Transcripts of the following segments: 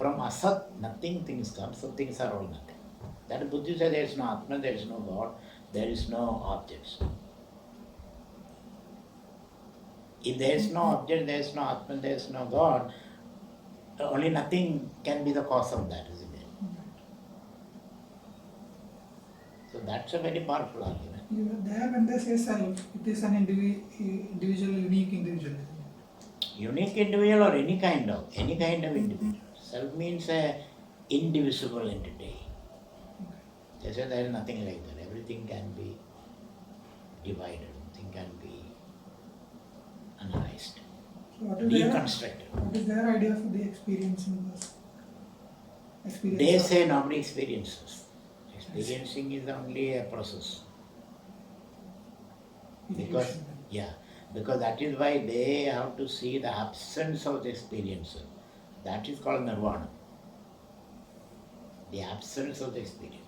From asat, nothing things come, so things are all nothing. That Buddha says there is no Atma, there is no God, there is no objects. If there is no object, there is no Atma, there is no God, only nothing can be the cause of that, isn't it? So that's a very powerful argument. There when they say self, it is an individual, unique individual. Unique individual or any kind of individual. Self means a indivisible entity. They say there is nothing like that. Everything can be divided, everything can be analyzed, deconstructed. What is their idea for the experiencing this? They say nobody experiences. Experiencing is only a process. Because that is why they have to see the absence of the experiencer. That is called nirvana. The absence of the experience.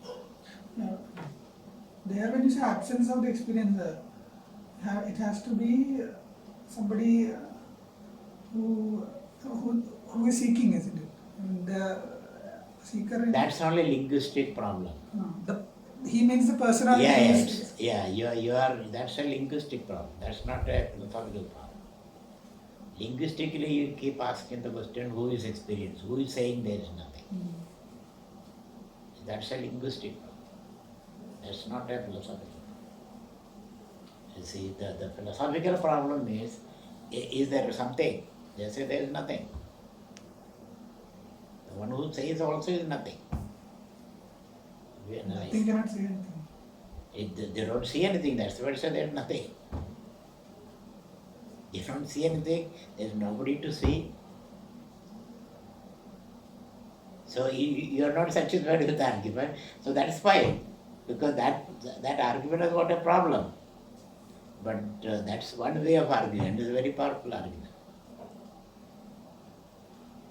There when you say absence of the experiencer, it has to be somebody who is seeking, isn't it? The seeker. That's only linguistic problem. He means the personality. You are. That's a linguistic problem. That's not a philosophical problem. Linguistically, you keep asking the question: who is experience? Who is saying there is nothing? That's a linguistic problem. That's not a philosophical problem. You see, the philosophical problem is there something? They say there is nothing. The one who says also is nothing. Nothing cannot say anything. They don't see anything, that's why they say there is nothing. They don't see anything, there is nobody to see. So you are not satisfied with the argument, so that's fine, because that argument has got a problem. But that's one way of arguing, and it's a very powerful argument.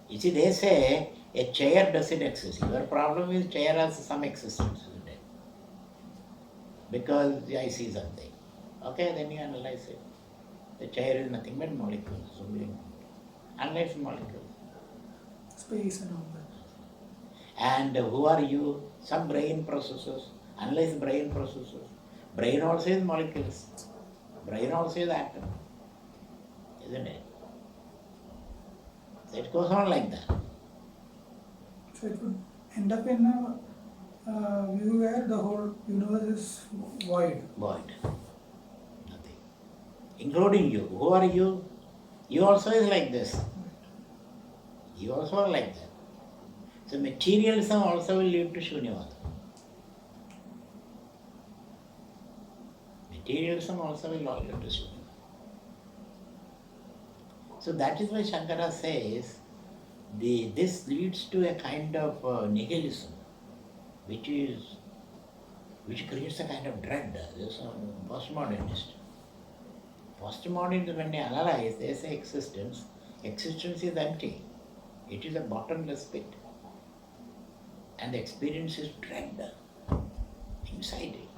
You see, they say a chair doesn't exist. Your problem is chair has some existence, isn't it? Because I see something. Okay, then you analyze it. The chair is nothing but molecules. So we analyze molecules. Space and all that. And who are you? Some brain processes. Analyze brain processes. Brain also is molecules. Brain also is atom. Isn't it? So it goes on like that. So it would end up in a view where the whole universe is void. Void. Nothing. Including you. Who are you? You also is like this. You also are like that. So materialism also will lead to Shunyavada. Materialism also will lead to Shunyavada. So that is why Shankara says this leads to a kind of nihilism, which creates a kind of dread. This postmodernist. Postmodernists, when they analyze, they say existence is empty. It is a bottomless pit. And the experience is dread inside it.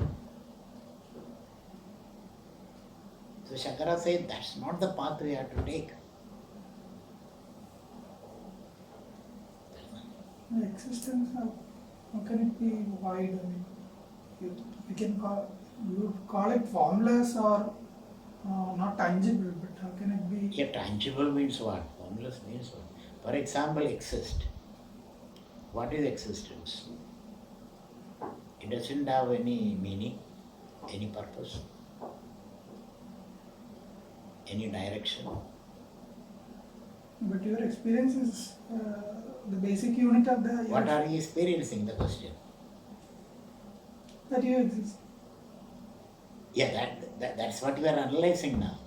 So Shankara says that's not the path we have to take. The existence, how can it be void? I mean, we can call it formless or not tangible, but how can it be? Yeah, tangible means what? Formless means what? For example, exist. What is existence? It doesn't have any meaning, any purpose, any direction. But your experience is the basic unit of the... What are you experiencing, the question? That you exist. Yeah, that's what we are analyzing now.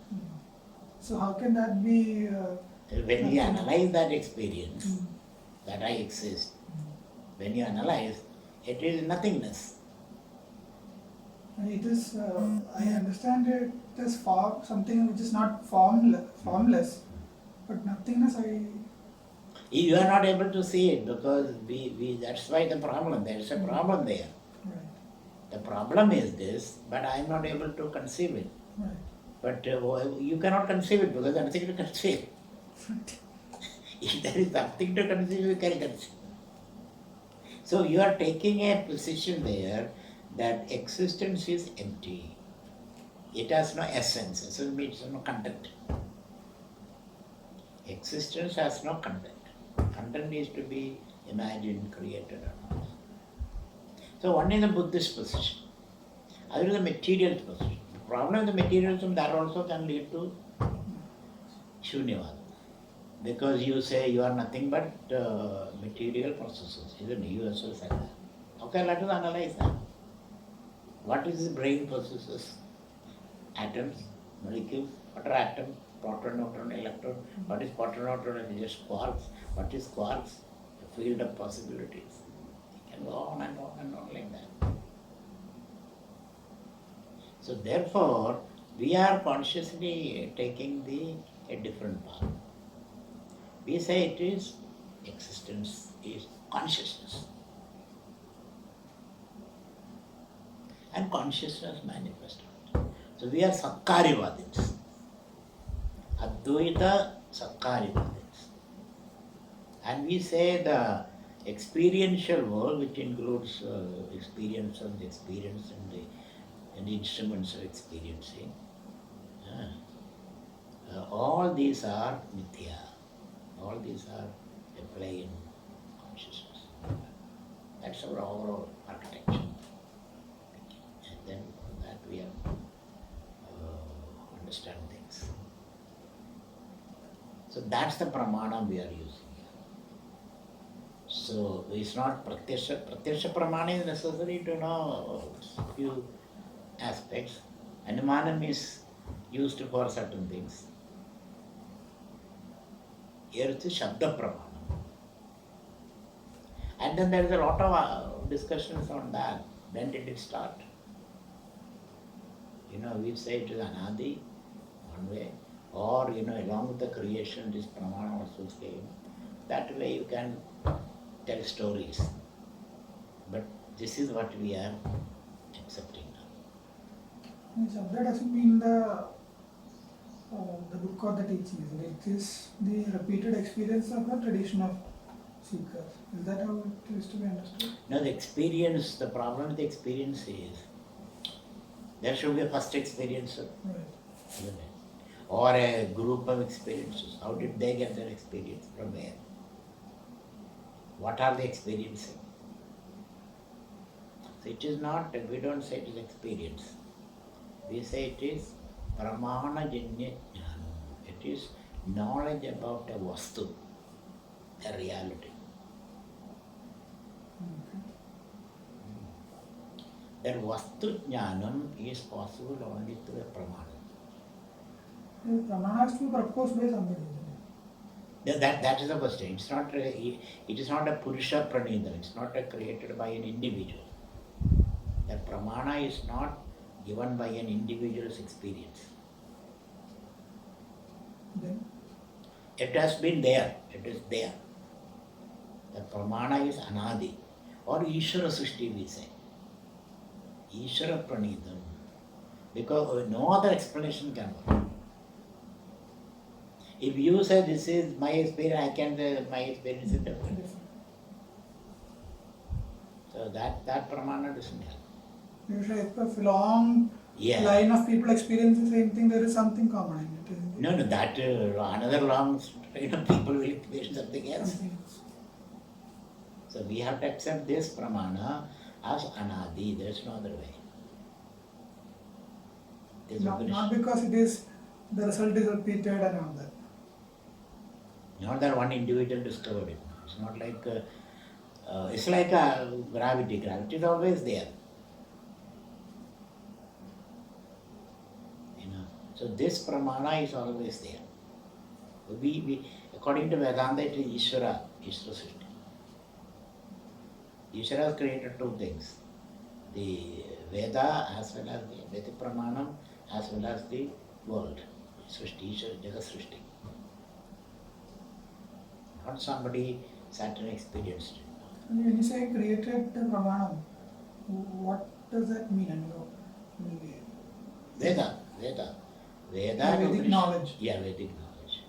So how can that be... when you analyze that experience, that I exist, when you analyze, it is nothingness. It is, I understand it as something which is not formless, but nothingness You are not able to see it because that's why the problem, there is a problem there. Right. The problem is this, but I am not able to conceive it. Right. But you cannot conceive it because there is nothing to conceive. If there is something to conceive, you can conceive. So you are taking a position there that existence is empty. It has no essence. Essence means no content. Existence has no content. Content is to be imagined, created or not. So one is the Buddhist position. Other is the materialist position. The problem with the materialism, that also can lead to Shunyavada. Because you say you are nothing but material processes, isn't it? You also said that. Okay, let us analyze that. What is the brain processes? Atoms, molecules. What are atoms? Proton, neutron, electron. What is proton, neutron? It is just quarks. What is quarks? A field of possibilities. You can go on and on and on like that. So therefore, we are consciously taking a different path. We say it is existence, is consciousness. And consciousness manifested. So we are Sakkarivadins. Advaita Sakkarivadins. And we say the experiential world, which includes experience of the experience and the instruments of experiencing, all these are mithya. All these are a play in consciousness. That's our overall architecture. And then from that we have understand things. So that's the pramana we are using here. So it's not pratyasha. Pratyasha pramana is necessary to know a few aspects. Anumanam is used for certain things. Here it is Shabda Pramana. And then there is a lot of discussions on that. When did it start? We say it is Anadi, one way. Or, along with the creation, this Pramana also came. That way you can tell stories. But this is what we are accepting now. Shabda doesn't mean the book or the teachings. It is the repeated experience of a tradition of seekers. Is that how it is to be understood? No, the problem with the experience is there should be a first experiencer, Right. isn't it? Or a group of experiences. How did they get their experience? From where? What are they experiencing? So it is not, we don't say it is experience. We say it is Pramana Janya Jnanam. It is knowledge about a vastu, a reality. Okay. That vastu jnanam is possible only through a pramana. The pramana has to be proposed by somebody. That is the question. It is not a Purusha Pranidam. It's not created by an individual. That pramana is not given by an individual's experience. Then? It has been there. It is there. The pramana is anadi. Or Ishvara Srishti we say. Ishvara Pranidam. Because no other explanation can work. If you say this is my experience, I can say my experience is different. So that pramana doesn't help. Usually if a long line of people experience the same thing, there is something common in it, isn't it? No, that another long people will experience something else. So we have to accept this pramana as anadi. There is no other way. Not because it is, the result is repeated and all that. Not that one individual discovered it. It's not like, it's like gravity. Gravity is always there. So this pramana is always there. We according to Vedanta, it is Ishvara Srishti. Ishvara has created two things. The Veda as well as the Vedic Pramanam as well as the world. Srishti, Ishvara, Jagat Srishti. Not somebody sat and experienced it. When you say created the pramana, what does that mean? Veda. Vedic knowledge. Yeah, Vedic knowledge.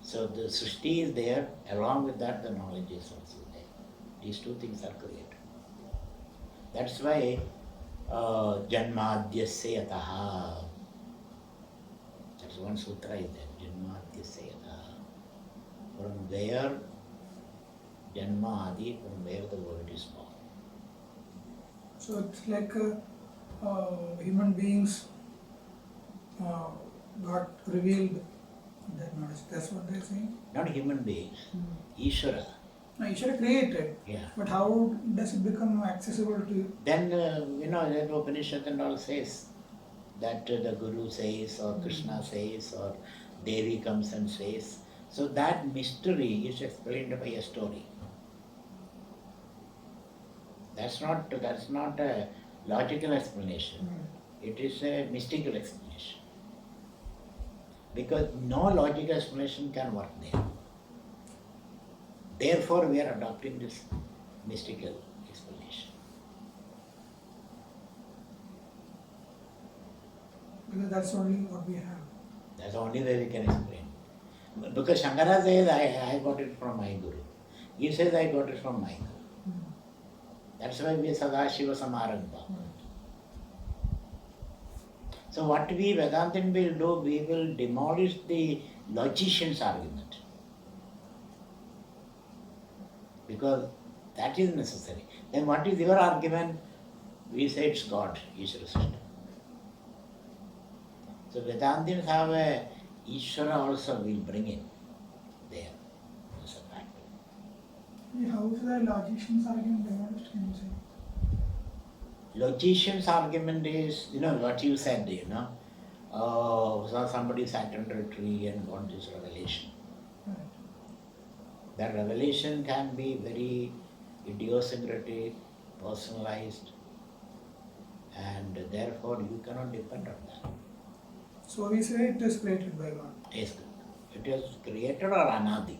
So the Srishti is there, along with that the knowledge is also there. These two things are created. That's why Janmadhyasya Yataha. That's one sutra is there. Janmadhyasya Yataha. From where Janma Adi, from where the world is born. So it's like human beings got revealed that knowledge. That's what they're saying. Not human beings, Ishvara. No, Ishvara created. Yeah. But how does it become accessible to you? Then, the Upanishad and all says that the Guru says, or Krishna says, or Devi comes and says. So that mystery is explained by a story. That's not a logical explanation. It is a mystical explanation. Because no logical explanation can work there. Therefore, we are adopting this mystical explanation. Because that's only what we have. That's the only way we can explain. Because Shankara says, I got it from my Guru. He says, I got it from my Guru. That's why we Sadashiva Samarambha. So what we Vedantin will do, we will demolish the logician's argument. Because that is necessary. Then what is your argument? We say it's God, Ishvara system. So Vedantins have a Ishvara also will bring in there as a factor. How is the logician's argument demolished, can you say? Logician's argument is, what you said, so somebody sat under a tree and got this revelation. Right. That revelation can be very idiosyncratic, personalized, and therefore you cannot depend on that. So we say it is created by God. Yes, it is created or anadi.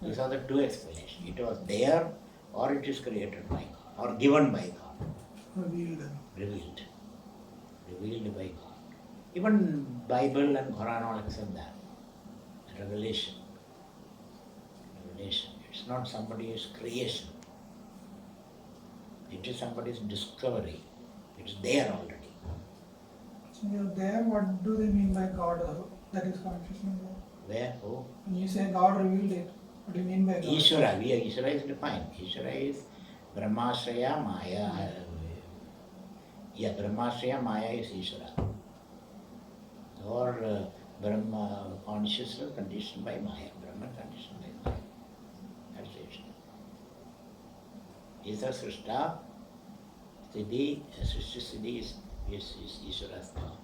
These are the two explanations. It was there or it is created by God or given by God. Revealed by God. Even Bible and Quran all accept that. Revelation. It's not somebody's creation. It is somebody's discovery. It's there already. So you're there, what do they mean by God? That is consciousness. Where? Who? When you say God revealed it, what do you mean by God? Ishvara. Ishvara is defined. Ishvara is Brahmashraya Maya. Brahmashraya Maya is Ishvara. Or Brahma consciousness conditioned by Maya. Brahman conditioned by Maya. That's Ishvara. Isa Srishta Siddhi, Srishti Siddhi is Ishvara's power.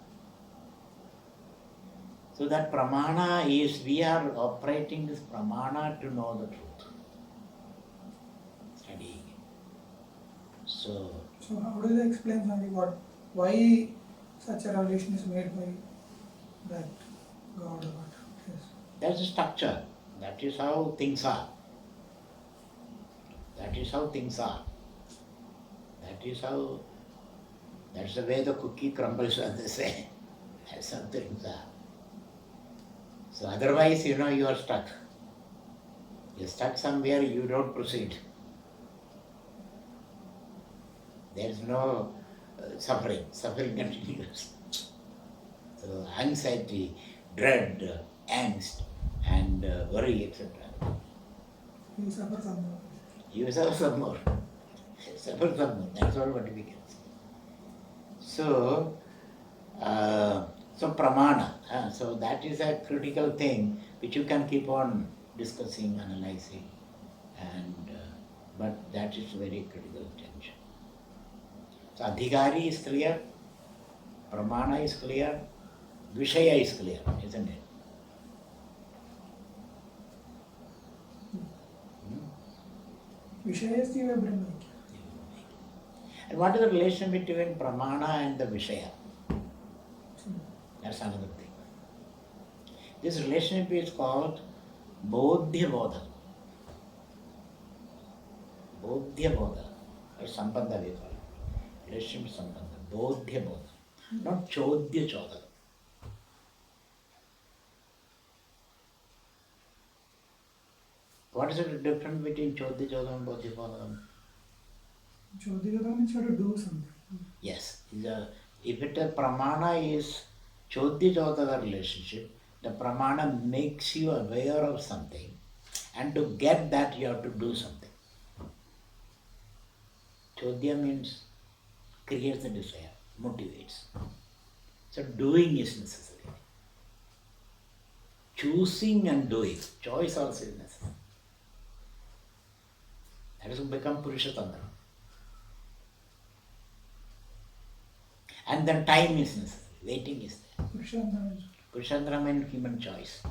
So that pramana is, we are operating this pramana to know the truth. Studying it. So how do they explain why such a revelation is made by that God or what? Yes. That's the structure. That is how things are. That's the way the cookie crumbles, as they say. That's how things are. So otherwise, you are stuck. You're stuck somewhere, you don't proceed. There is no suffering. Suffering continues. So anxiety, dread, angst, and worry, etc. You suffer some more. You suffer some more. Suffer some more. That's all what we can say. So pramana. So that is a critical thing which you can keep on discussing, analyzing, and but that is very critical attention. So adhikari is clear, pramana is clear, vishaya is clear, isn't it? Vishaya is Jiva Brahma. And what is the relation between pramana and the vishaya? That's another thing. This relationship is called Bodhya Bodha. Bodhya Bodha, or Sambandha we call it. Relationship Sambandha. Bodhya Bodha. Not Chodhya Chodha. What is the difference between Chodhi Chodam and Bodhipadam? Chodhi Chodam means you have to do something. Yes. If it a pramana is Chodhi Chodha relationship, the pramana makes you aware of something, and to get that you have to do something. Chodhya means creates the desire, motivates. So doing is necessary. Choosing and doing, choice also is necessary. That is to become Purusha Tantra. And then time is necessary, waiting is there. Purushandra means human choice.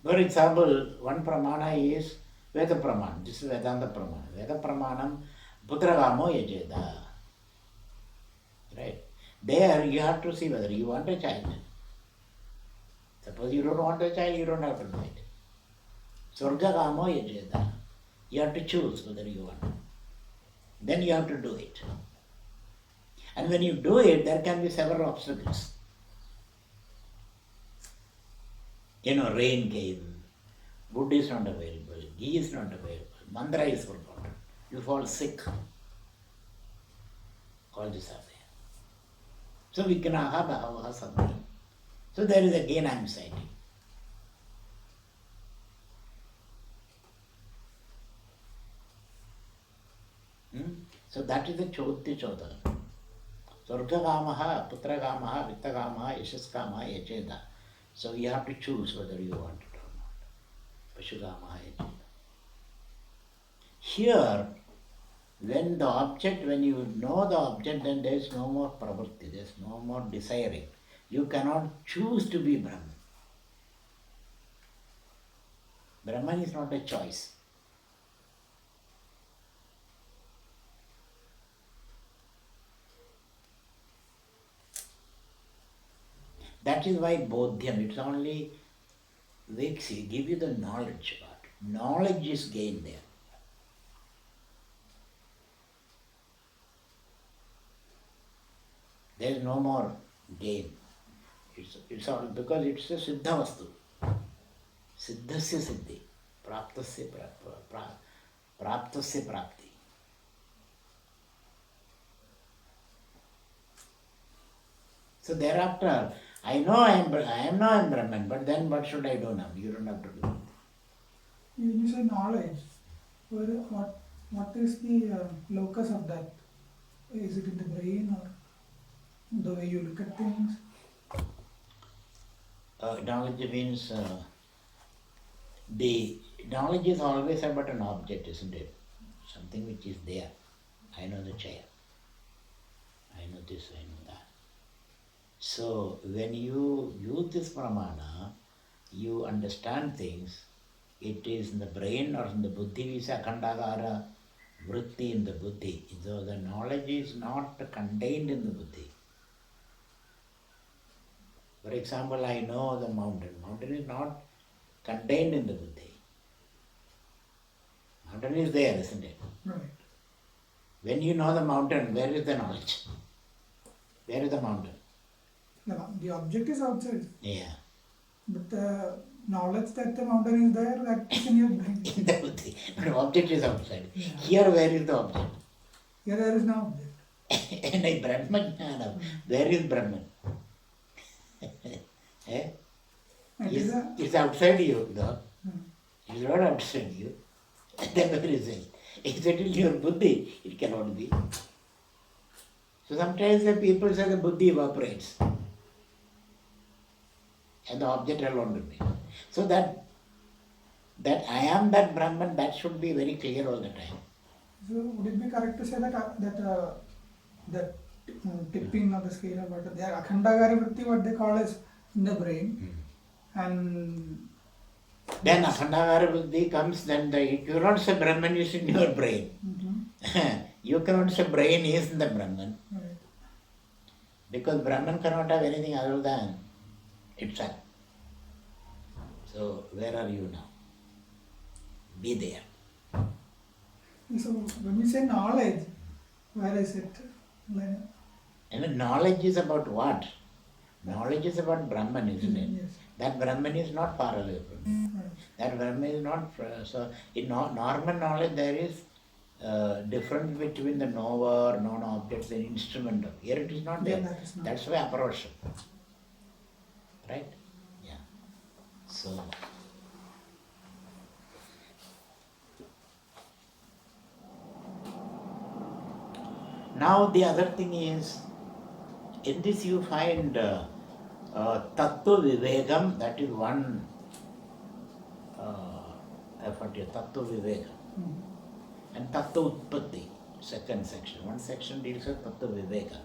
For example, one pramana is Veda Pramana. This is Vedanta Pramana. Veda Pramanam Putragamo Yajeda. Right? There you have to see whether you want a child. Suppose you don't want a child, you don't have to do it. Swargagamo Yajeda. You have to choose whether you want. Then you have to do it. And when you do it, there can be several obstacles. Rain came, wood is not available, ghee is not available, mantra is forgotten, you fall sick. All this are there. So viknaha bhavaha sati. So there is again anxiety. So that is the Chodhi Chodha. Swargagamaha, Putragamaha, Vittagamaha, Yashaskamaha, Yacheda. So you have to choose whether you want it or not. Pashugamaha, Yacheda. Here, when you know the object, then there is no more pravritti, there is no more desiring. You cannot choose to be Brahman. Brahman is not a choice. That is why Bodhyam, it's only wakes you, give you the knowledge about it. Knowledge is gained there. There is no more gain. It's all because it's a Siddha Vastu. Siddhasya Siddhi. Praptasya Prapti. So thereafter, I know I am Brahman, but then what should I do now? You don't have to do it. When you say knowledge, what is the locus of that? Is it in the brain or the way you look at things? Knowledge means the knowledge is always about an object, isn't it? Something which is there. I know the chair. I know this, I know that. So when you use this pramana, you understand things. It is in the brain or in the buddhi, we say akhandagara vritti in the buddhi. So the knowledge is not contained in the buddhi. For example, I know the mountain. Mountain is not contained in the buddhi. Mountain is there, isn't it? Right. When you know the mountain, where is the knowledge? Where is the mountain? The object is outside. Yeah. But the knowledge that the mountain is there, that is in your brain. In the buddhi. But the object is outside. Yeah. Here, where is the object? Here there is no object. And I Brahman Jnana. Where is Brahman? Eh? It's outside you, though. It's not outside you. Then where is it? Is it in your buddhi? It cannot be. So sometimes the people say the buddhi evaporates. And the object alone remains. So that I am that Brahman, that should be very clear all the time. So would it be correct to say that tipping of the scale of water, the akhandagara vritti, what they call is in the brain, and then akhandagara vritti comes, then you cannot say Brahman is in your brain. You cannot say brain is in the Brahman. Right. Because Brahman cannot have anything other than itself. So where are you now? Be there. So when we say knowledge, where is it? And knowledge is about what? Knowledge is about Brahman, isn't it? Yes. That Brahman is not far away from you. That Brahman is not, so in normal knowledge there is difference between the knower, known objects and instrumental. Here it is not there. Yeah, that is not. That's why aparosha. Right? Yeah. So, now the other thing is, in this you find Tattva Vivegam, that is one effort here, Tattva Vivegam. And Tattva Utpatti, second section. One section deals with Tattva Viveka.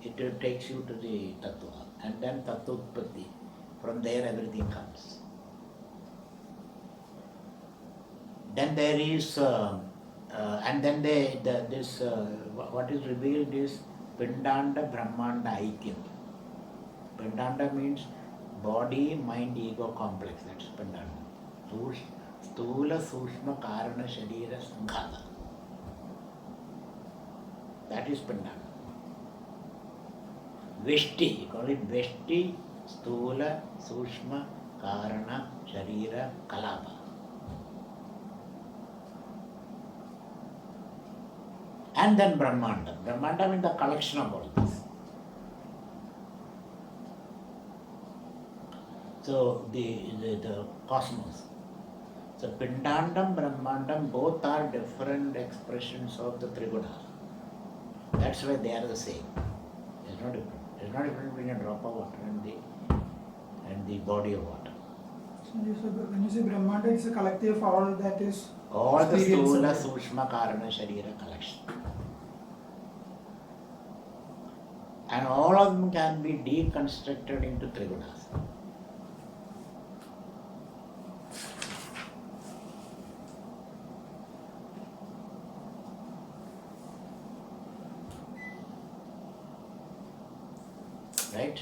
It takes you to the Tattva. And then Tattva Utpatti. From there everything comes. Then there is, and then what is revealed is Pindanda Brahmanda Aikyam. Pindanda means body, mind, ego complex. That's Pindanda. Stula, Sushma, Karana, Sharira, Sanghata. That is Pindanda. Veshti, you call it Veshti, Stula, Sushma, Karana, Sharira, Kalapa. And then Brahmanda. Brahmanda means the collection of all this. So the cosmos. So Pindandam, Brahmandam, both are different expressions of the Triguna. That's why they are the same. There's no difference. There's no difference between a drop of water and the body of water. So when you say Brahmanda, it's a collective of all that is all the Stula, Sushma, Karana, Sharira collection. And all of them can be deconstructed into Trigunas. Right?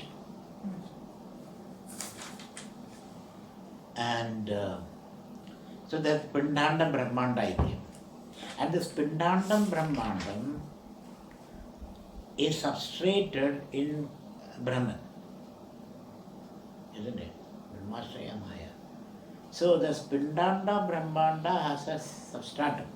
And so that's Pindanda Brahmanda Aikyam. And this Pindandam Brahmandam is substrated in Brahman. Isn't it? Brahmashraya Maya. So the Pindanda Brahmanda has a substratum.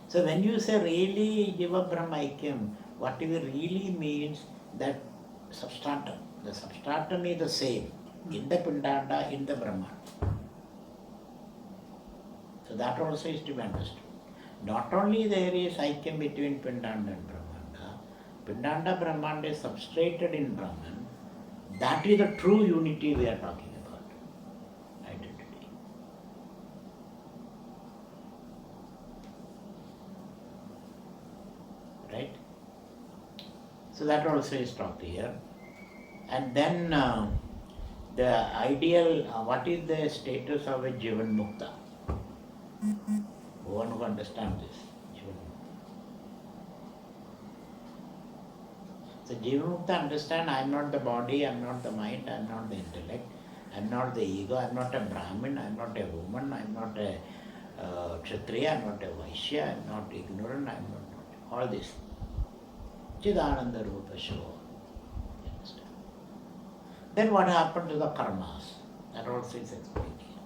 So when you say really Jiva Brahma Aikyam, what it really means that substratum. The substratum is the same in the Pindanda, in the Brahman. So that also is to be understood. Not only there is Aikyam between Pindanda and Brahmanda, Pindanda Brahmanda is substrated in Brahman. That is the true unity we are talking about. Identity. Right? So that also is taught here. And then the ideal, what is the status of a Jivan Mukta? One who understands this. Jivan Mukta. So Jivan Mukta understand, I am not the body, I am not the mind, I am not the intellect, I am not the ego, I am not a Brahmin, I am not a woman, I am not a Kshatriya, I am not a Vaishya, I am not ignorant, I am not all this. Chidananda Rupa Shiva. Understand? Then what happened to the karmas? That also is explained here.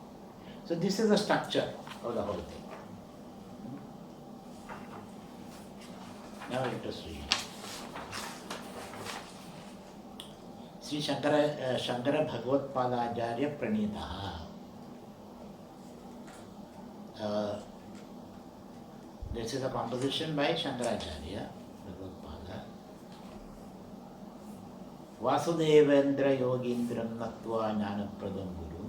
So this is the structure of the whole thing. Now let us read. Sri Shankara Bhagavad Padacharya Pranitaha. This is a composition by Shankaracharya. Vasudevendra Yogindram Natva Jnanapradam Guru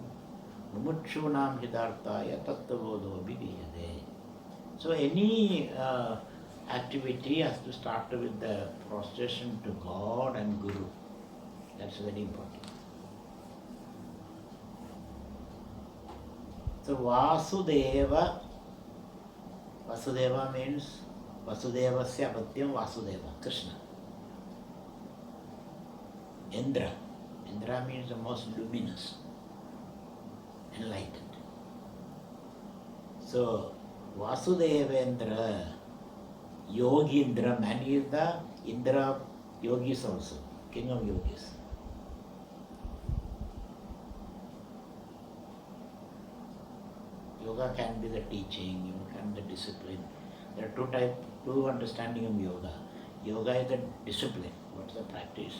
Mumutshunam Hidarthaya Tattavodo Bidiyade. So any activity has to start with the prostration to God and Guru. That's very important. So Vasudeva means Vasudevasya Apatyam Vasudeva, Krishna. Indra means the most luminous, enlightened. So Vasudevendra, Yogindra, man is the Indra of yogis also, king of yogis. Yoga can be the teaching, yoga can be the discipline. There are two understanding of yoga. Yoga is the discipline, what's the practice.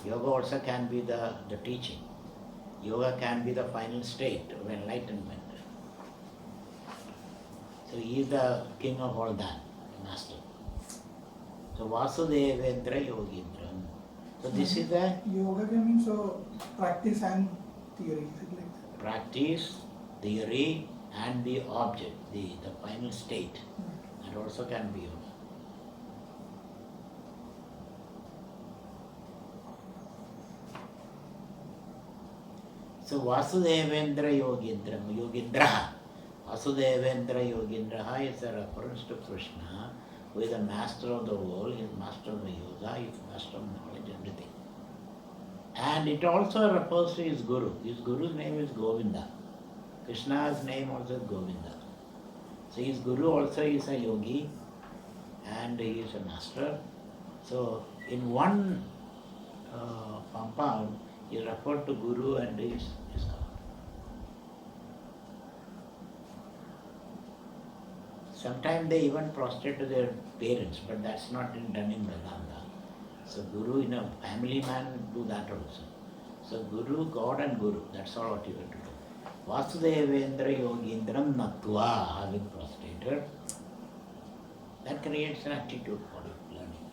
Yoga also can be the teaching. Yoga can be the final state of enlightenment. So he is the king of all that, master. So Vasudevendra Yogindram. So this is the yoga can mean so practice and theory, is it like that? practice, theory and the object, the final state. That also can be yoga. So Vasudevendra Yogindraha. Vasudevendra Yogindraha is a reference to Krishna, who is the master of the world, he is master of the yoga, he is master of knowledge, everything. And it also refers to his guru. His guru's name is Govinda. Krishna's name also is Govinda. So his guru also is a yogi and he is a master. So in one compound, he is referred to guru and his God. Sometimes they even prostrate to their parents, but that's not done in Vedanta. So Guru, in a family man, do that also. So Guru, God and Guru, that's all what you have to do. Vasudevendra Yogindram Natva, having prostrated, that creates an attitude for learning.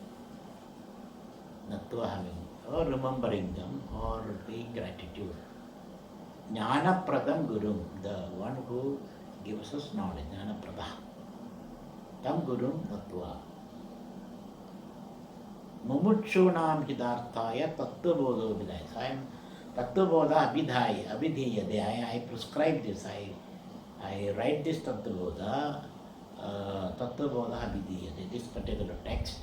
Natva having, or remembering them, or being gratitude. Jnana Pradam Guru, the one who gives us knowledge, Jnana Pradam. Tam Guru Natva. Mumutshunam Hidarthaya Tattva Bodho Abhidhaya. So I am Tattva Bodha Abhidhaya, Abhidhiyade. I prescribe this, I write this Tattva Bodha, Tattva Bodha Abhidhiyade, this particular text.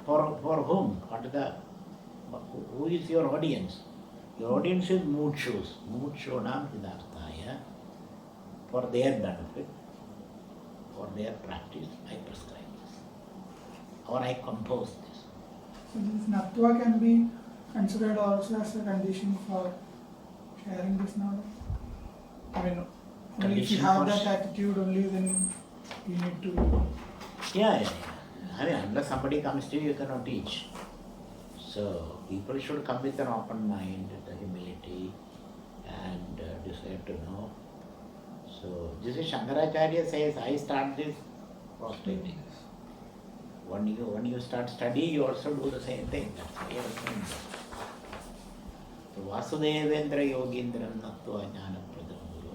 For whom? Who is your audience? Your audience is Mutshus, Mutshunam Hidarthaya. For their benefit, for their practice, I prescribe this. Or I compose this. So this Natva can be considered also as a condition for sharing this knowledge? I mean, only if you have that attitude, only then you need to... Yeah. I mean, unless somebody comes to you, you cannot teach. So, people should come with an open mind, the humility, and desire to know. So, this is Shankaracharya says, I start this prostrating. When you start studying, you also do the same thing. That's why you are doing that. So, Vasudevendra Yogindram Natva Jnana Pradam Guru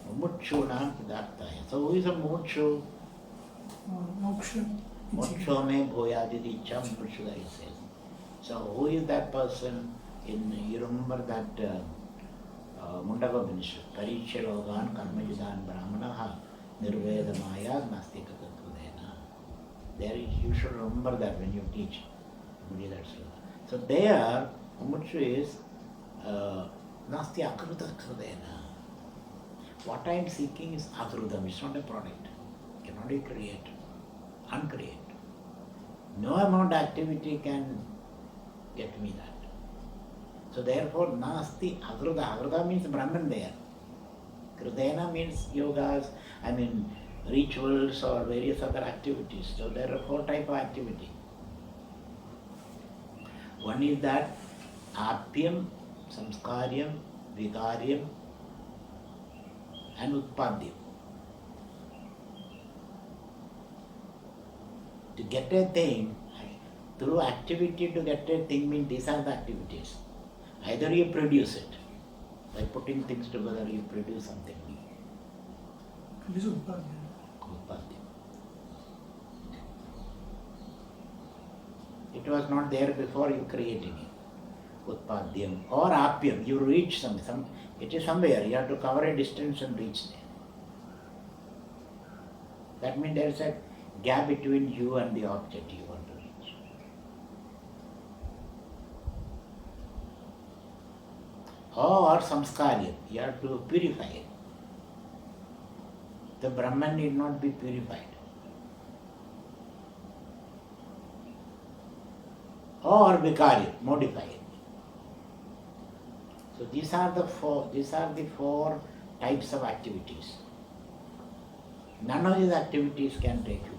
Mumutshunam Hidarthaya. So, who is a Mumukshu? Moksha. Moksha me bhoyadidi cham Mumukshuda, he says. So, who is that person? You remember that Mundaka Upanishad, Pariksha Logan Karmajidan Brahmanaha Nirvedamaya Nastika Tatvadena. There you should remember that when you teach. So there, Mumukshu is Nasti Akruta Krudena. What I am seeking is Akrudam, it's not a product. It cannot be created, uncreated. No amount of activity can get me that. So therefore, Nasti Agruda. Agruda means Brahman there. Krudena means yogas, rituals or various other activities. So there are 4 types of activity. One is that Apyam, Samskaryam, Vikaryam and Utpadyam. To get a thing, through activity to get a thing means these are the activities. Either you produce it, by putting things together you produce something new. This is Utpadyam. It was not there before you creating it. Utpadyam or Apyam, you reach some it is somewhere, you have to cover a distance and reach there. That means there is a gap between you and the object you want to reach. Or samskarya, you have to purify it. The Brahman need not be purified. Or vikarya, modify it. So these are the four types of activities. None of these activities can take you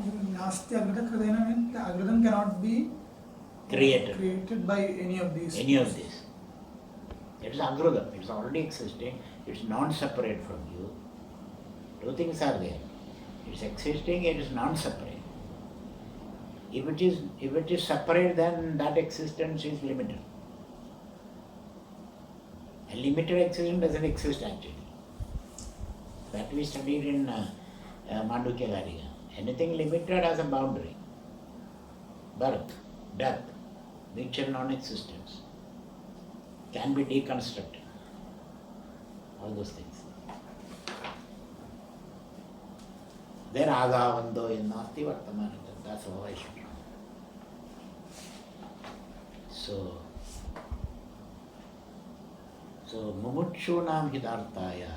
Nasti agrita kridena means the agridam cannot be created by any of these. Any of these. It is agrodam. It is already existing. It is non-separate from you. Two things are there. It is existing. It is non-separate. If it is separate, then that existence is limited. A limited existence doesn't exist actually. That we studied in Mandukya Karika. Anything limited has a boundary. Birth, death, mutual non-existence, can be deconstructed. All those things. Then Agavando in Nasti Vartamana. That's how I should. So Mumutshunam Hidartaya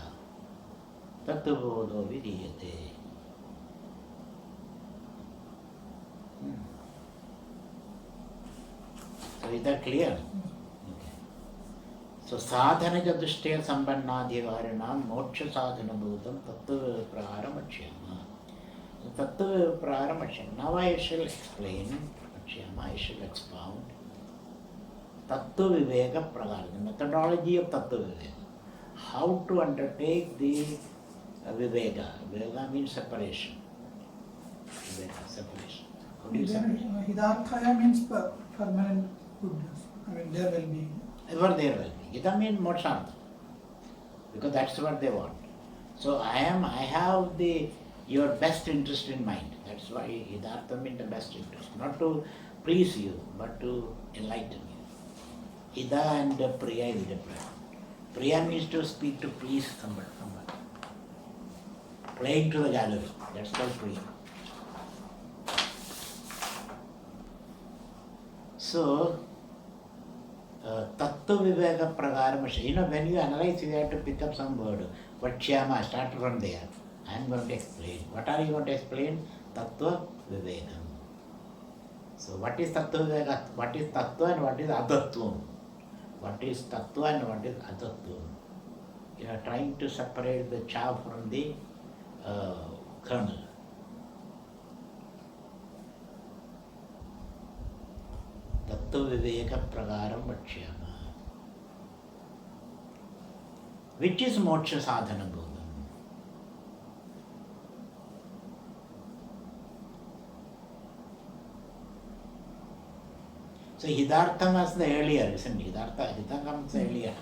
Tattvabodo Vidiyate. So is that clear? Okay. So sadhanaja drishtya sambannadhivarinam moksha sadhana bhutam tattva praharam achyama. Tattva praharam achyama. Now I shall explain, I shall expound Tattva Viveka Pragara, the methodology of Tattva Viveka. How to undertake the Viveka. Viveka means separation. Viveka, separation. How do you separate? Hidarthaya means permanent goodness. I mean, there will be. Ever there will be. Hita means moksha. Because that's what they want. So I have your best interest in mind. That's why Hidartha means the best interest. Not to please you, but to enlighten you. Ida and Priya is different. Priya means to speak to please somebody. Playing to the gallery. That's called Priya. So, Tattva Viveka Pragaram, when you analyze, you have to pick up some word. Vachyama, start from there. I am going to explain. What are you going to explain? Tattva Viveka. So, what is Tattva Viveka? What is Tattva and what is Adatvam? What is Tattva and what is Adatvam? You are trying to separate the chaff from the kernel. Tattva Viveka Pragaram Vachyama. Which is Moksha Sadhana Bodham? So Hidartha was the earlier, isn't it? Hidartha comes earlier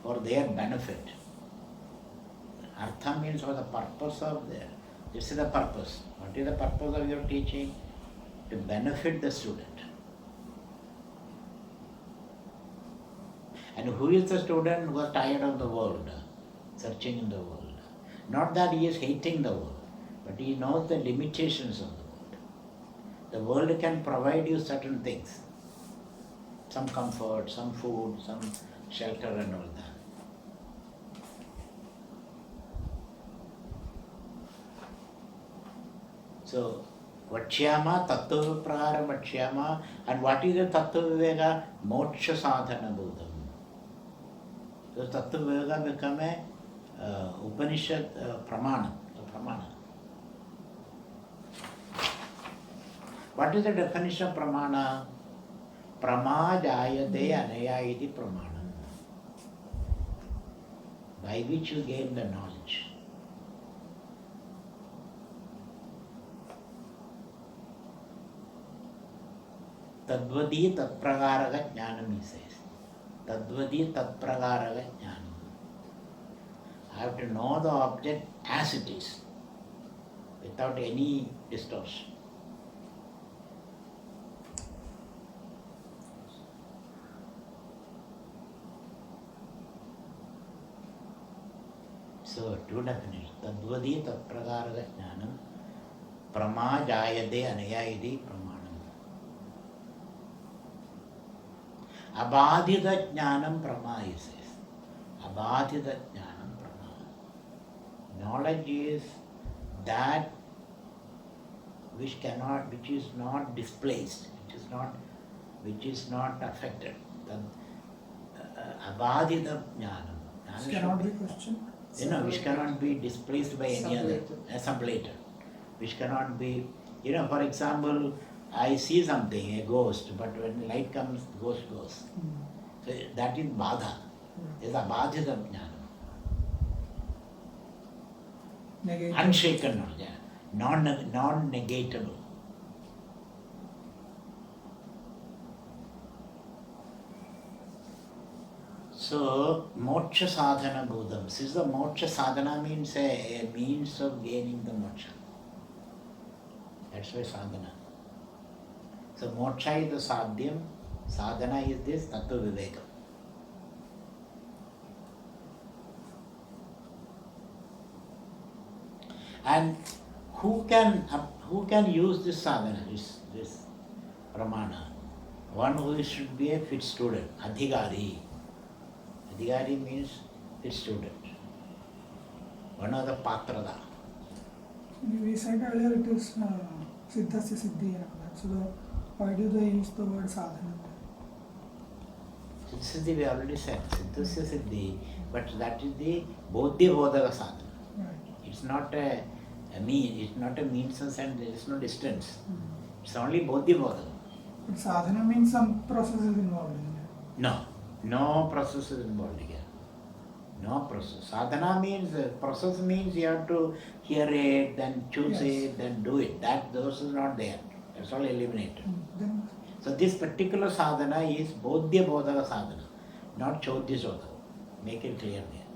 for their benefit. Artha means for the purpose of their. This is the purpose. What is the purpose of your teaching? To benefit the student. And who is the student who is tired of the world, searching in the world? Not that he is hating the world, but he knows the limitations of the world. The world can provide you certain things, some comfort, some food, some shelter and all that. So, Vachyama, Tattva Prahara Vachyama, and what is the Tattva Viveka? Moksha Sadhana Bodham. So, Tattva Viveka become a Upanishad Pramana. What is the definition of Pramana? Pramajayate anaya iti Pramana. By which you gain the knowledge. Tadvadi tatpragaraga jnanam, he says. Tadvadi tatpragaraga jnanam. I have to know the object as it is, without any distortion. So, two definitions. Tadvadi tatpragaraga jnanam, pramajayade anaya iti pramanam. Abadhita jnanam prama, he says. Abadhita jnanam prama. Knowledge is that which is not displaced, which is not affected. Abadhita jnanam. This cannot be questioned. Which cannot be displaced by any other, sublated, which cannot be, for example, I see something, a ghost, but when light comes, ghost goes. So that is badha. It's abadhita jnanam. Unshaken knowledge, non-negatable. So, moksha sadhana bodham. Since the moksha sadhana means a means of gaining the moksha. That's why sadhana. So, moksha is the sadhyam, sadhana is this tattva vivekam. And who can use this sadhana, this pramana? One who should be a fit student, adhikari. Adhikari means fit student. One of the patrada. We said earlier it is siddhasya siddhi. So why do they use the word sadhana? Siddhi we already said, siddhasya siddhi, but that is the bodhya bodhaka sadhana. Right. It's not a means and there is no distance. It's only bodhya bodhaka. But sadhana means some process is involved in it. No process is involved here. No process. Sadhana means, process means you have to hear it, then choose it, then do it. Those is not there. That's all eliminated. Then, So this particular sadhana is bodhya bodhaka sadhana, not chodhya sodhaka. Make it clear there.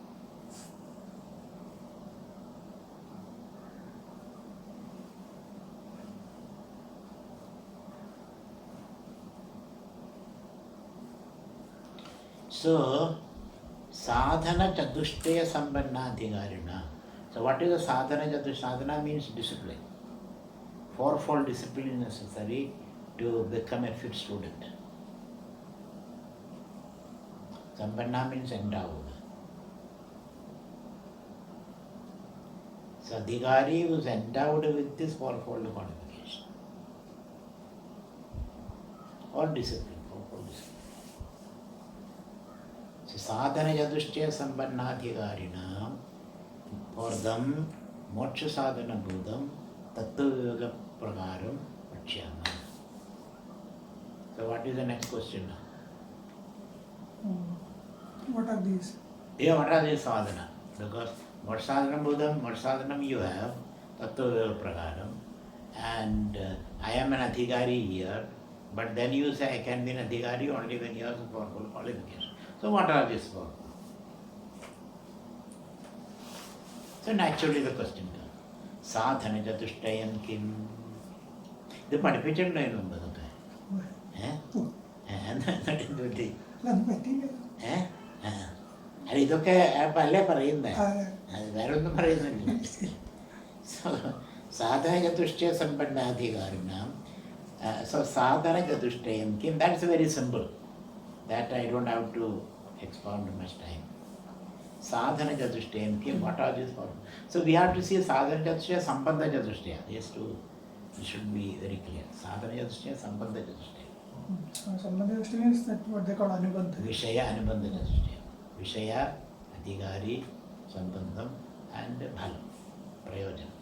So, sadhana chatushtaya sampanna adhikarina. So, what is the sadhana chatushtaya? Sadhana means discipline. Fourfold discipline is necessary to become a fit student. Sampanna means endowed. So, adhikari was endowed with this fourfold qualification. Or discipline, fourfold discipline. Sadhana Yadushtya Sambannadhikarina for them moksha sadhana bodham tattva viveka prakaram pachyama. So what is the next question now? what are these? Yeah, what are these sadhana? Because moksha sadhana bodham, moksha sadhana you have tattva viveka prakaram, and I am an adhikari here, but then you say I can be an adhikari only when you have the fourfold qualification. So what are these for? So naturally the question comes. Sadhana chatushtayam kim? ഇത് പഠിപ്പിച്ചിട്ടുണ്ടായിരുന്നു മുമ്പതൊക്കെ അല്ല ഇതൊക്കെ അല്ലേ പറയുന്നേ വേറെ ഒന്നും പറയുന്നില്ല സാധന ചതുഷ്ടയ സമ്പന്നാധികാരിണാം so sadhana chatushtayam kim, that's very simple. That I don't have to expound much time. Sadhana chatushtayam kim, what are these for? So we have to see sadhana chatushtaya, sambandha chatushtaya. These two should be very clear. Sadhana chatushtaya, sambandha chatushtaya. Sambandha chatushtaya is that what they call anubandha. Vishaya anubandha chatushtaya. Vishaya, adhikari, sambandham and bhalam, prayojana.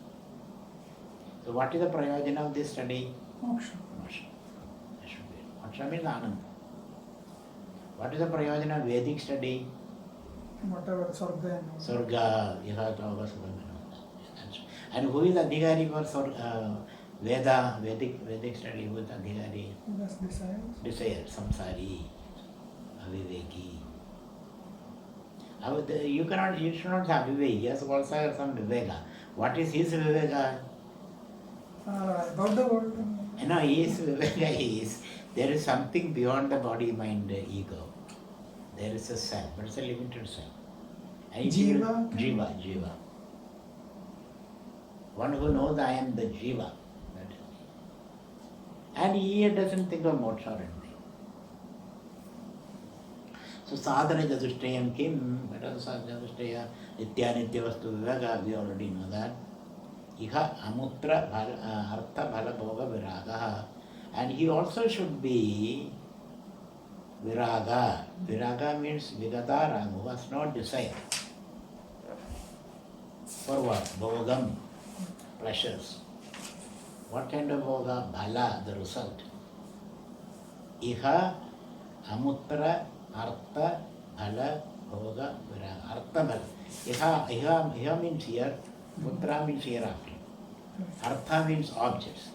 So what is the prayojana of this study? Moksha. Moksha. That should be it. Moksha means ananda. What is the prayojana of Vedic study? Whatever, Sarga. Sarga, Yahatoga, and who is Adhikari for Vedic study? Who is Adhikari? That's Desire, samsari, aviveki. You should not have viveki. He has also have some viveka. What is his viveka? About the world. No, his viveka is there is something beyond the body, mind, ego. There is a self, but it's a limited self. Jiva. One who knows I am the Jiva. That is me. And he doesn't think of moksha or anything. So sadhana chatushtayam kim, what is sadhana chatushtaya? Nitya vastu viveka, we already know that. Iha amutra artha bhala bhoga viraga. And he also should be Viraga. Viraga means Vigataram, who has no desire. For what? Bhogam, pleasures. What kind of bhoga? Bhala, the result. Iha, amutra, artha, bhala, bhoga, viraga. Artha bhala. Iha means here, mutra means hereafter. Artha means objects.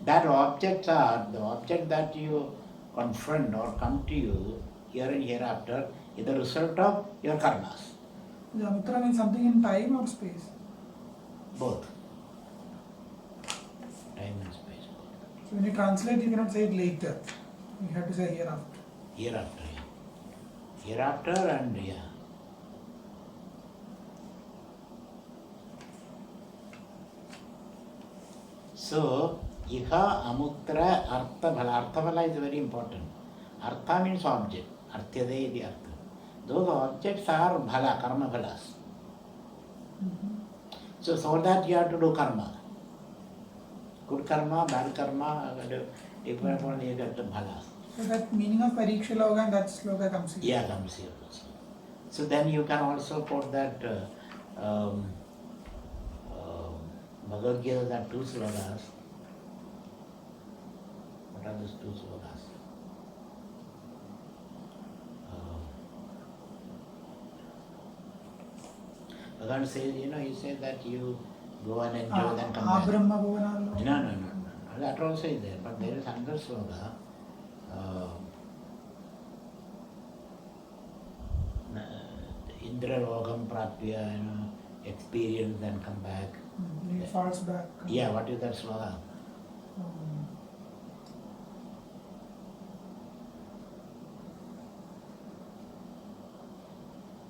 That objects are the object that you confront or come to you here and hereafter is the result of your karmas. The Amutra means something in time or space? Both. Time and space. So when you translate, you cannot say it later. You have to say hereafter. Hereafter, yeah. Hereafter and yeah. So, Iha, Amutra, Artha Bhala. Artha Bhala is very important. Artha means object. Artyade the Artha. Those objects are Bhala, Karma Bhalas. So that you have to do karma. Good karma, bad karma, depend upon you get the Bhalas. So that meaning of Pariksha Loga and that sloka comes here. Yeah, comes here also. So then you can also put that Bhagavad Gita, that two slokas. What are those two slokas? Bhagavan says, he said that you go and enjoy then come back. Brahma Bhuvanalo. No. That also is there, but there is another sloka. Indra Logam Prapya, experience and come back. He falls back. Yeah, what is that sloka?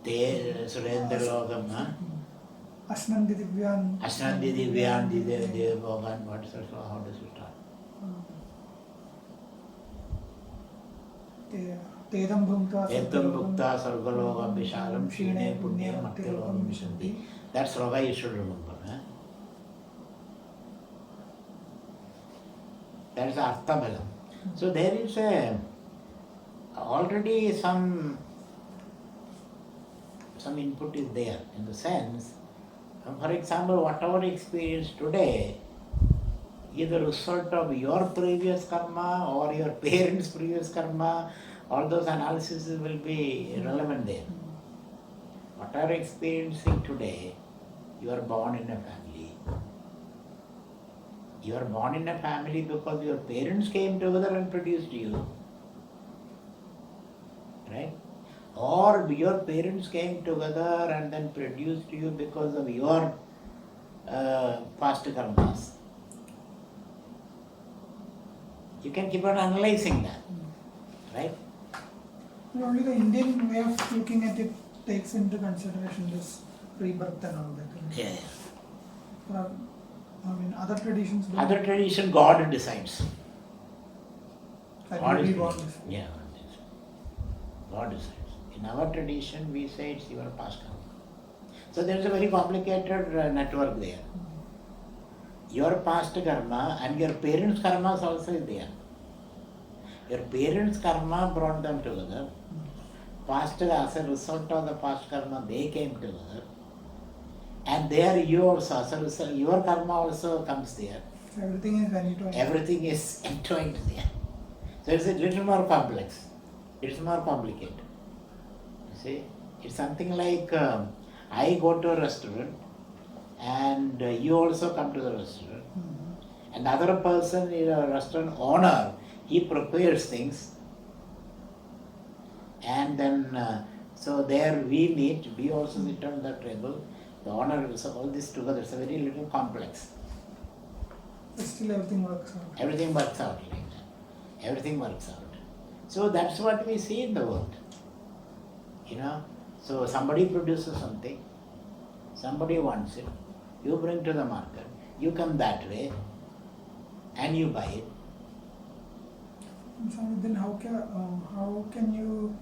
Te Surendra Logam, huh? Asnandi Divyan. Asnandi Divyan Deva Bhogan, what is that sloka? How does it start? Tedam Bhumta Sargaloga Vishalam Shine Punya Mattilogam Vishanti. That sloka you should remember. That is Artha Bhalam. So there is already some input is there in the sense, for example, whatever experience today is the result of your previous karma or your parents' previous karma. All those analyses will be relevant there. Whatever experiencing today, you are born in a family. You are born in a family because your parents came together and produced you. Right? Or your parents came together and then produced you because of your past karmas. You can keep on analyzing that. Right? Only the Indian way of looking at it takes into consideration this rebirth and all that. Yeah. Other traditions. Other tradition, God decides. God is born. Yeah, God decides. In our tradition, we say it's your past karma. So there is a very complicated network there. Your past karma and your parents' karma also is there. Your parents' karma brought them together. Past, as a result of the past karma, they came together. And there you also, as a result, your karma also comes there. So everything is entwined. Everything is entwined there. So it's a little more complex. It's more complicated. You see, it's something like I go to a restaurant and you also come to the restaurant. And the other person is a restaurant owner. He prepares things. And then, so there we meet, we also sit on the table. The owner, so all this together, it's a very little complex. But still everything works out. Everything works out like that. Everything works out. So that's what we see in the world. So somebody produces something, somebody wants it, you bring to the market, you come that way, and you buy it. So then how can you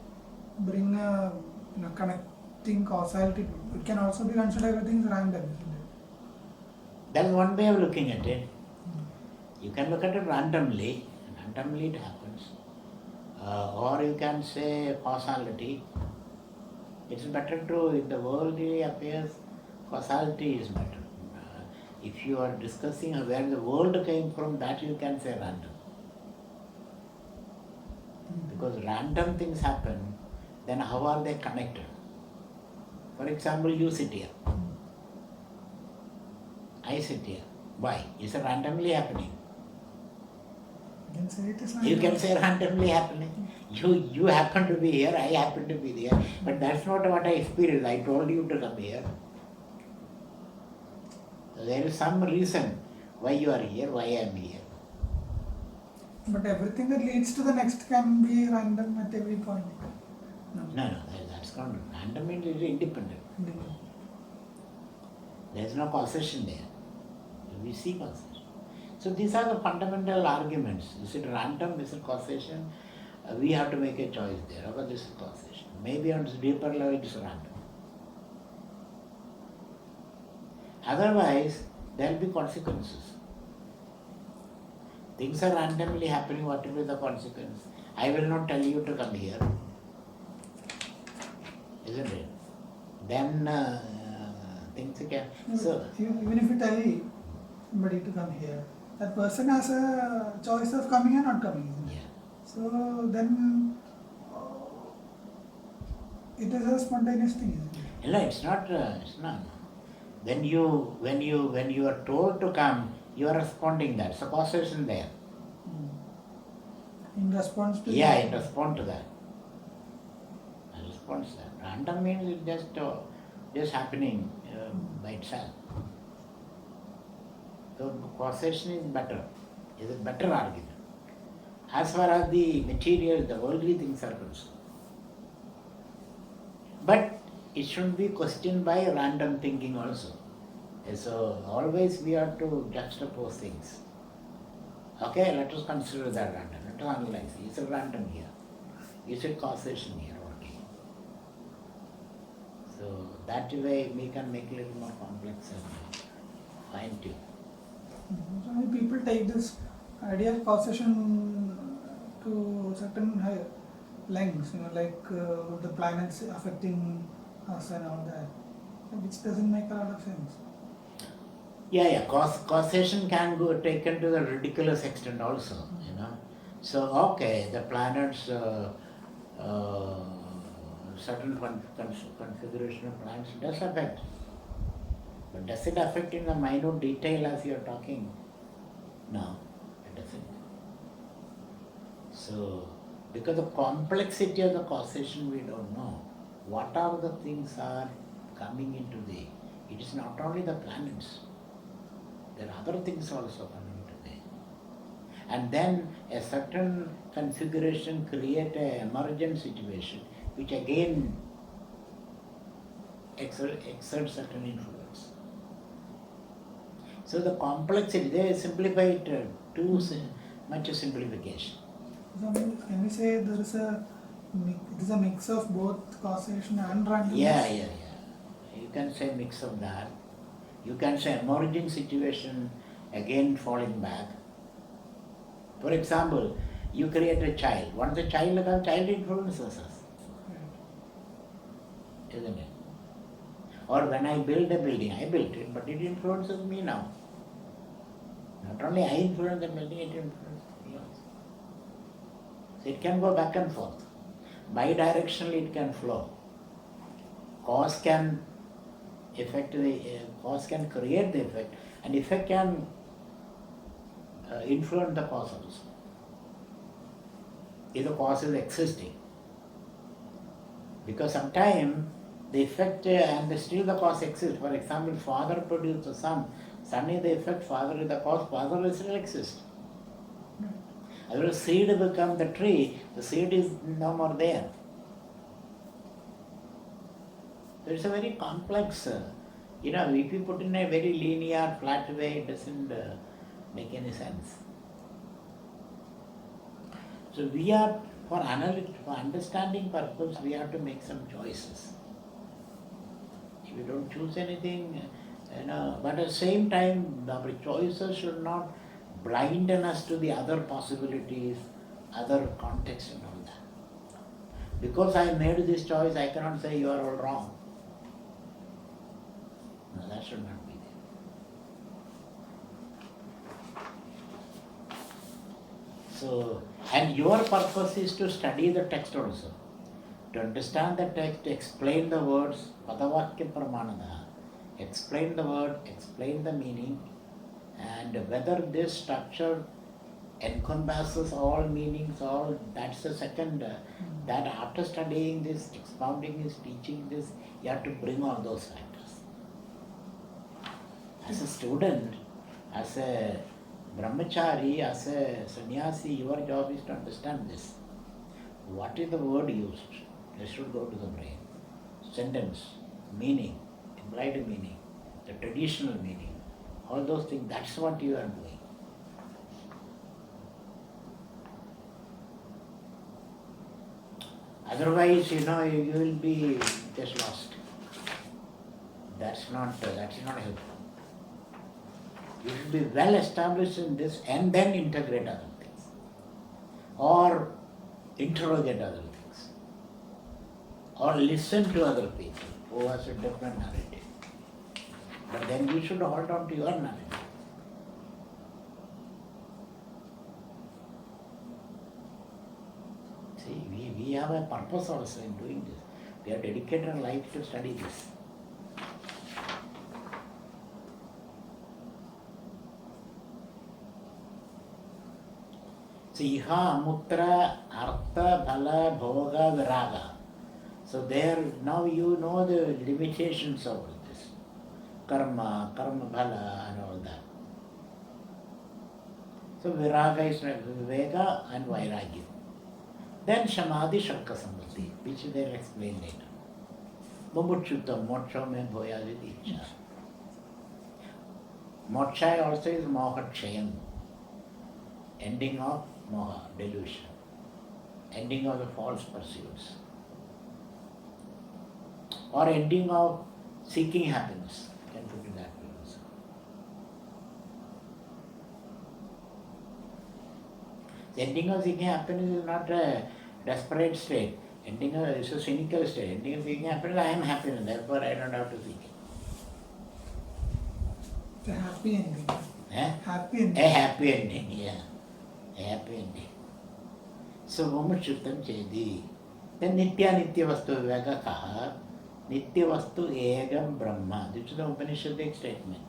bring a connecting causality? It can also be considered everything is random, isn't it? That's one way of looking at it. You can look at it randomly. Randomly it happens. or you can say causality. It's better to, if the world really appears, causality is better. If you are discussing where the world came from, that you can say random. Because random things happen, then how are they connected? For example, you sit here. I sit here. Why? Is it randomly happening? You can say it is You can say randomly happening. You happen to be here, I happen to be there. But that's not what I experienced. I told you to come here. There is some reason why you are here, why I am here. But everything that leads to the next can be random at every point. No, that's not random, it is independent. There is no causation there. We see causation. So these are the fundamental arguments. Is it random? Is it causation? We have to make a choice there. Or this is causation. Maybe on this deeper level it is random. Otherwise, there will be consequences. Things are randomly happening, what will be the consequence? I will not tell you to come here. Isn't it? Then things can... So, even if you tell somebody to come here, that person has a choice of coming or not coming. yeah. So then it is a spontaneous thing, isn't it? No, it's not. When you are told to come, you are responding that. So causation there. In response to Yeah, in response to that. In response to that. Random means it's just happening by itself. So causation is better. Is a better argument. As far as the material, the worldly things are concerned. But it shouldn't be questioned by random thinking also. So always we have to juxtapose things. Okay, let us consider that random. Let us analyze. Is it random here? Is it causation here? Okay. So that way we can make it a little more complex and fine tune. So many people take this idea of causation to certain lengths, like the planets affecting us and all that, which doesn't make a lot of sense. Yeah. Causation can go taken to the ridiculous extent also, So, okay, the planets, certain configuration of planets does affect. But does it affect in the minute detail as you are talking? No, it doesn't. So, because the complexity of the causation we don't know. What are the things are coming into it is not only the planets. There are other things also coming into there. And then a certain configuration create an emergent situation which again exerts certain influence. So the complexity, they simplify it too much simplification. So can we say there is a mix of both causation and randomness? Yeah. You can say mix of that. You can say emerging situation again falling back. For example, you create a child. Once the child comes, child influences us. Isn't it? Or when I build a building, I built it, but it influences me now. Not only I influence the building, it influences me also. So it can go back and forth. Bidirectionally it can flow. Cause can cause can create the effect, and effect can influence the cause also. If the cause is existing. Because sometimes the effect and still the cause exists. For example, father produced the son. Son is the effect, father is the cause, father will still exist. Otherwise, seed becomes the tree, the seed is no more there. So it's a very complex, if you put in a very linear, flat way, it doesn't make any sense. So we are, for understanding purpose, we have to make some choices. If we don't choose anything, but at the same time, our choices should not blind us to the other possibilities, other contexts and all that. Because I made this choice, I cannot say you are all wrong. No, that should not be there. So, and your purpose is to study the text also. To understand the text, explain the words, padavakya pramanada, explain the word, explain the meaning, and whether this structure encompasses all meanings, all that's the second. That after studying this, expounding this, teaching this, you have to bring all those factors. As a student, as a brahmachari, as a sannyasi, your job is to understand this. What is the word used? This should go to the brain. Sentence, meaning, implied meaning, the traditional meaning, all those things, that's what you are doing. Otherwise, you will be just lost. That's not helpful. You should be well established in this and then integrate other things. Or interrogate other things. Or listen to other people who has a different narrative. But then you should hold on to your narrative. See, we have a purpose also in doing this. We have dedicated our life to study this. So, iha, mutra, artha, bhala, bhoga, viraga. So there, now you know the limitations of this. Karma, bhala and all that. So viraga is like viveka and vairagya. Then samadhi, shakka, samvati, which they will explain later. Mumuchutam, moksha mein bhoyadi icha. Moksha also is moha kshayam. Ending of moha, delusion. Ending of the false pursuits. Or ending of seeking happiness. You can put it that way also. The ending of seeking happiness is not a desperate state. Ending of is a cynical state. Ending of seeking happiness, I am happy, and therefore I don't have to seek it. It's a happy ending. Happy ending. A happy ending, yeah. A happy ending. So, mumuchutam chedi. Then nitya vastu viveka kaha. Nitya vastu egam brahma. This is the Upanishadic statement.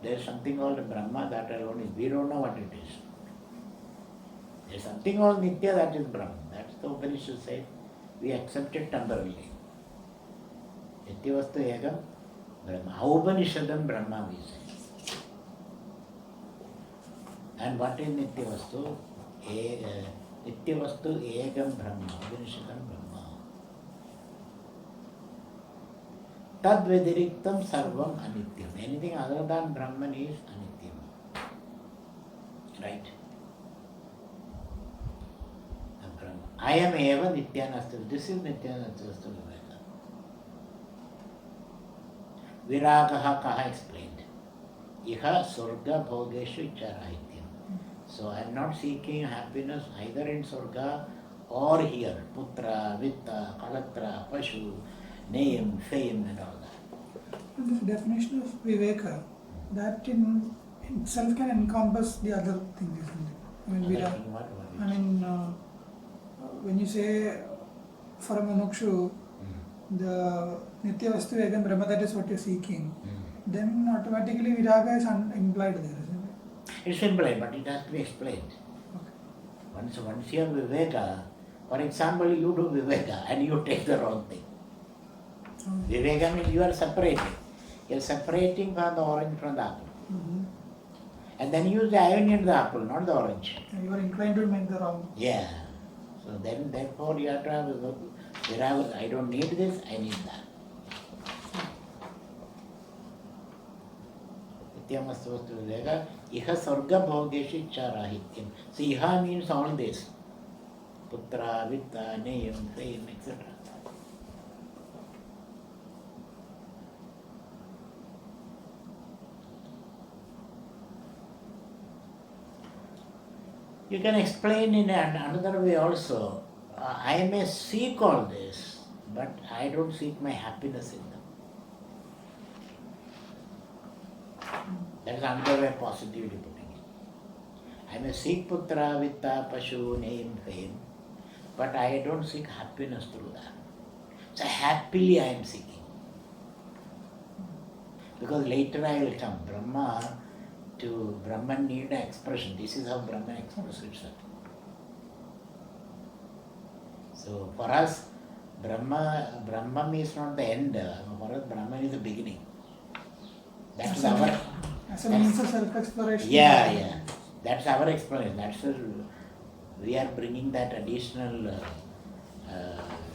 There is something called Brahma that alone is. We don't know what it is. There is something called Nitya that is Brahma. That's the Upanishad says. We accept it temporarily. Nitya vastu egam Brahma. Upanishadam Brahma we say. And what is Nitya vastu? Nitya vastu egam Brahma. Upanishadam Brahma. Tad Vediriktam Sarvam Anityam. Anything other than Brahman is Anityam. Right? I am eva Nityanastra. This is Nityanastra Viveka. Viragaha kaha explained. Iha Surga Bhogeshu Icharahityam. So I am not seeking happiness either in Surga or here. Putra, Vitta, Kalatra, Pashu, name, fame and all that. And this definition of Viveka, that in itself can encompass the other things, isn't it? I mean, when you say for a Mumukshu, the Nitya Vastu Egam Brahma, that is what you're seeking, then automatically Viraga is implied there, isn't it? It's implied, but it has to be explained. Okay. Once you have Viveka, for example, you do Viveka and you take the wrong thing. Viveka means you are separating. You are separating from the orange from the apple. And then use the iron in the apple, not the orange. And you are inclined to make the wrong. Yeah. So then, therefore, you have to have Viraga. I don't need this, I need that. Nityamastu vastu viveka. Iha sarga bhogeshi charahityam. So iha means all this. Putra, vitta, neyam, fame, etc. You can explain in another way also. I may seek all this, but I don't seek my happiness in them. That's another way of positively putting it. I may seek putra, vitta, pashu, name, fame, but I don't seek happiness through that. So happily I am seeking. Because later I will come. Brahman need an expression. This is how Brahman expresses itself. So for us, Brahman is not the end. For us, Brahman is the beginning. That's our... As a means of self-exploration. Yeah. That's our explanation. We are bringing that additional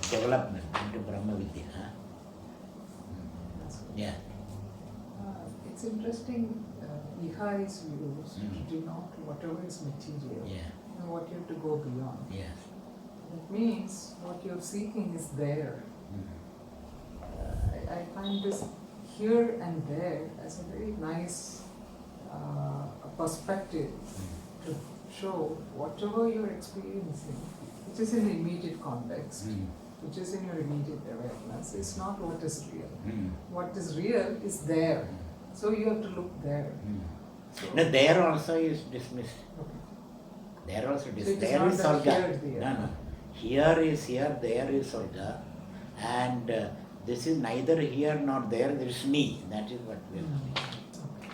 development into Brahma Vidya. Huh? Yeah. It's interesting, Ihai's views to denote whatever is material and what you have to go beyond. Yes. That means what you're seeking is there. I find this here and there as a very nice perspective to show whatever you're experiencing, which is in the immediate context, which is in your immediate awareness, is not what is real. What is real is there. So you have to look there. So No, there also is dismissed. okay. There also So it dismissed. is There not is that Sarga. here, No. Here is here, there is Sarga. And this is neither here nor there, there is me. That is what we are doing. Okay.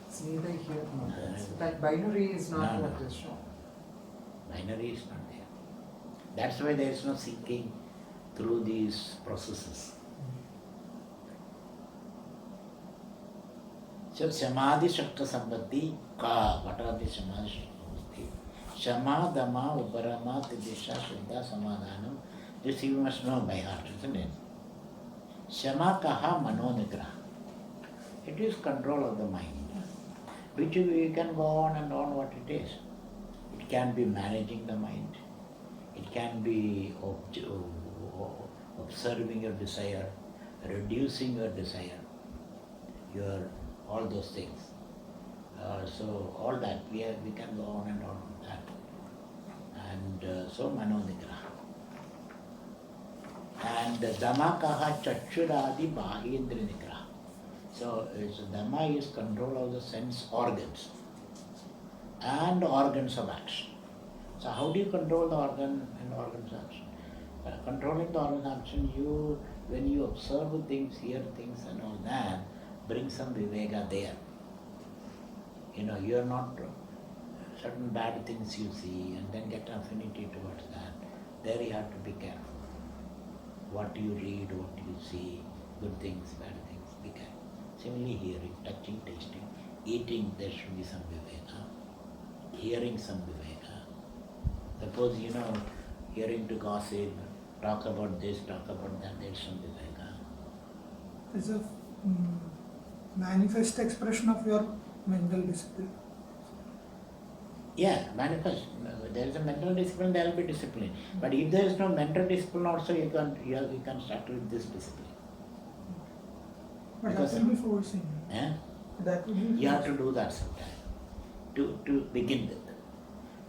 It's neither here nor there. So that binary is not No. what is shown. Binary is not there. That's why there is no seeking through these processes. So Samadhi Shakta Sambati Ka. What are the Samadhi Shakta? Shama, Dama, Uparama, Tidisha, Shuddha, Samadhanam. This you must know by heart, isn't it? Shama Kaha Manonigraha. It is control of the mind, which we can go on and on what it is. It can be managing the mind. It can be observing your desire, reducing your desire, all those things. So all that, we can go on and on with that. And so Manonigraha. And Dhamakaha Chachuradi Bahindra Nigraha. So Dhamma is control of the sense organs and organs of action. So how do you control the organ and organs of action? Controlling the organ of action, when you observe things, hear things and all that, bring some viveka there. You are not certain bad things you see and then get affinity towards that. There you have to be careful. What you read, what you see, good things, bad things, be careful. Similarly hearing, touching, tasting, eating, there should be some viveka. Hearing some viveka. Suppose, hearing to gossip, talk about this, talk about that, there's some viveka. It's a manifest expression of your mental discipline. Yeah, manifest. There is a mental discipline, there will be discipline. But if there is no mental discipline also, you can start with this discipline. But Because that will be forcing. That will be You have to do that sometime to begin with.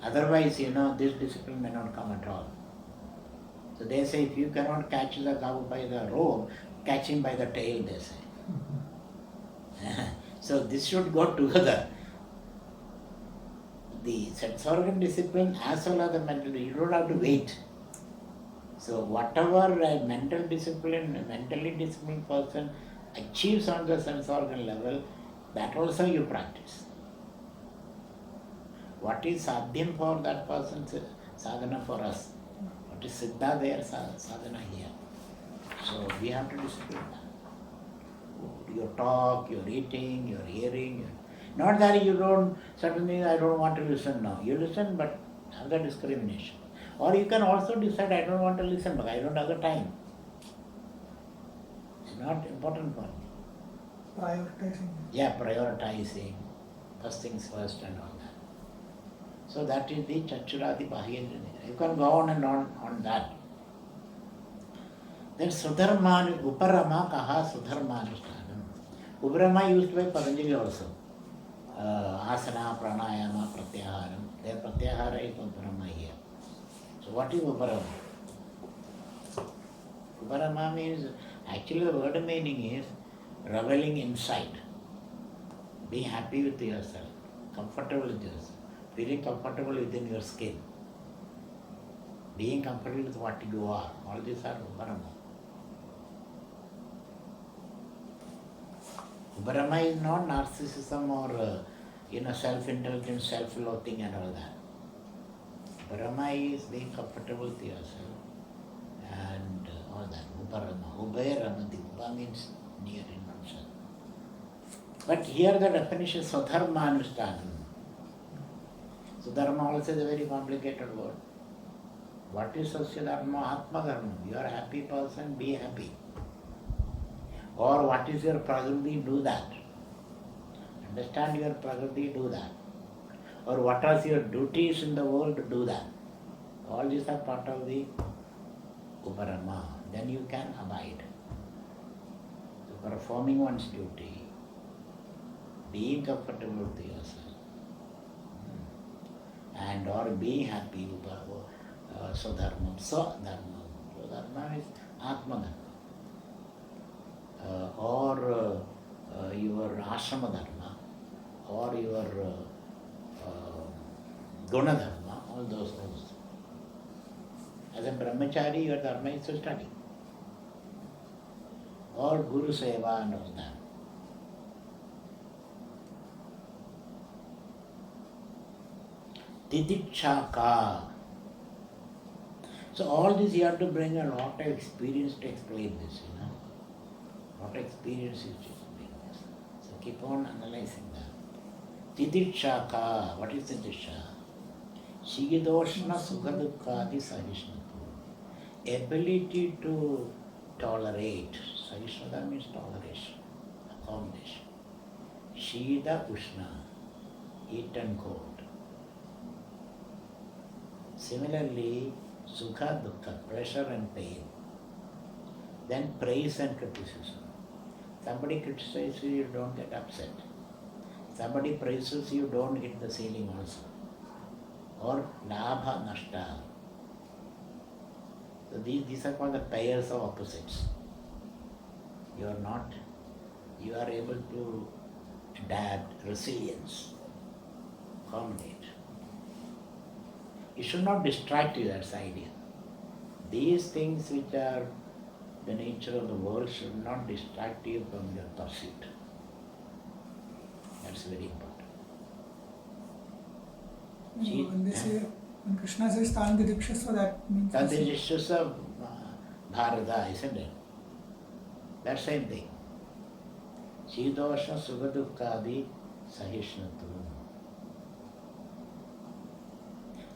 Otherwise, this discipline may not come at all. So they say, if you cannot catch the cow by the rope, catch him by the tail, they say. So this should go together. The sense organ discipline as well as the mental, you don't have to wait. So whatever mental discipline, mentally disciplined person achieves on the sense organ level, that also you practice. What is sadhyam for that person's sadhana for us? What is siddha there, sadhana here? So we have to discipline that. Your talk, your eating, your hearing. Not that you don't, suddenly I don't want to listen now. You listen, but have the discrimination. Or you can also decide, I don't want to listen, but I don't have the time. It's not important for me. prioritizing. Yeah, prioritizing, first things first and all that. So that is the Chachuradi Bahindra. You can go on and on that. Then Sudharma, Uparama Kaha Sudharmanishtanam. Uparama used by Patanjali also. Asana, Pranayama, Pratyaharam. Their Pratyahara is Uparama here. So what is Uparama? Uparama means, actually the word meaning is reveling inside. Being happy with yourself, comfortable with yourself, feeling comfortable within your skin, being comfortable with what you are. All these are Uparama. Uparama is not narcissism or self-indulgence, self-loathing and all that. Uparama is being comfortable with yourself and all that. Uparama. Ubaya Ramati. Upa means near in oneself. But here the definition is Swadharma Anushtana. Swadharma also is a very complicated word. What is Swadharma? Atma Dharma. You are a happy person, be happy. Or what is your prakriti, do that. Understand your prakriti, do that. Or what are your duties in the world, do that. All these are part of the Uparama. Then you can abide. So performing one's duty, being comfortable with yourself, and or being happy, Swadharma. Swadharma is Atma Dharma. Or your ashrama dharma, or your guna dharma, all those things. As a brahmachari, your dharma is to study. Or guru seva and all that. Titikshaka. So all this you have to bring a lot of experience to explain this, What experience is to explain this. So keep on analyzing that. Titikshaka. What is tidiksha? Shigidoshna Sukhadukkadi Sahishnatu. Ability to tolerate. Sahishnata means toleration, accommodation. Shida Ushna, heat and cold. Similarly, Sukha Dukkha, pressure and pain. Then praise and criticism. Somebody criticizes you, you don't get upset. Somebody praises you, don't hit the ceiling also. Or labha nashta. So these are called the pairs of opposites. You are able to adapt, resilience, accommodate. It should not distract you, that's the idea. These things which are the nature of the world should not distract you from your pursuit. That's very important. When they say, when Krishna says Tandirikshasva, that means... Tandirikshasva Bharata, isn't it? That same thing. Shidosha Sugadukkadi Sahishnatu.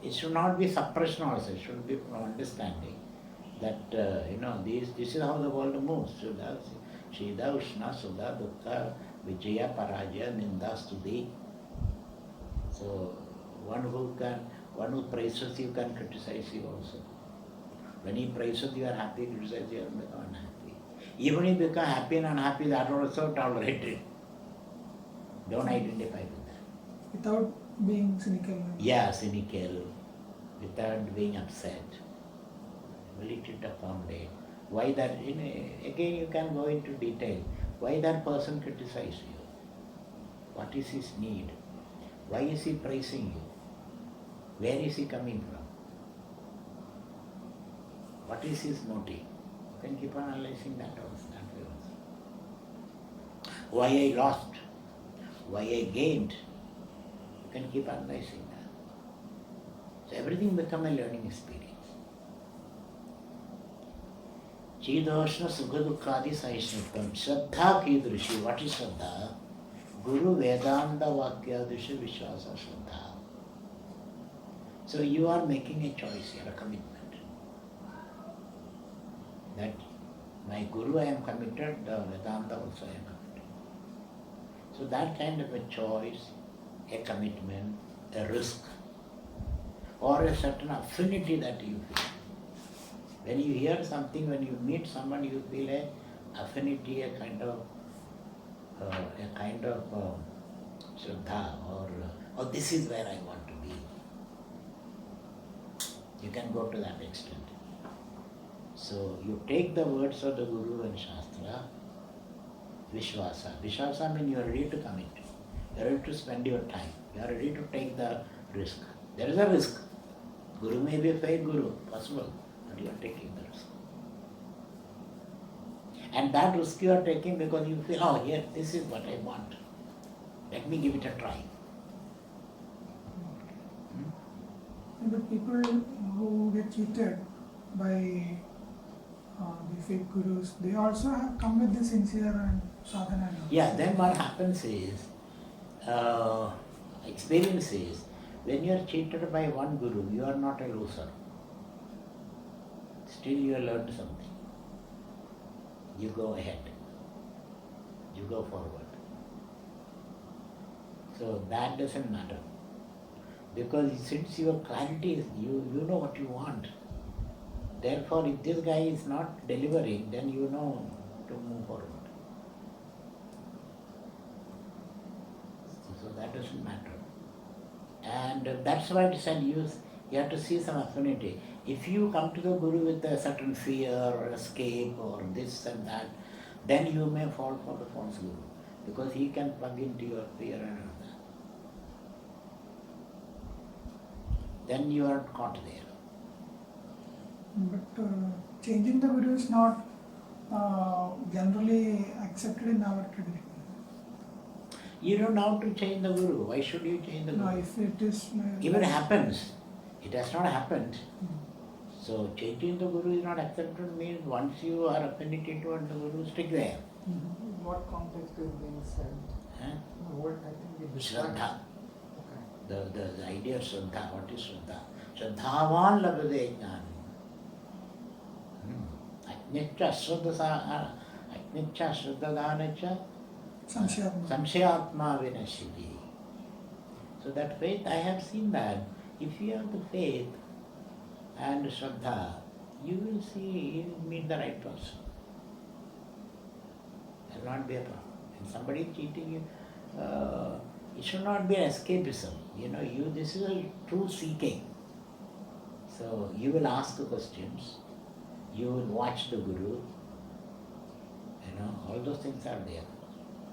It should not be suppression also, it should be understanding that, this is how the world moves. Shida, Ushna, Sudha, Dukkha, Vijaya, Parajaya, Ninda, Stuti. So, one who praises you can criticize you also. When he praises you are happy, criticizes you are unhappy. Even if you become happy and unhappy, that are also tolerated. Don't identify with that. Without being cynical. Yeah, cynical, without being upset. Ability to accommodate. Why that, again you can go into detail. Why that person criticizes you? What is his need? Why is he praising you? Where is he coming from? What is his motive? You can keep on analyzing that also. Why I lost? Why I gained? You can keep analyzing that. So everything becomes a learning experience. Chidoshna Sukhadukkadi Sahishnatvam. Shraddha Kidrishi. What is Shraddha? Guru Vedanta Vakyadrishi Vishwasa Shraddha. So you are making a choice here, a commitment. That my Guru I am committed, the Vedanta also I am committed. So that kind of a choice, a commitment, a risk, or a certain affinity that you feel. When you hear something, when you meet someone, you feel a affinity, a kind of Shraddha, or this is where I want to be. You can go to that extent. So you take the words of the Guru and Shastra, Vishwasa. Vishwasa means you are ready to commit. You are ready to spend your time. You are ready to take the risk. There is a risk. Guru may be a fake Guru, possible, but you are taking the risk. And that risk you are taking because you feel, oh, here, this is what I want. Let me give it a try. But people who get cheated by the fake gurus, they also have come with the sincere and sadhana. Yeah, then what happens is, experience is, when you are cheated by one guru, you are not a loser. Still you have learned something. You go ahead. You go forward. So that doesn't matter. Because since your clarity is, you know what you want. Therefore, if this guy is not delivering, then you know to move forward. So that doesn't matter. And that's why it said you have to see some affinity. If you come to the Guru with a certain fear or escape or this and that, then you may fall for the false Guru. Because he can plug into your fear and all that. Then you are caught there. But changing the guru is not generally accepted in our tradition. You don't know how to change the Guru. Why should you change the Guru? No, if it is... If it happens, it has not happened. So changing the Guru is not accepted means once you are affinity toward the Guru, stick there. In what context is being said? Huh? What I think the Shraddha. Okay. The idea of Shraddha. What is Shraddha? Shraddhavan labhate jnani. Ajnitya shraddhadanacha samshayatma vinashiti. So that faith, I have seen that. If you have the faith and Shraddha, you will see, you will meet the right person. There will not be a problem. When somebody is cheating you, it should not be an escapism. This is a true seeking. So you will ask the questions, you will watch the Guru, all those things are there.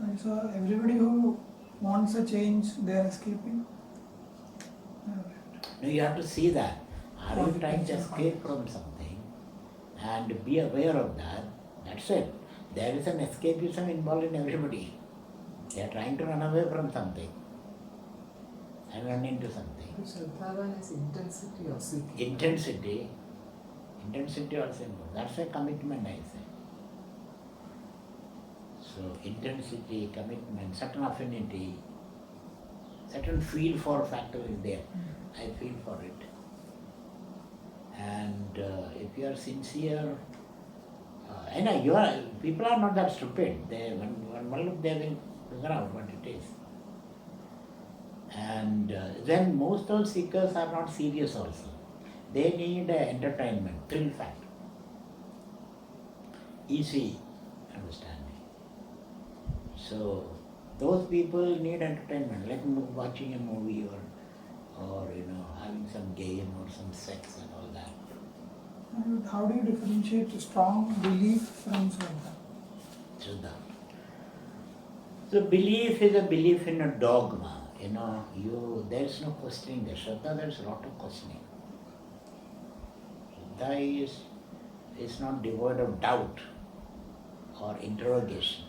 And so everybody who wants a change, they are escaping. No, you have to see that. Are you trying to escape from something and be aware of that? That's it. There is an escapism involved in everybody. They are trying to run away from something and run into something. Shraddhavan is intensity or seeking. Intensity also involved. That's a commitment, I say. So intensity, commitment, certain affinity, certain feel for factor is there. I feel for it. And if you are sincere, people are not that stupid. One look they will figure out what it is. And then most of seekers are not serious also. They need entertainment, thrill factor, easy understanding. So those people need entertainment, like watching a movie or having some game or some sex and all that. And how do you differentiate a strong belief from Shraddha? Shraddha. So belief is a belief in a dogma. There is no questioning there. Shraddha, there is a lot of questioning. Shraddha is not devoid of doubt or interrogation.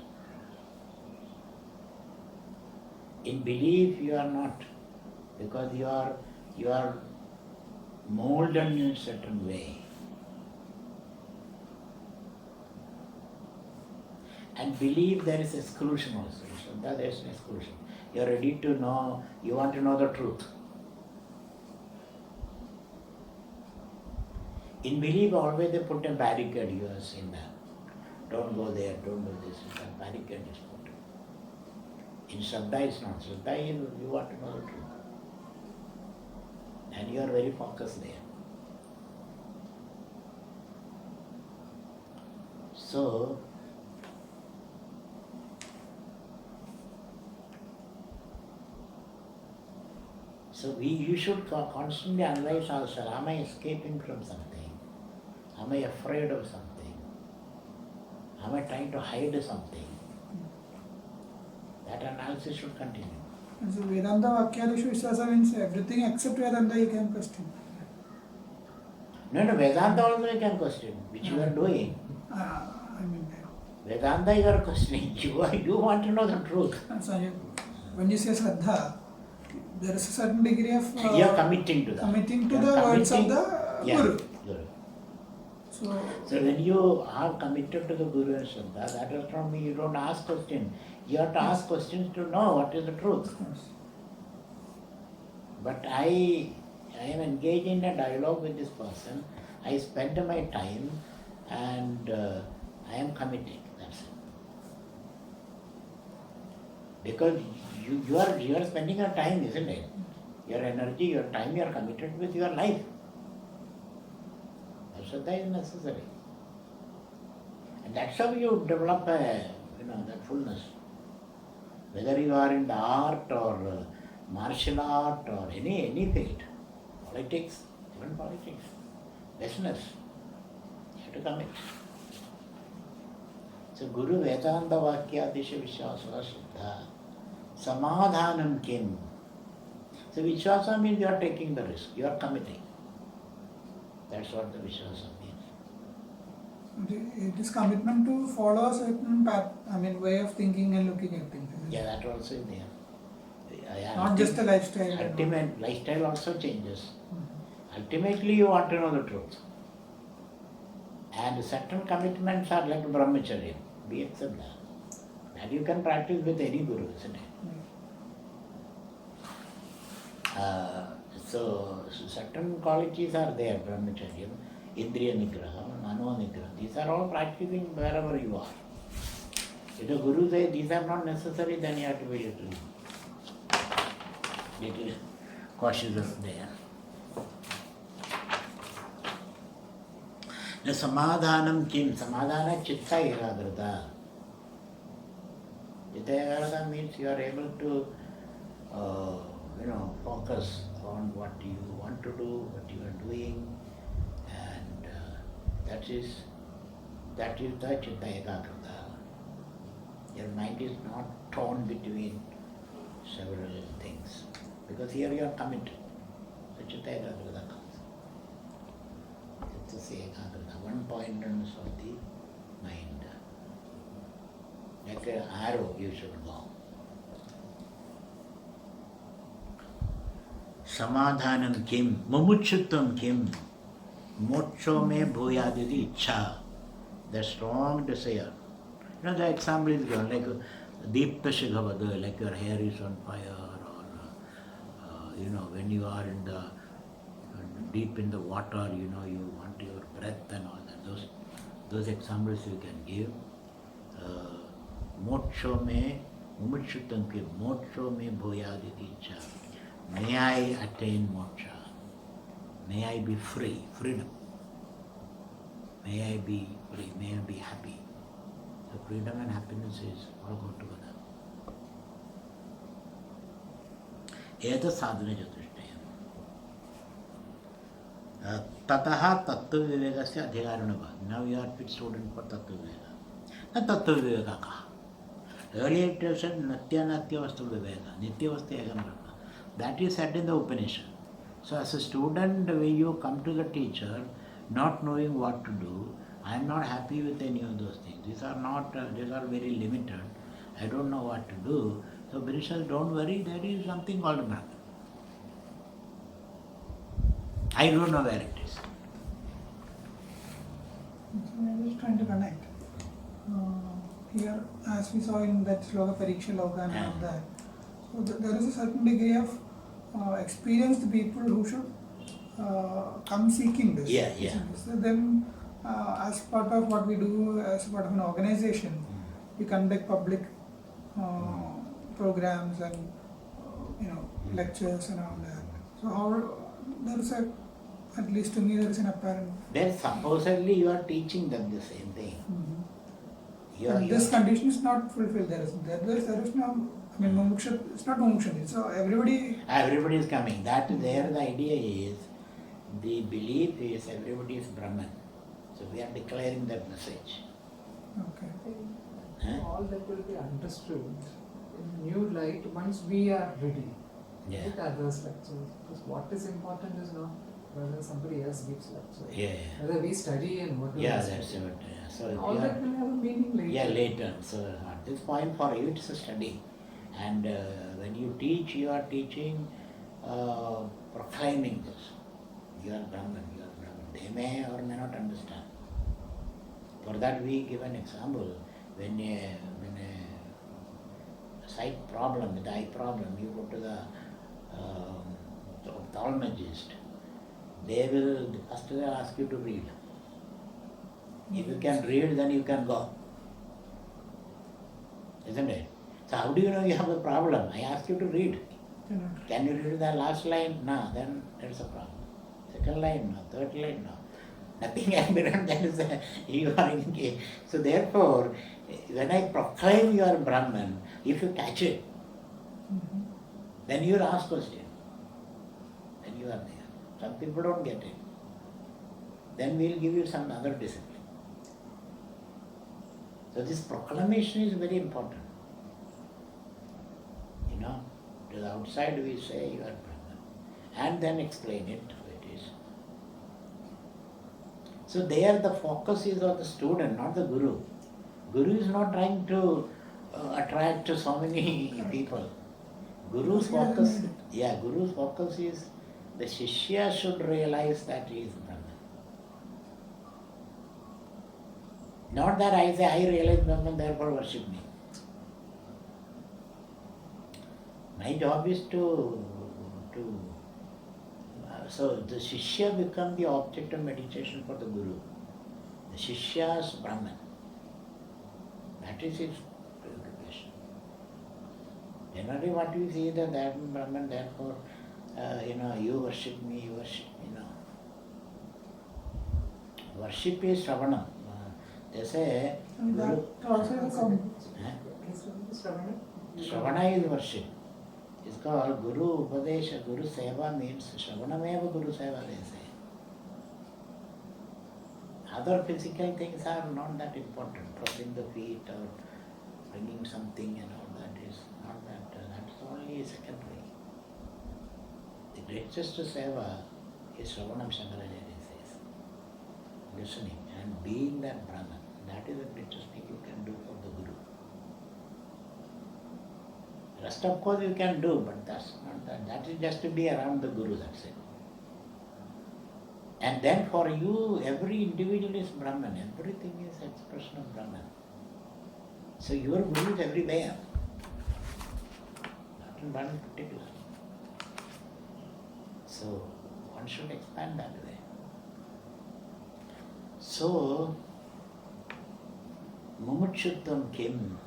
In belief you are not, because you are molded in a certain way. And belief there is exclusion also. Shraddha, there is an exclusion. You are ready to know, you want to know the truth. In belief always they put a barricade, you have seen that. Don't go there, don't do this, a barricade is put. In Shraddha it's not. Shraddha is you want to know the truth. And you are very focused there. So, So you should constantly analyze ourselves. Am I escaping from something? Am I afraid of something? Am I trying to hide something? That analysis should continue. And so Vedanta Vakyadishu Vishwasa means everything except Vedanta you can question. No, Vedanta also you can question, which you are doing. I mean, Vedanta you are questioning. You want to know the truth. so when you say Shraddha, there is a certain degree of You are committing to that. committing to You are the words of committing- the Yeah, Guru. Guru. So When you are committed to the Guru and Shraddha, that does not mean you don't ask questions. You have to ask questions to know what is the truth. of course. But I am engaged in a dialogue with this person. I spend my time and I am committing. That's it. Because you are spending your time, isn't it? Your energy, your time, you are committed with your life. Shraddha is necessary. And that's how you develop that fullness. Whether you are in the art or martial art or any field, politics, even politics, business, you have to commit. So Guru Vedanta Vakyadisha Vishwasa Shraddha Samadhanam Kim. So Vishwasa means you are taking the risk, you are committing. That's what the Vishwasa means. It is commitment to follow a certain path, way of thinking and looking at things. Yeah, that also is there. Not just a lifestyle. Ultimate lifestyle also changes. Mhm. Ultimately, you want to know the truth. And certain commitments are like brahmacharya. We accept that. That you can practice with any guru, isn't it? So certain qualities are there, brahmacharya, indriya nigraha, mano nigraha. These are all practicing wherever you are. If the guru says these are not necessary, then you have to be little cautious of there. The samadhanam kim? Samadhana chitta ekagrata. Chitta ekagrata means you are able to focus on what you want to do, what you are doing, and that is the chitta ekagrata. Your mind is not torn between several things, because here you are committed. So chitta ekagrata comes. It's ekagrata, one pointedness of the mind. Like an arrow you should go. Samadhanam kim? Mumuchuttam kim? Moksho me bhuyadidi ichha. The strong desire. The example is given like deepta shikhavada, like your hair is on fire, or when you are in the deep in the water, you want your breath and all that. Those examples you can give. Moksho me mumuchuttam kim? Moksho me bhuyadidi ichha. May I attain moksha. May I be free, freedom. May I be free, may I be happy. So freedom and happiness is all go together. Eda sadhana chatushtayam. Tataha tattva vivekasya adhikaranava. Now you are a fit student for tattva viveka. Now tattva viveka kaha. Earlier it was said natya natya vastu viveka. Nitya vastu ekam brahma. That is said in the Upanishad. So as a student, when you come to the teacher, not knowing what to do, I am not happy with any of those things. These are very limited. I don't know what to do. So British says, don't worry, there is something called Brahman. I don't know where it is. So I was trying to connect. Here, as we saw in that sloka Pariksha Loka and all that, so there is a certain degree of experienced people who should come seeking this. Yeah. So then, as part of what we do, as part of an organization, we conduct public programs and lectures and all that. So how there is at least to me there is an apparent. Then supposedly you are teaching them the same thing. But this condition is not fulfilled. There is no I mean, mumuksha, it's not mumuksha, so everybody. Everybody is coming. That there the idea is, the belief is everybody is Brahman. So we are declaring that message. Okay. Huh? All that will be understood in new light once we are ready Yeah. with others' lectures. Because what is important is not whether somebody else gives lecture. Yeah. Whether we study and what do Yeah, we that's study. it. So All you that are, will have a meaning later. yeah, later. So at this point for you it's a study. And when you teach, you are teaching, proclaiming this. You are Brahman, you are Brahman. They may or may not understand. For that we give an example. When a sight problem, with eye problem, you go to the ophthalmologist, they will first ask you to read. If you can read, then you can go. Isn't it? So how do you know you have a problem? I ask you to read. Cannot. Can you read the last line? No, then there's a problem. Second line, no. Third line, no. Nothing can be done, that is you are in case. So therefore, when I proclaim you are Brahman, if you catch it, Mhm. then you will ask question. Then you are there. Some people don't get it. Then we will give you some other discipline. So this proclamation is very important. You know, to the outside we say you are Brahman. And then explain it how it is. So there the focus is on the student, not the guru. Guru is not trying to attract so many Correct. people. Guru's He doesn't focus, need it. yeah, Guru's focus is the Shishya should realize that he is Brahman. Not that I say I realize Brahman, therefore worship me. My job is so the Shishya become the object of meditation for the Guru. The Shishya's Brahman. That is his preoccupation. Generally what we see that Brahman, therefore, you worship me, you worship me, no. Worship is Shravanam. They say, And Guru, that also will come. Shravana is worship. It's called Guru Upadesha. Guru Seva means Shravanameva Guru Seva, they say. Other physical things are not that important. Pressing the feet or bringing something and all that is not that. That's only secondary. The greatest Seva is Shravanam Shankaracharya says. Listening and being that Brahman. That is the greatest thing you can do for the Guru. Rest of course you can do, but that's not that. That is just to be around the Guru, that's it. And then for you, every individual is Brahman. Everything is expression of Brahman. So your Guru is everywhere. Not in one particular. So one should expand that way. So, Mumukshutvam kim?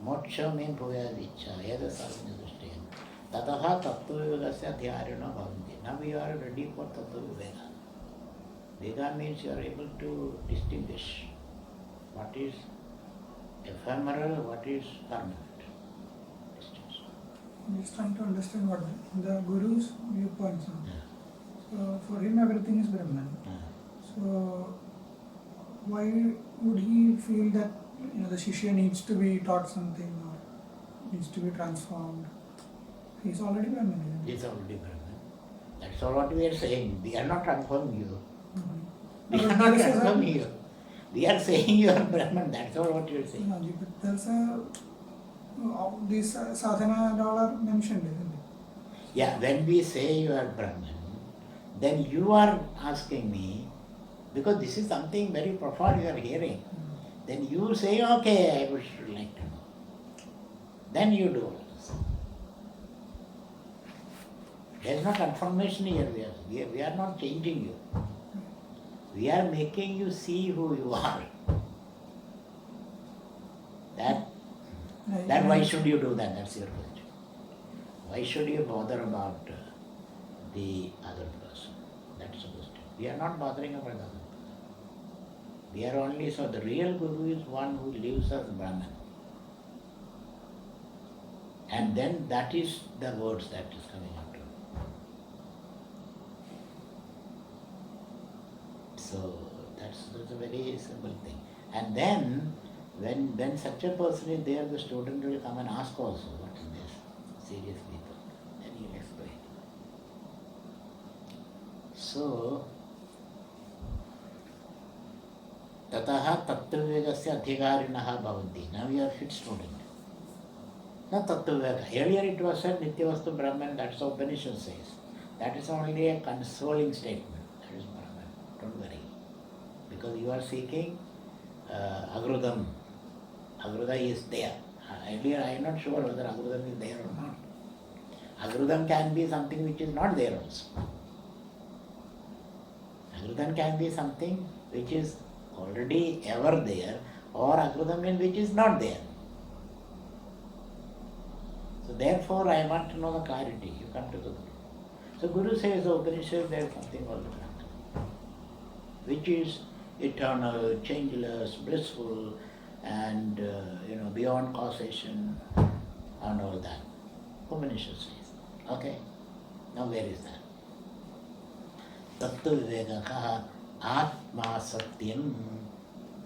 Moksha means bhuyadicha, yada sarvanya dushtena. Tataha tattva yogasya dhyarina bhavanti. Now you are ready for tattva viveka. Viveka means you are able to distinguish what is ephemeral, what is permanent. Distinction. I'm just trying to understand what the Guru's viewpoints are. Yeah. So for him everything is Brahman. So why would he feel that the Shishya needs to be taught something or needs to be transformed? He's already Brahman. Isn't he? It's already Brahman. That's all what we are saying. We are not transforming you. Mhm. We are not transforming you. We are saying you are Brahman. That's all what you are saying. No, but there's these sadhana and all are mentioned, isn't it? Yeah, when we say you are Brahman, then you are asking me, because this is something very profound you are hearing. Then you say, okay, I would like to know. Then you do all this. There is no confirmation here. We are not changing you. We are making you see who you are. That why should you do that? That's your question. Why should you bother about the other person? That's the question. We are not bothering about the other person. We are only, so the real Guru is one who lives as Brahman. And then that is the words that is coming out. So that's a very simple thing. And then when such a person is there, the student will come and ask also, what is this? Serious people. Then he'll explain. So Tataha Tattva-vivekasya adhikariнаha bhavanti. Now you are fit student. Not Tattva-viveka. Earlier it was said Nitya-vastu Brahman, that's what Upanishad says. That is only a consoling statement. That is Brahman. Don't worry. Because you are seeking Agrudam. Agruda is there. Earlier I am not sure whether Agrudam is there or not. Agrudam can be something which is not there also. Agrudam can be something which is already ever there, or Agrudam means which is not there. So therefore I want to know the clarity. You come to the Guru. So Guru says the Upanishad there is something called Brahman, which is eternal, changeless, blissful, and beyond causation and all that. Upanishad says. Okay. Now where is that? Tattva vivekah atma satyam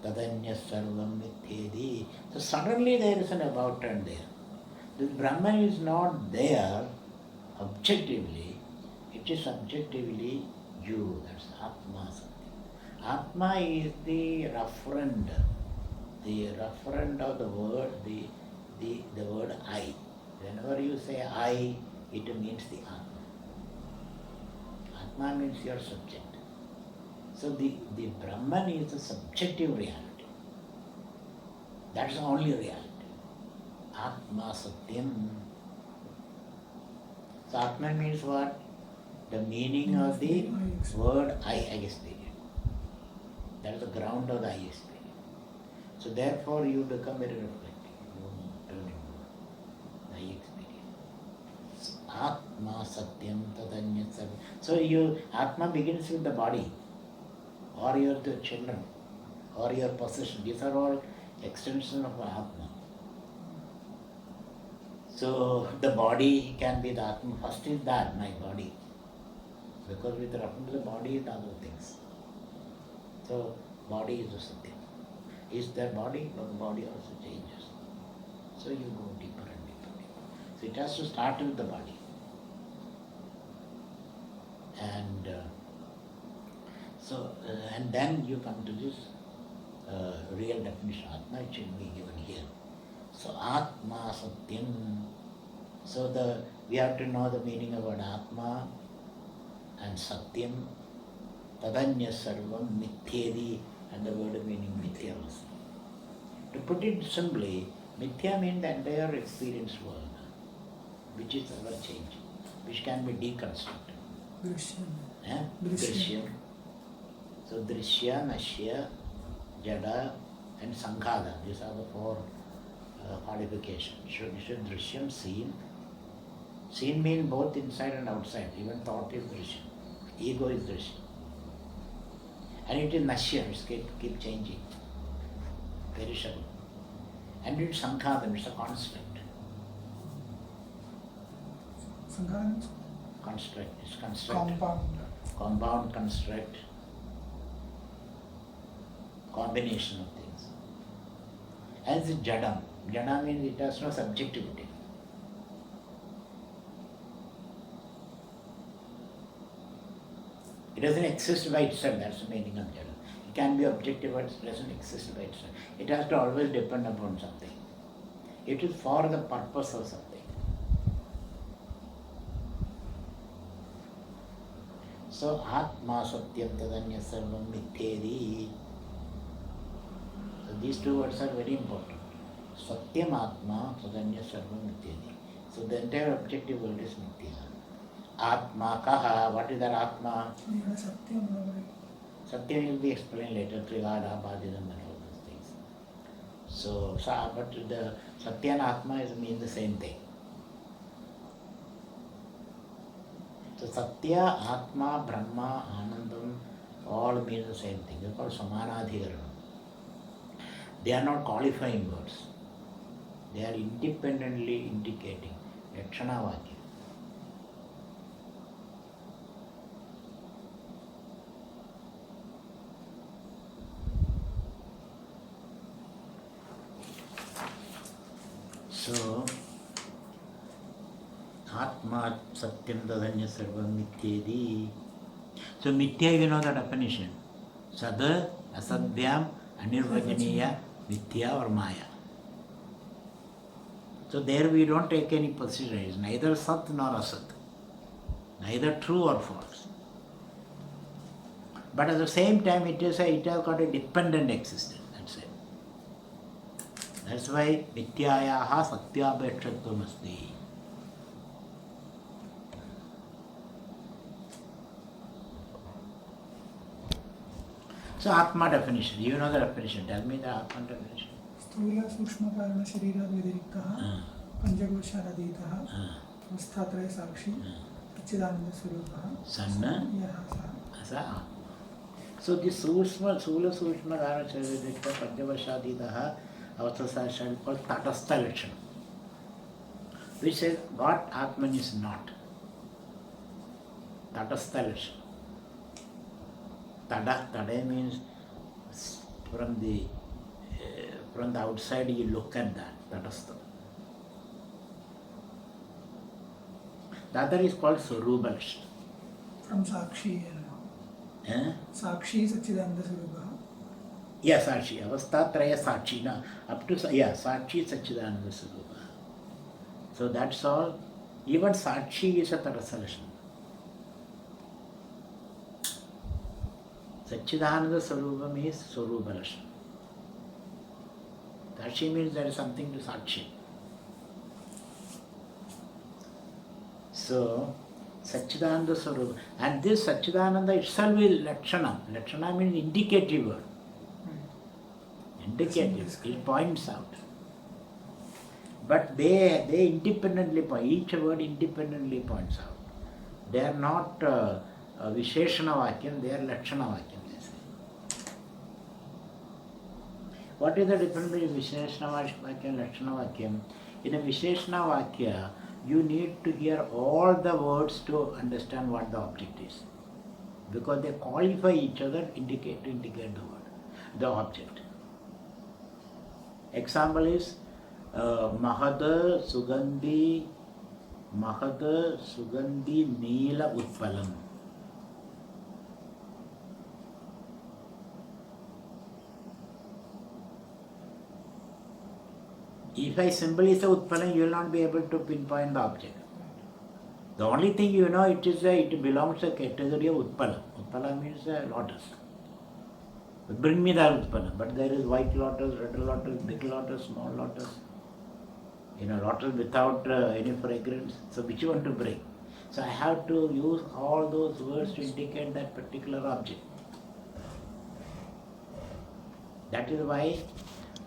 tadanya sarvam mithyedi. So suddenly there is an about turn there. This Brahman is not there objectively, it is subjectively you. That's atma satyam. Atma is the referent of the word, the word I. Whenever you say I, it means the Atma. Atma means your subject. So the Brahman is a subjective reality. That's the only reality. Atma Satyam. So Atma means what? The meaning of the word I experience. That is the ground of the I experience. So therefore you become very reflective. You turn inward. I experience. Atma Satyam Tadanya Sarvam. So Atma begins with the body, or your children, or your possession. These are all extensions of Atma. So the body can be the Atma. First is that, my body. Because with reference to the body is the other things. So body is the Satyam. Is there body? But the body also changes. So you go deeper and deeper and deeper. So it has to start with the body. And and then you come to this real definition, Atma, which will be given here. So Atma Satyam. So we have to know the meaning of word Atma and Satyam. Tadanya Sarvam Mithyedi, and the word meaning Mithya also. To put it simply, Mithya means the entire experienced world, which is ever changing, which can be deconstructed. Drishyam. Drishyam. So Drishya, Nashya, Jada and Sankhada. These are the four qualifications. Should Drishyam, seen. Seen means both inside and outside. Even thought is Drishyam. Ego is Drishyam. And it is Nashya, it keep changing. Perishable. And it's Sankhada, it's a construct. Sankhada? Construct, it's construct. Compound. Construct. Combination of things. As Jadam. Jada means it has no subjectivity. It doesn't exist by itself, that's the meaning of Jada. It can be objective, but it doesn't exist by itself. It has to always depend upon something. It is for the purpose of something. So Atma Satyam Tadanya Sarvam Mithyedi. So these two words are very important. Satyam Atma Tadanya Sarvam Mithyedi. So the entire objective world is Mithya. Atma Kaha, what is that Atma? Satyam will be explained later, Trivada, Badidam and all those things. So, but the Satya and Atma mean the same thing. So Satya, Atma, Brahma, Anandam, all mean the same thing. They are called Samanadhikarana. They are not qualifying words. They are independently indicating. Lakshana Vakya. So, Atma Satyam Tadanya Sarvam Mityedi. So, Mithya, you know the definition. Sad, Asadhyam, Anirvajaniya, Mithya or Maya. So, there we don't take any position. It's neither Sat nor Asat. Neither true or false. But at the same time, it has got a dependent existence. That's it. That's why Mithyayaha Satyabhekshatvam asti. So Atma definition. You know the definition. Tell me the Atma definition. Sthula Sukshma Karana Sharira Vidiriktaha Panchagosharadeetaha Avasthatraya Sakshi Satchidananda Swarupaha Sanna Yaha Asa. So this Sula Sukshma Karana Sharira Vidiriktaha Panchagosharadeetaha Avasthatraya Sakshi is called Tatastha Lakshana, which says what Atman is not. Tatastha Lakshana. Tada means from the outside you look at that. Tadastha. The other is called Swarupa Lakshana. From Sakshi. Sakshi Satchidananda Swarupaha. Yeah, Sakshi. Avastatraya Sakshi. No, up to Sakshi Satchidananda Swarupa. So that's all. Even Sakshi is a Tadastha Lakshana. Satchidananda Swarupam is Swarupa Lakshana. Sakshi means there is something to Sakshi. So, Satchidananda Swarupa. And this Satchidananda itself is Lakshana. Lakshana means indicative word. Indicative. It points out. But they independently point. Each word independently points out. They are not Visheshana Vakyam, they are Lakshana Vakyam. What is the difference between Visheshana Vakya and Lakshana Vakyam? In a Visheshana Vakya, you need to hear all the words to understand what the object is. Because they qualify each other to indicate the word, the object. Example is Mahada Sugandhi Neela Utpalam. If I simply say Utpalam, you will not be able to pinpoint the object. The only thing you know, it belongs to the category of Utpalam. Utpalam means a lotus. Bring me that Utpalam. But there is white lotus, red lotus, big lotus, small lotus. Lotus without any fragrance. So which one to bring? So I have to use all those words to indicate that particular object. That is why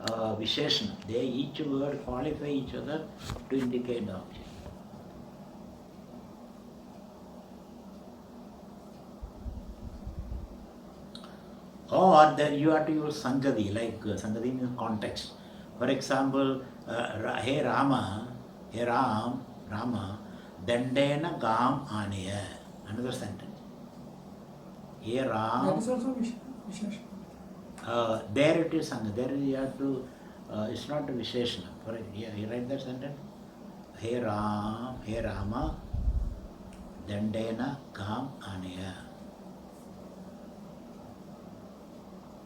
Visheshana, each word qualify each other to indicate the object. Or then you have to use Sangati, like Sangati means context. For example, hey Rama, Dandena Gam Anaya. Another sentence. Hey Ram. That is also Visheshana. There it is Sangha. There you have to, it's not a Visheshana. You write that sentence. Hey Rama, Dandena Gam Anaya.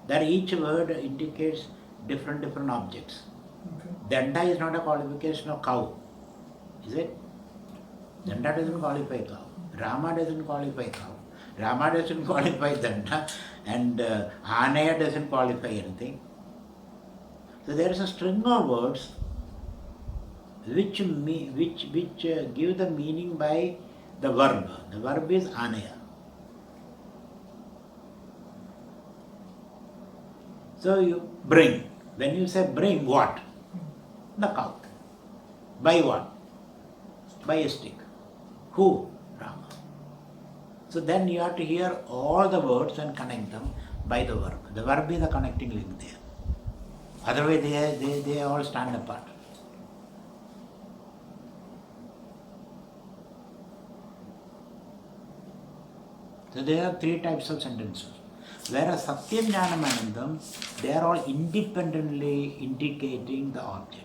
That each word indicates different objects. Okay. Danda is not a qualification of cow. Is it? Danda doesn't qualify cow. Rama doesn't qualify cow. Rama doesn't qualify Danda. And Anaya doesn't qualify anything. So there is a string of words which give the meaning by the verb. The verb is Anaya. So you bring. When you say bring, what? The cow. By what? By a stick. Who? Rama. So then you have to hear all the words and connect them by the verb. The verb is the connecting link there. Otherwise they all stand apart. So there are three types of sentences. Whereas Satyam Jnanam Anandam, they are all independently indicating the object.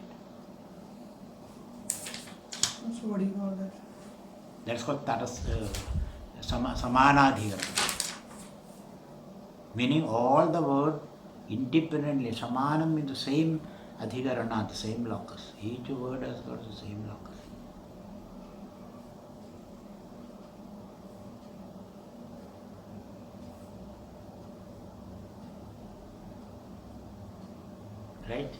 So what do you call that? That's called Samanadhikarana. Meaning all the word independently. Samanam means the same adhikarana, the same locus. Each word has got the same locus. Right?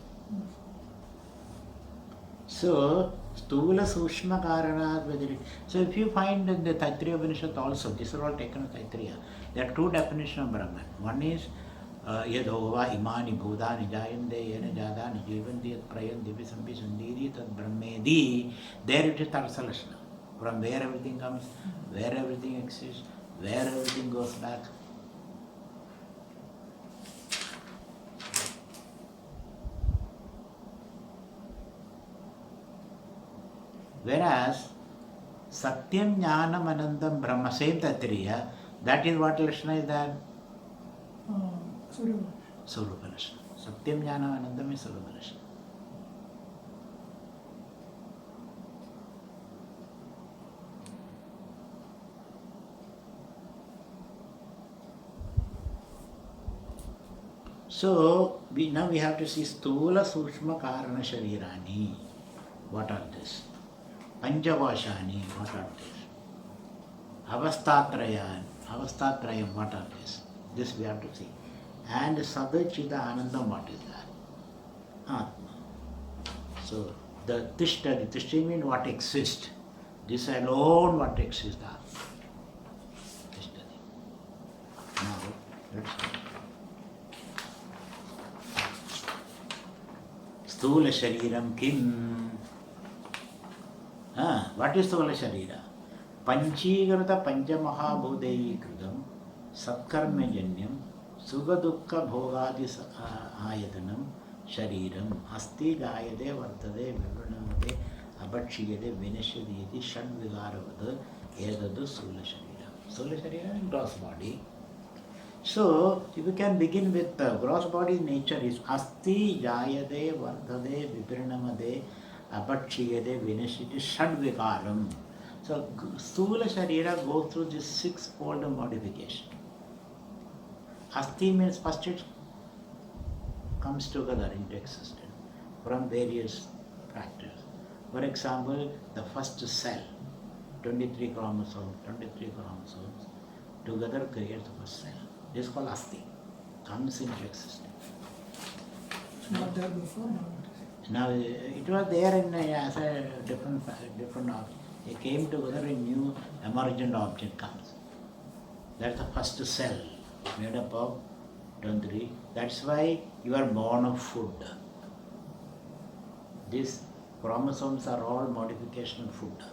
So, Stula Sushma Karanat Vediri. So, if you find in the Taittiriya Upanishad also, these are all taken of Taittiriya. There are two definitions of Brahman. One is Yadhova Imani Bhudani Jayande Yena Jadani Jivanti Yat Prayanti Visampi Sandiri Tad Brahmedi. There it is Tarsalashna. From where everything comes, where everything exists, where everything goes back. Whereas Satyam Jnanam Anandam Brahma, same Tatriya, that is what Lashna is that? Surupa Lashna. Satyam Jnanam Anandam is Surupa Lashna. So, now we have to see Stula Sushma Karana Sharirani. What are this? Panchavashani, what are this? Avastatrayam, what are this? This we have to see. And Sadachita Anandam, what is that? Atma. So, the Tishtha means what exists. This alone what exists. Tishtha. Now, let's see. Stula Shariram Kim. What is Stula Sharira? Panchīgarata Panchamahabhudei Krudam Satkarma Janyam Sugadukka Bhogadi Ayatanam Shariram Asti Gayade Vartade Vibranamade Abhakshiyade Vinashadiyati Shadvigaravada Edadu Stula Sharira. Stula Sharira is gross body. So, you can begin with the gross body nature is Asti Jayade Vardhade Viprinamade Abhakshiyade Vinashiti Shadvikaram. So, Stula Sharira goes through this six-fold modification. Asti means first it comes together into existence from various factors. For example, the first cell, 23 chromosomes, together creates the first cell. This is called Asti, comes into existence. Not there before? Now, it was there in as a different object. It came together, a new emergent object comes. That's the first cell, made up of 23. That's why you are born of food. These chromosomes are all modification of food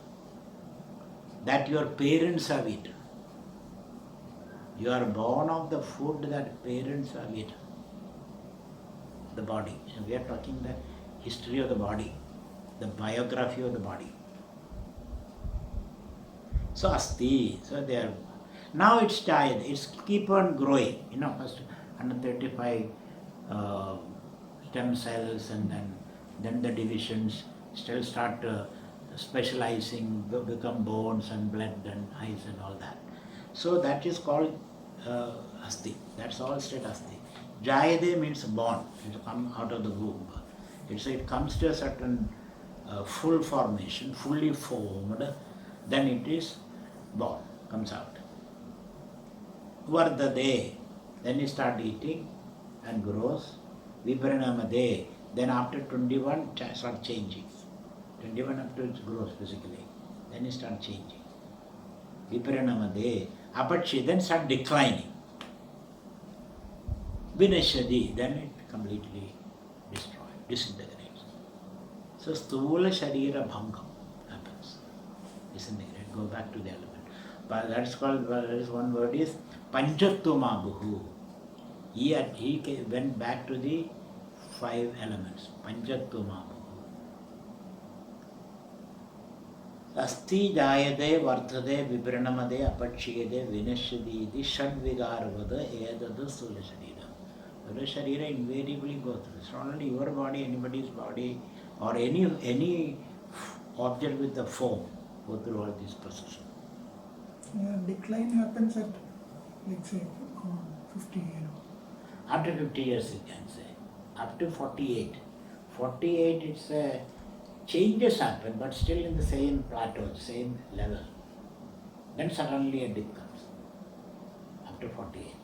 that your parents have eaten. You are born of the food that parents have eaten. The body. And we are talking the history of the body, the biography of the body. So Asti, so they are. Now it's died, it's keep on growing. First 135 stem cells, and then the divisions still start specializing, become bones and blood and eyes and all that. So that is called Asti. That's all straight Asti. Jayade means born, it comes out of the womb. It comes to a certain full formation, fully formed, then it is born, comes out. Vardade, then you start eating and grows. Viprinamade, then after 21 start changing. 21 up to it grows physically, then you start changing. Viprinamade, Apatchi, then start declining. Vinashadi, then it completely destroyed, disintegrates. So Stula Sharira Bhangam happens. Disintegrate, go back to the element. But that's called, there is one word is Panchattva. He went back to the 5 elements. Panchattva. Asti jayade vardhade vibranamade apachiyade vinashyadi iti shadvigarvada edadu sthula sharira. Sthula sharira invariably goes through. It's not only your body, anybody's body, or any object with the form go through all these processes. Decline happens at, like say, 50, After 50 years you can say. Up to 48. 48 it's a changes happen, but still in the same plateau, same level. Then suddenly a dip comes. Up to 48.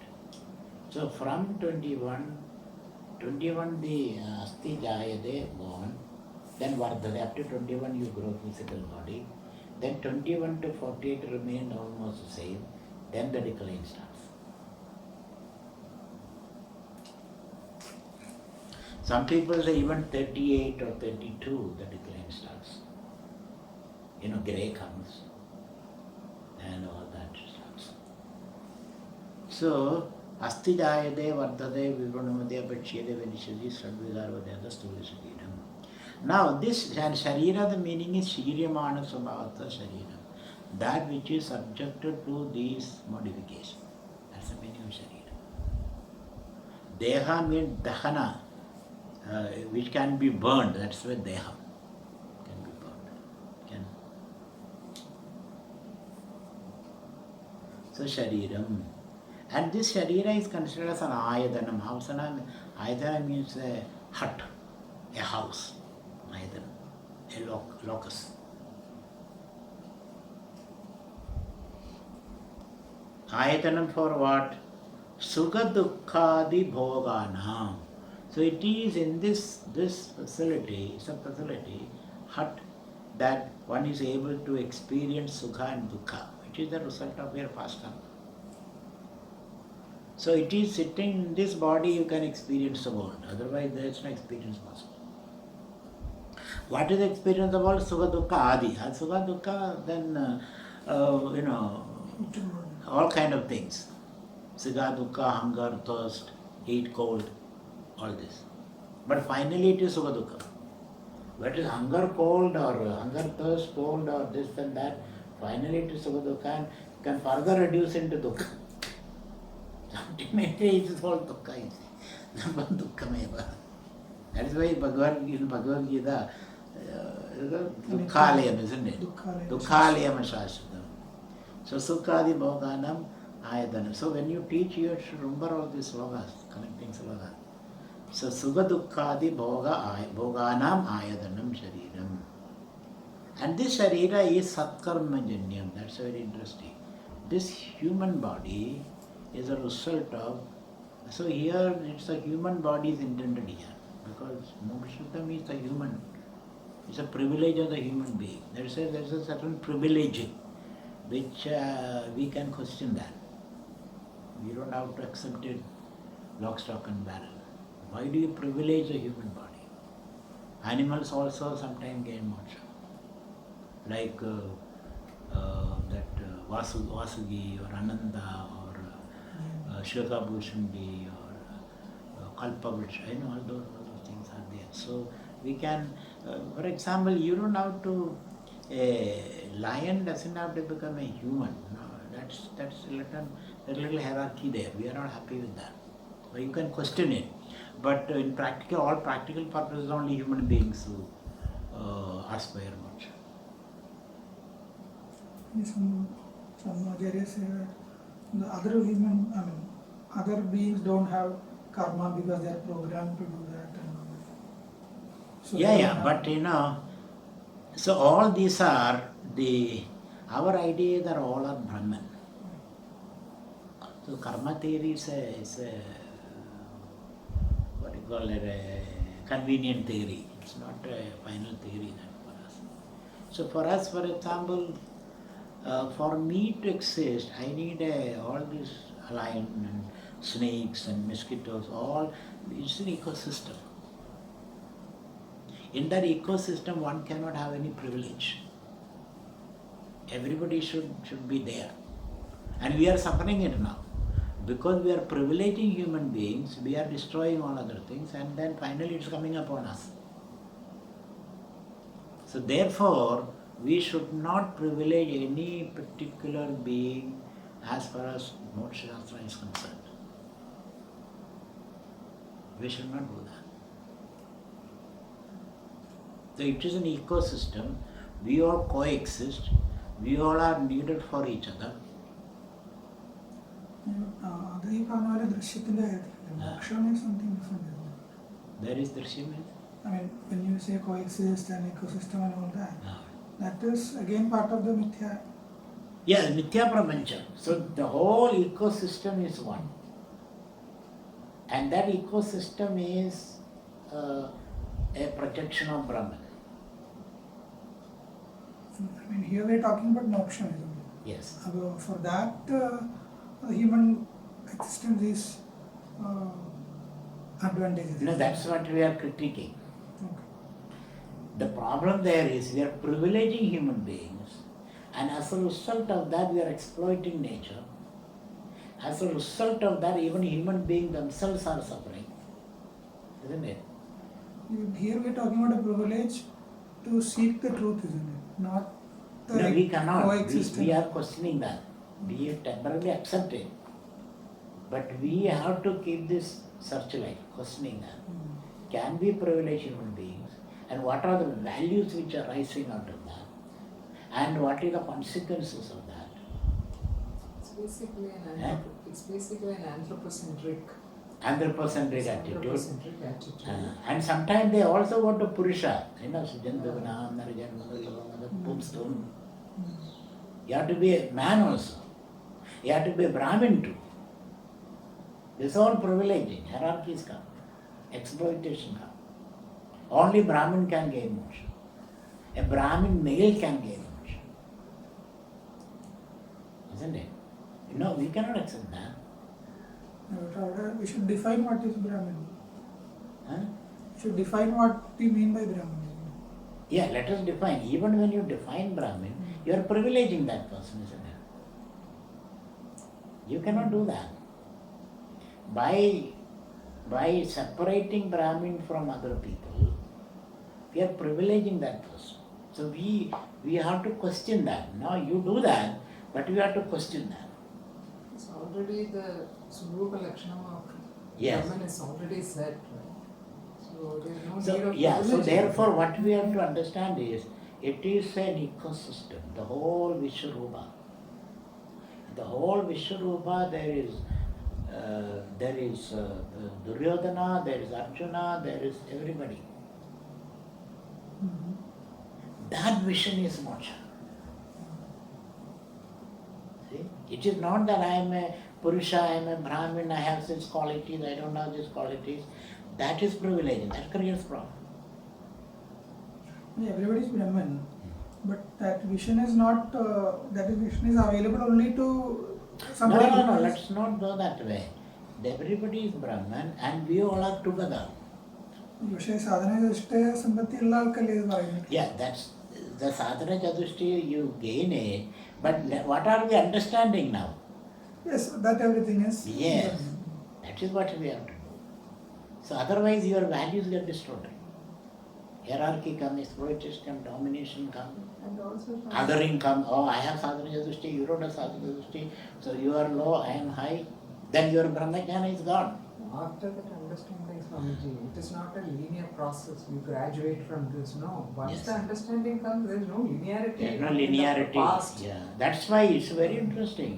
So from 21 the asti jayade born, then vardhade, up to 21 you grow physical body, then 21 to 48 remain almost the same, then the decline starts. Some people say even 38 or 32 the decline starts. Grey comes and all that starts. So, asti jayade vardhade vibranamade apachiyade vinashyadi sadvigarvadeda sthula shariram. Now this sharira, the meaning is shiryamana svabhavata sharira. That which is subjected to these modifications. That's the meaning of sharira. Deha means dahana, which can be burned. That's why deha can be burned. So shariram. And this sharira is considered as an ayadanam. Ayadana means a hut, a house. Ayadanam, a locus. Ayatanam for what? Sukha dukkhadi bhoganam. So it is in this facility, it's a facility, hut, that one is able to experience sukha and dukkha, which is the result of your pastime. So it is sitting in this body you can experience the world, otherwise there is no experience possible. What is the experience of the world? Sukha dukkha adi. Sukha dukkha, then all kind of things. Sukha dukkha, hunger, thirst, heat, cold, all this. But finally it is sukha dukkha. What is hunger, cold, or hunger, thirst, cold, or this and that, finally it is sukha dukkha, and can further reduce into dukkha. Ultimately it is all dukkha, you see. Dukkhameva. That is why in Bhagavad Gita, dukkhalayam, isn't it? Dukkhalayam shashvatam. So sukhadi bhoganam ayadanam. So when you teach, you should remember all these slogas, connecting slogas. So sukha dukkhadi bhoganam ayadanam shariram. And this sharira is satkarma janyam. That's very interesting. This human body is a result of, so here it's a human body is intended here, because moksha means the human. It's a privilege of the human being. There's a certain privilege which we can question that. We don't have to accept it lock, stock and barrel. Why do you privilege the human body? Animals also sometimes gain moksha. Like that Vasugi or Ananda or Shilkabhushandi or Kalpavriksha, all those things are there. So we can, for example, you don't have to, a lion doesn't have to become a human. No, that's a little hierarchy there. We are not happy with that. But you can question it. But in all practical purposes, only human beings who aspire much. Some acharyas say that the other beings don't have karma because they are programmed to do that. And so but so all these are our ideas are all are Brahman. So karma theory is a what you call it, a convenient theory. It's not a final theory for us. So for us, for example, for me to exist, I need all these lion and snakes and mosquitoes, it's an ecosystem. In that ecosystem, one cannot have any privilege. Everybody should be there. And we are suffering it now. Because we are privileging human beings, we are destroying all other things, and then finally it's coming upon us. So therefore, we should not privilege any particular being as far as Moksha Shastra is concerned. We should not do that. So it is an ecosystem. We all coexist. We all are needed for each other. അത് ഈ പറഞ്ഞ പോലെ ദൃശ്യത്തിന്റെ കാര്യത്തിലല്ലേ മോക്ഷം is something different, isn't it? There is Drishya. I mean, when you say coexist and ecosystem and all that, that is again part of the mithya. Yeah, Mithya Prapancha. So the whole ecosystem is one. And that ecosystem is a projection of Brahman. I mean, here we are talking about moksha, isn't it? Yes. For that, human existence is advantageous. No, that's what we are critiquing. Okay. The problem there is we are privileging human beings, and as a result of that we are exploiting nature. As a result of that, even human beings themselves are suffering. Isn't it? Here we are talking about a privilege to seek the truth, isn't it? Not the No, we cannot. coexistence. We are questioning that. We temporarily accept it. But we have to keep this searchlight, questioning that. Can we privilege human beings? And what are the values which are rising out of that? And what are the consequences of that? It's basically an anthropocentric Anthropocentric attitude. anthropocentric attitude. And sometimes they also want to Purusha. You know, Pumstone. You have to be a man also. You have to be a Brahmin too. This is all privileging. Hierarchies come. Exploitation come. Only Brahmin can gain moksha. A Brahmin male can gain moksha. Isn't it? No, we cannot accept that. We should define what is Brahmin. Huh? We should define what we mean by Brahmin. Yeah, let us define. Even when you define Brahmin, you are privileging that person, isn't it? You cannot do that. By separating Brahmin from other people, we are privileging that person. So we have to question that. Now you do that, but we have to question that. It's already the Surupa Lakshanam of Yes. Brahman is already set, right? So there is no So need of yeah, so privilege. therefore what we have to understand is, it is an ecosystem, the whole Vishwarupa. The whole Vishwarupa, there is Duryodhana, there is Arjuna, there is everybody. That vision is moksha. See? It is not that I am a Purusha, I am a Brahmin, I have such qualities, I don't have these qualities. That is privilege, that creates problem. Everybody is Brahman, but that vision is not, vision is available only to somebody. No, let's not go that way. Everybody is Brahman and we all are together. പക്ഷേ സാധന ചതുഷ്ടയ സമ്പത്തി ഉള്ള ആൾക്കല്ലേ ഇത് പറയുന്നത്? Yeah, that's the sadhana chadushti, you gain it, but what are we understanding now? Yes, that everything is. Yes, that is what we have to do. So otherwise your values get distorted. Hierarchy come, exploitation come, domination come, And also othering come. Oh, I have sadhana chadushti, you don't have sadhana chadushti, so you are low, I am high. Then your brahmajnana is gone. after that understanding, Swamiji, it is not a linear process. You graduate from this. No. Once Yes. the understanding comes, there is no linearity. There is no in the linearity. past. Yeah, that's why it's very interesting.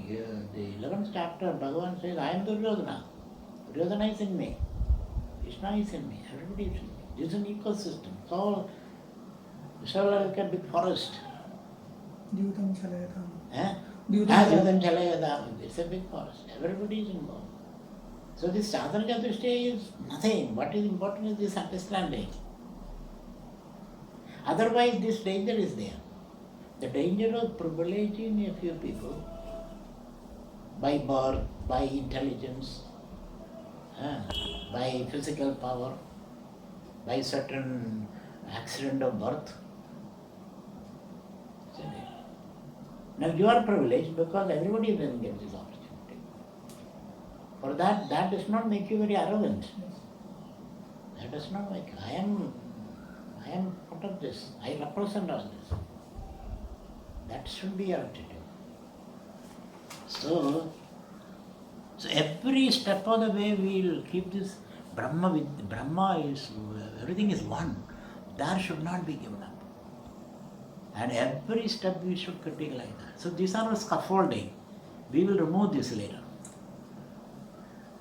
The 11th chapter, Bhagavan says, I am Duryodhana. Duryodhana is in me. Krishna is in me. Everybody is in me. This is an ecosystem. It's all like a big forest. Dyutam chalayata. Eh? Dyutam Dyutam chalayata. It's a big forest. Everybody is involved. So this sadhana chaturshti is nothing. What is important is this understanding. Otherwise this danger is there. The danger of privileging a few people by birth, by intelligence, by physical power, by certain accident of birth. Now you are privileged because everybody doesn't get this opportunity. For that does not make you very arrogant. That does not make I am part of this. I represent all this. That should be your attitude. So every step of the way we will keep this Brahma with Brahma is everything is one. That should not be given up. And every step we should critique like that. So these are scaffolding. We will remove this later.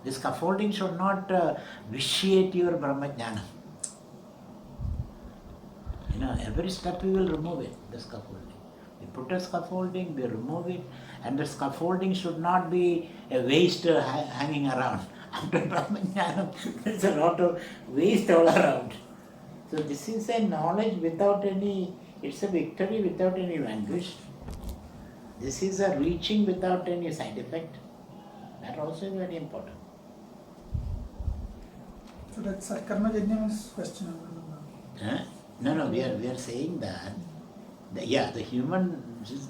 This scaffolding should not vitiate your Brahma Jnana. Every step we will remove it, the scaffolding. We put a scaffolding, we remove it, and the scaffolding should not be a waste hanging around. After Brahma Jnana, there's a lot of waste all around. So this is a knowledge without any, it's a victory without any vanquish. This is a reaching without any side effect. That also is very important. So that Satkarma Janyam is questionable. No, we are saying that the human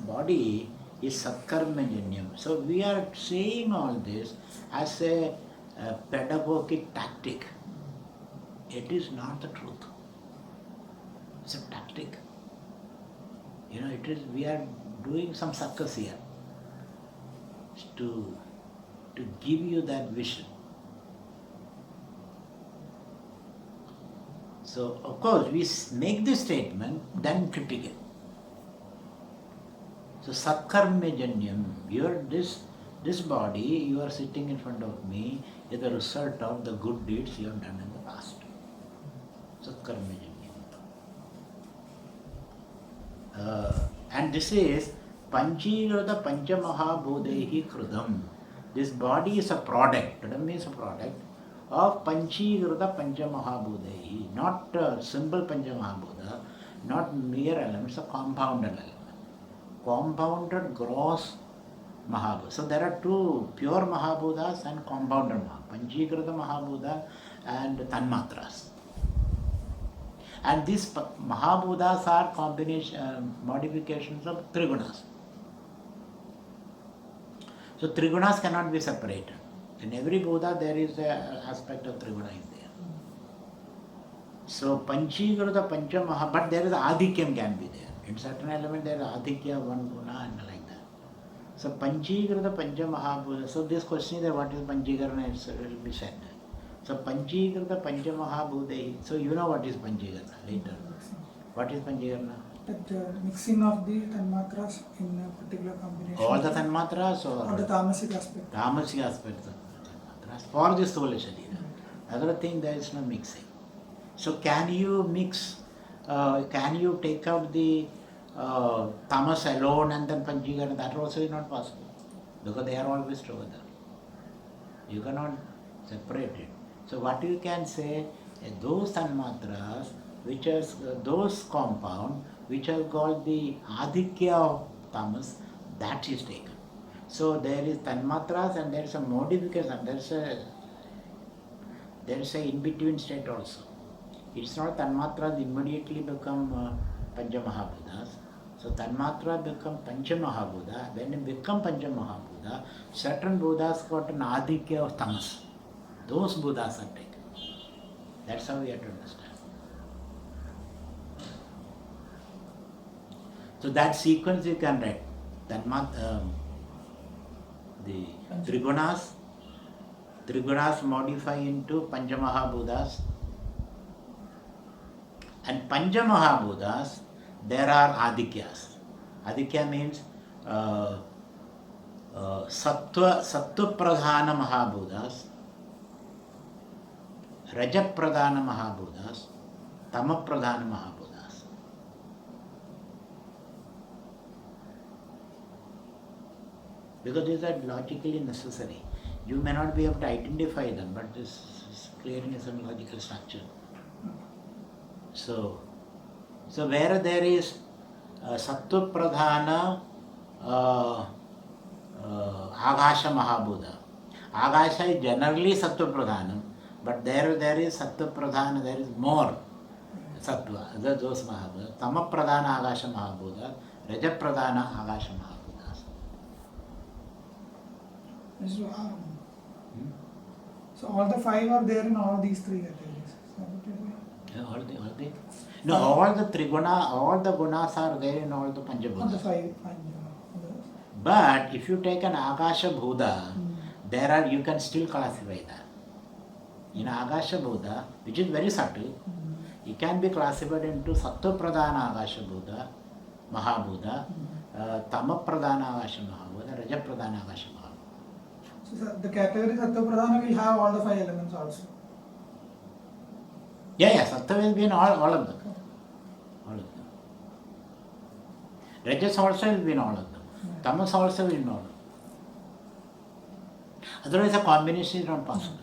body is Satkarmajanyam. So we are saying all this as a pedagogic tactic. It is not the truth. It's a tactic. It is. We are doing some circus here to give you that vision. So, of course, we make this statement, then critique it. So, Satkarmajanyam, this body, you are sitting in front of me, is the result of the good deeds you have done in the past. Satkarmajanyam. And this is Panchirada Panchamahabhudehi Krudam. This body is a product, Krudam means a product, of Panchirada Panchamahabhudehi, not simple Panchamahabhuda, not mere elements, a compounded element. Compounded gross Mahabhuda. So there are two pure Mahabhudas and compounded Mahabhuda, Panchirada Mahabhuda and Tanmatras. And these Mahabhudas are combination, modifications of Trigunas. So Trigunas cannot be separated. In every Buddha there is an aspect of Triguna is there. So Panchigruta Panchamaha, but there is Adhikyam can be there. In certain element there is Adhikya, one Guna and like that. So Panchigruta Panchamahabhuta. So this question is that what is Panchikarana, it will be said. So Panchigruta Panchamahabhuta. So you know what is Panchikarana later. What is Panchikarana? That mixing of the Tanmatras in a particular combination. All the Tanmatras or the Tamasic aspect. Tamasic aspects of Tanmatras for this Stula Sharira. Other thing there is no mixing. So can you mix, can you take out the tamas alone and then Panchikarana? That also is not possible because they are always together. You cannot separate it. So what you can say, those Tanmatras, which is those compound, which are called the Adhikya of tamas, that is taken. So there is Tanmatras and there is a modification, there is a in-between state also. It's not Tanmatras immediately become Panchamahabhudas. So Tanmatra become Panchamahabhuda. When it become Panchamahabhuda, certain Buddhas got an Adhikya of tamas. Those Buddhas are taken. That's how we have to understand. So that sequence you can write. The Trigunas modify into Panchamahabhudas. And Panchamahabhudas, there are Adhikyas. Adhikya means Sattva Pradhana Mahabhudas, Raja Pradhana Mahabhudas, Tama Pradhana Mahabhudas. Because these are logically necessary. You may not be able to identify them, but this is clearing some logical structure. So where there is Sattva Pradhana Agasha Mahabhuda. Agasha is generally Sattva Pradhanam, but there is Sattva Pradhana, there is more Sattva, those Mahabhuda. Tama Pradhana Agasha Mahabhuda, Raja Pradhana Agasha Mahabhudas. So all the five are there in all these three categories. All the No, all the Triguna, all the gunas are there in all the On the Panchabhutas. five. But if you take an Akasha Bhuta, there are, you can still classify that. In Akasha Bhuta, which is very subtle, it can be classified into Sattva Pradhana Akasha Bhuta, Mahabhuta, Tama Pradhana Akasha Mahabhuta, Raja Pradhana Akasha Mahabhuta. So the category Sattva Pradhana will have all the five elements also. Yeah, Sattva will be in all of them. All of them. Rajas also will be in all of them. Tamas also will be in all of them. Otherwise, a combination is not possible.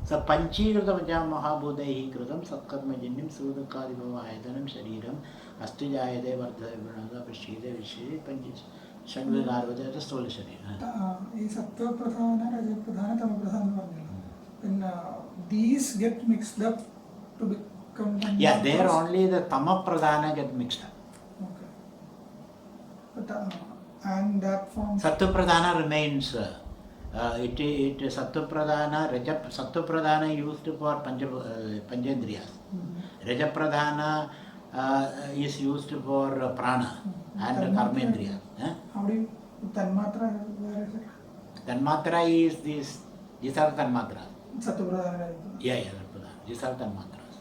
So, Panchikruta Vaja Mahabhutai Kritam Satkarma Jinim Sudakadi Bhava Ayatanam Shariram Astijayade Vardhavanaga Prashida Vishiri Panchis Shagvigarvata, the Stola Sharira. Is Sattva Pradhana, Raja Pradhana, Tama Pradhana. When these get mixed up to become one. Yeah, there only the Tama Pradhana get mixed up. Okay. But and that forms. Sattva Pradhana remains. It Sattva Pradhana, Sattva Pradhana used for Panchendriyas. Raja Pradhana is used for Prana and Karmendriya. How do you Tanmatra? Where is it? Tanmatra is this. These are Tanmatras. Sattva Pradhana. Yeah, these are Tanmatras.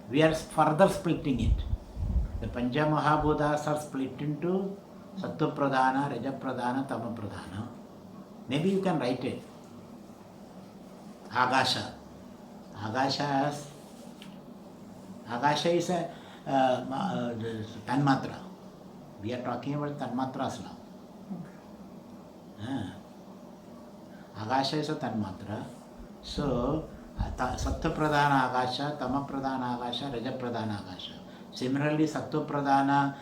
We are further splitting it. The Pancha Mahabhutas are split into Sattva Pradhana, Raja Pradhana, Tama Pradhana. Maybe you can write it. Agasha. Agasha is a Tanmatra. We are talking about Tanmatras now. Okay. Agasha is a Tanmatra. So, Sattva Pradhana Agasha, Tama Pradhana Agasha, Raja Pradhana Agasha. Similarly, Sattva Pradhana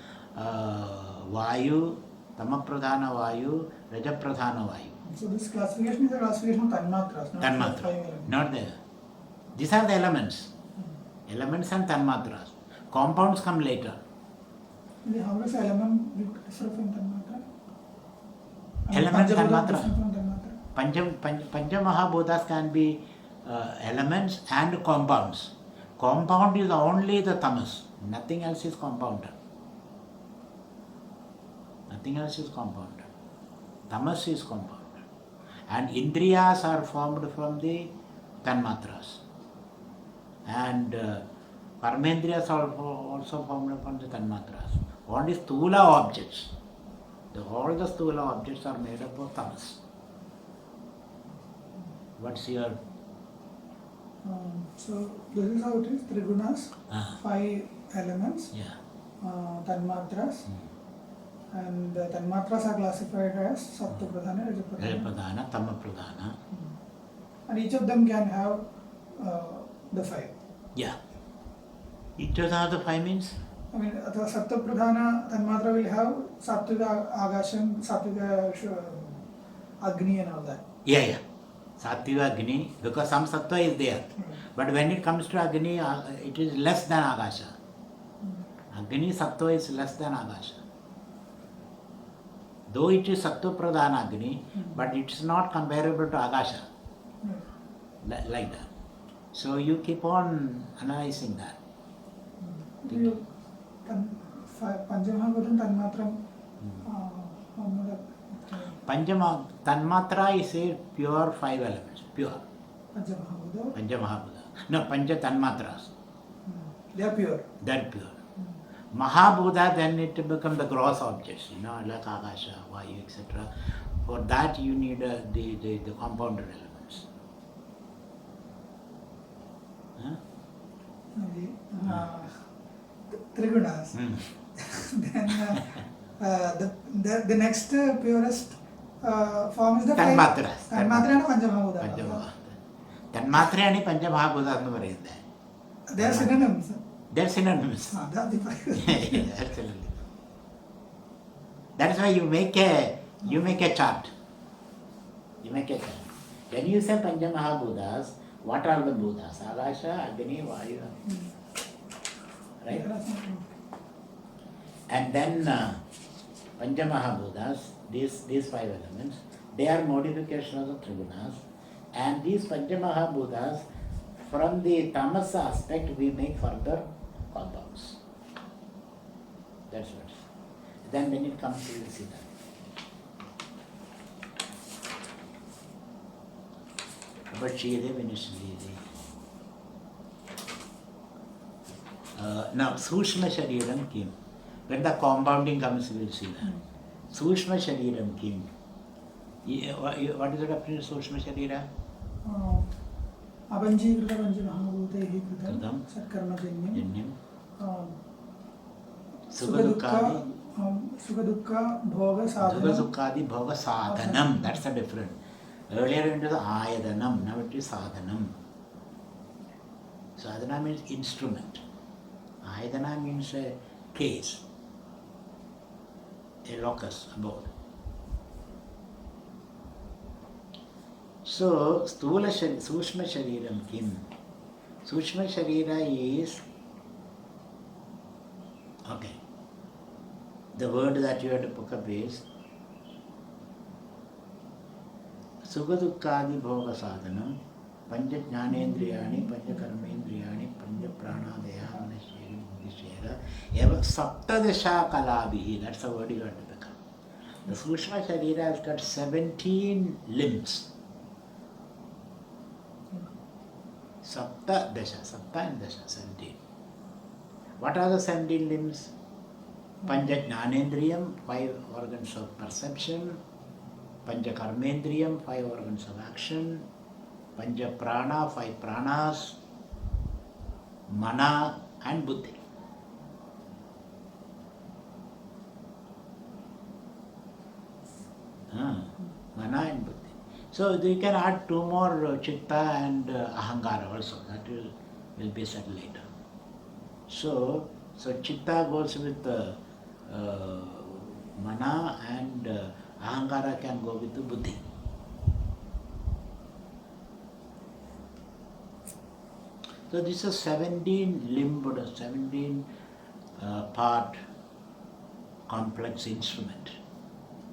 Vayu, Tama Pradhana Vayu, Raja Pradhana Vayu. So this classification is a classification of Tanmatras, not Tanmatra. 5 elements. Not there. These are the elements. Elements and Tanmatras. Compounds come later. How does element differ from Tanmatra? Element Panchabhuta Tanmatra. different from Tanmatra? Pancha Mahabhutas can be elements and compounds. Compound is only the tamas. Nothing else is compounded. Nothing else is compounded. Tamas is compounded. And Indriyas are formed from the Tanmatras. And Karmendriyas are also formed from the Tanmatras. Only Sthula objects. All the Sthula objects are made up of Tamas. What's your... So this is how it is, Trigunas, 5 elements, Tanmatras, and Tanmatras are classified as Sattva Pradhana, Raja Pradhana, Tama Pradhana. And each of them can have the 5. Yeah. Each of the 5 means? I mean, the Sattva Pradhana Tanmatra will have Sattvika Agasham, Sattvika Agni and all that. Yeah. Sattvika Agni, because some Sattva is there. But when it comes to Agni, it is less than Agasha. Agni Sattva is less than Agasha. Though it is Sattva Pradhana Agni, but it is not comparable to Agasha. Like that. So you keep on analyzing that. Panchamahabhutam Tanmatram. Panchama Tanmatra is a pure 5 elements. Pure. Panchamahabhutam. Panchamahabhuta. No, Pancha Tanmatras. They are pure. They are pure. Mahabhuta, then it becomes the gross objects, like Akasha, Vayu, etc. For that you need the compounded elements. Trigunas. Then the next purest form is the Tanmatras. Tanmatra and Panchamahabhuta. Tanmatra and Panchamahabhuta. They are synonyms. They are synonyms. Absolutely. That's why you make a chart. When you say Panchamahabhutas, what are the Bhutas? Akasha, Agni, Vayu. Right? And then Panchamahabhutas, these 5 elements, they are modifications of the Trigunas. And these Panchamahabhutas from the tamas aspect we make further compounds. That's what. Then when it comes to see that. But now Sushma Shariram Kim. When the compounding comes, we will see that. Sushma Shariram Kim. What is the definition of Sushma Sharira? Apanchīkrita Panchamahabhūtaihi Kritam Satkarmajanyam Janyam. Sukha-dukkha Bhoga Sadhanam. Sukha-dukkadi Bhoga Sadhanam. That's the difference. Earlier it was Ayadanam, now it is Sadhanam. Sadhana means instrument. Ayadana means a case, a locus, abode. So, Sushma Shariram Kim? Sushma Sharira is, okay, the word that you have to pick up is Sukha-dukkadi Bhoga Sadhanam Panja Jnanendriyani, Panja Karmendriyani, Panja Pranadaya, Manashega, Buddhishega, Eva Saptadasha Kalabihi, that's the word you have to pick up. The Sushma Sharira has got 17 limbs. Sapta Dasha, Sapta and Dasha, 17. What are the 17 limbs? Panja Jnanendriyam, 5 organs of perception. Panja Karmendriyam, 5 organs of action. Panja Prana, 5 pranas. Mana and Buddhi. Mana and Buddhi. So you can add 2 more Chitta and Ahankara also. That will be said later. So Chitta goes with Mana and Ahankara can go with the Buddhi. So this is 17 limbed, 17 part complex instrument.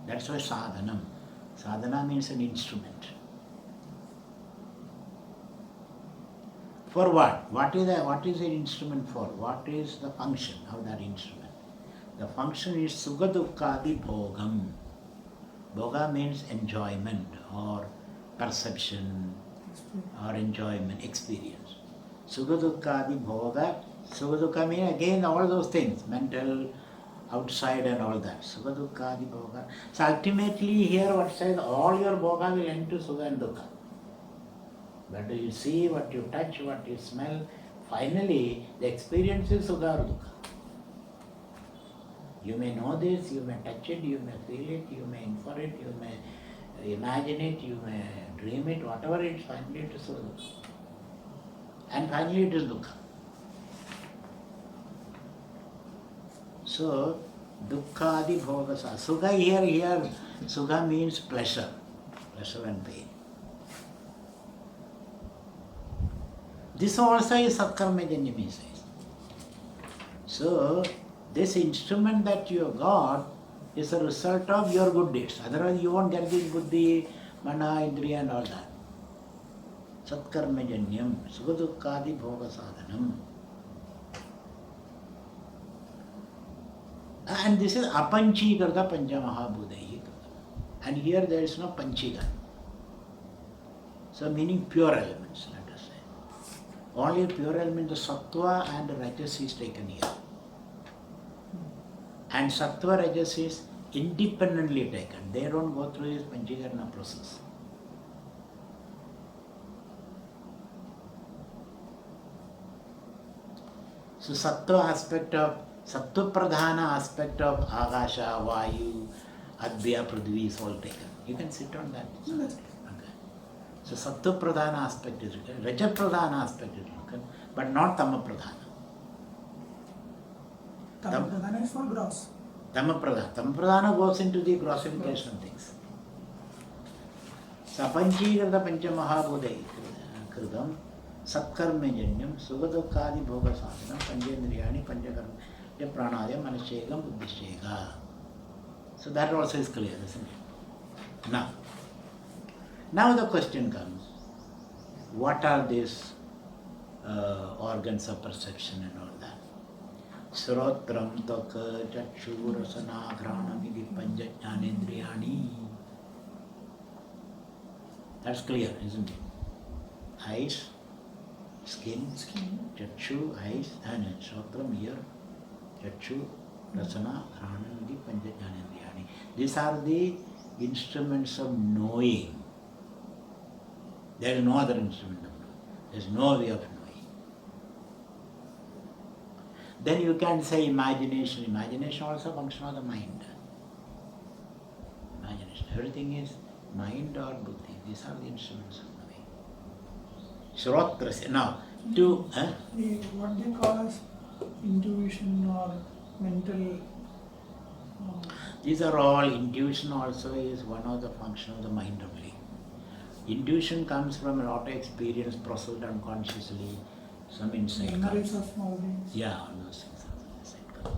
That's why sadhanam. Sadhana means an instrument. For what? What is the instrument for? What is the function of that instrument? The function is Sukha-dukkadi Bhogam. Bhoga means enjoyment or perception or enjoyment, experience. Sukha-dukkadi Bhoga. Sukha-dukkha means again all those things, mental, outside and all that. Sukha-dukkadi Bhoga. So ultimately here what says, all your Bhoga will end to Sukha and Dukkha. What you see, what you touch, what you smell, finally the experience is Sukha or Dukkha. You may know this, you may touch it, you may feel it, you may infer it, you may imagine it, you may dream it, whatever it is, finally it is Sukha. And finally it is Dukkha. So, Dukkha-adi Bhogasa. Sukha here, Sukha means pleasure and pain. This also is Satkarmajanyam, he says. So, this instrument that you have got is a result of your good deeds. Otherwise you won't get this Buddhi, Mana, Indriya and all that. Satkarmajanyam, Sukha-dukkadi Bhoga Sadhanam. And this is Apanchīkarta Panchamahabhūtaihi. And here there is no Panchika. So meaning pure elements, let us say. Only pure element, the Sattva and Rajas is taken here. And Sattva Rajas is independently taken. They don't go through this Panchīkarana process. So Sattva aspect of, Sattva Pradhana aspect of Akasha, Vayu, Advya, Prithvi is all taken. You can sit on that. Okay. So Sattva Pradhana aspect is written, Raja Pradhana aspect is written, but not Tama Pradhana. Tama Pradhana is for gross. Tama Pradhana goes into the grossification things. So Apanchīkarta Panchamahabhūtaihi Kritam Satkarmajanyam Sukha-dukkadi Bhoga Sadhanam Panjendriyani Panchakarma Pranaya Manashega Buddhishega. So that also is clear, isn't it? Now the question comes, what are these organs of perception and all that. Srotram taka chakshurasana ghranamidi panjajnanendriyani. That's clear, isn't it? Eyes, skin, chakshu, eyes, and srotram, ear, chakshu, rasana, ghranamidi panjajnanendriyani. These are the instruments of knowing. There is no other instrument of knowing. There is no way of knowing. Then you can say imagination. Imagination also function of the mind. Imagination. Everything is mind or buddhi. These are the instruments of knowing. Shrotrasya. Now, what they call as intuition or mental. These are all, intuition also is one of the function of the mind only. Intuition comes from a lot of experience processed unconsciously, some insight Memories comes. of small things. Yeah, all those things are insight comes.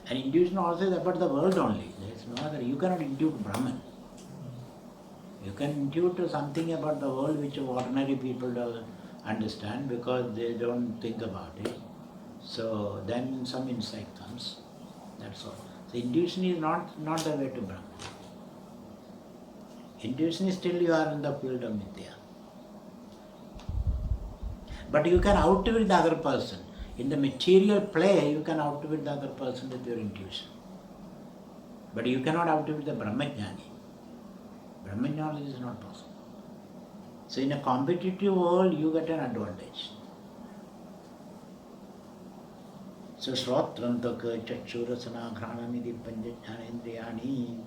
And intuition also is about the world only. There is no other. You cannot intuit Brahman. You can intuit something about the world which ordinary people don't understand because they don't think about it. So then some insight comes. That's all. So intuition is not the way to Brahman. Intuition is still you are in the field of Mithya. But you can outwit the other person. In the material play, you can outwit the other person with your intuition. But you cannot outwit the Brahmajnani. Brahmajnani is not possible. So in a competitive world, you get an advantage. So Srotrantaka Chakshurasana Ghranamidi Panjajnanendriyani.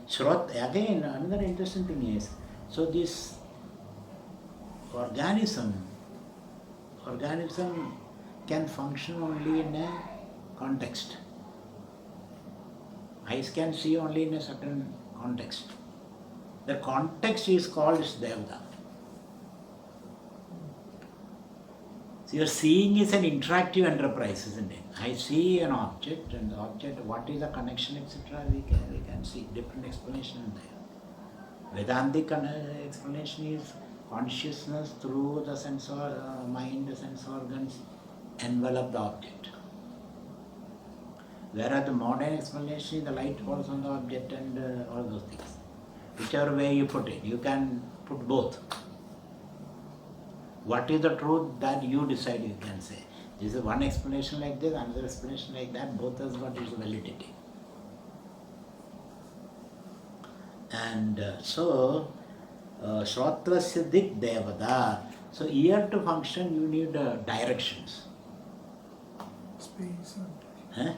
Srot, again, another interesting thing is, so this organism can function only in a context. Eyes can see only in a certain context. The context is called Devata. So your seeing is an interactive enterprise, isn't it? I see an object, and the object, what is the connection, etc. We can see different explanation in there. Vedantic explanation is consciousness through the sense or mind, the sense organs envelop the object. Whereas the modern explanation is the light falls on the object and all those things. Whichever way you put it, you can put both. What is the truth that you decide, you can say. This is one explanation like this, another explanation like that, both has got its validity. And Shrotrasya Dik Devada. So here to function you need directions. Space or Huh?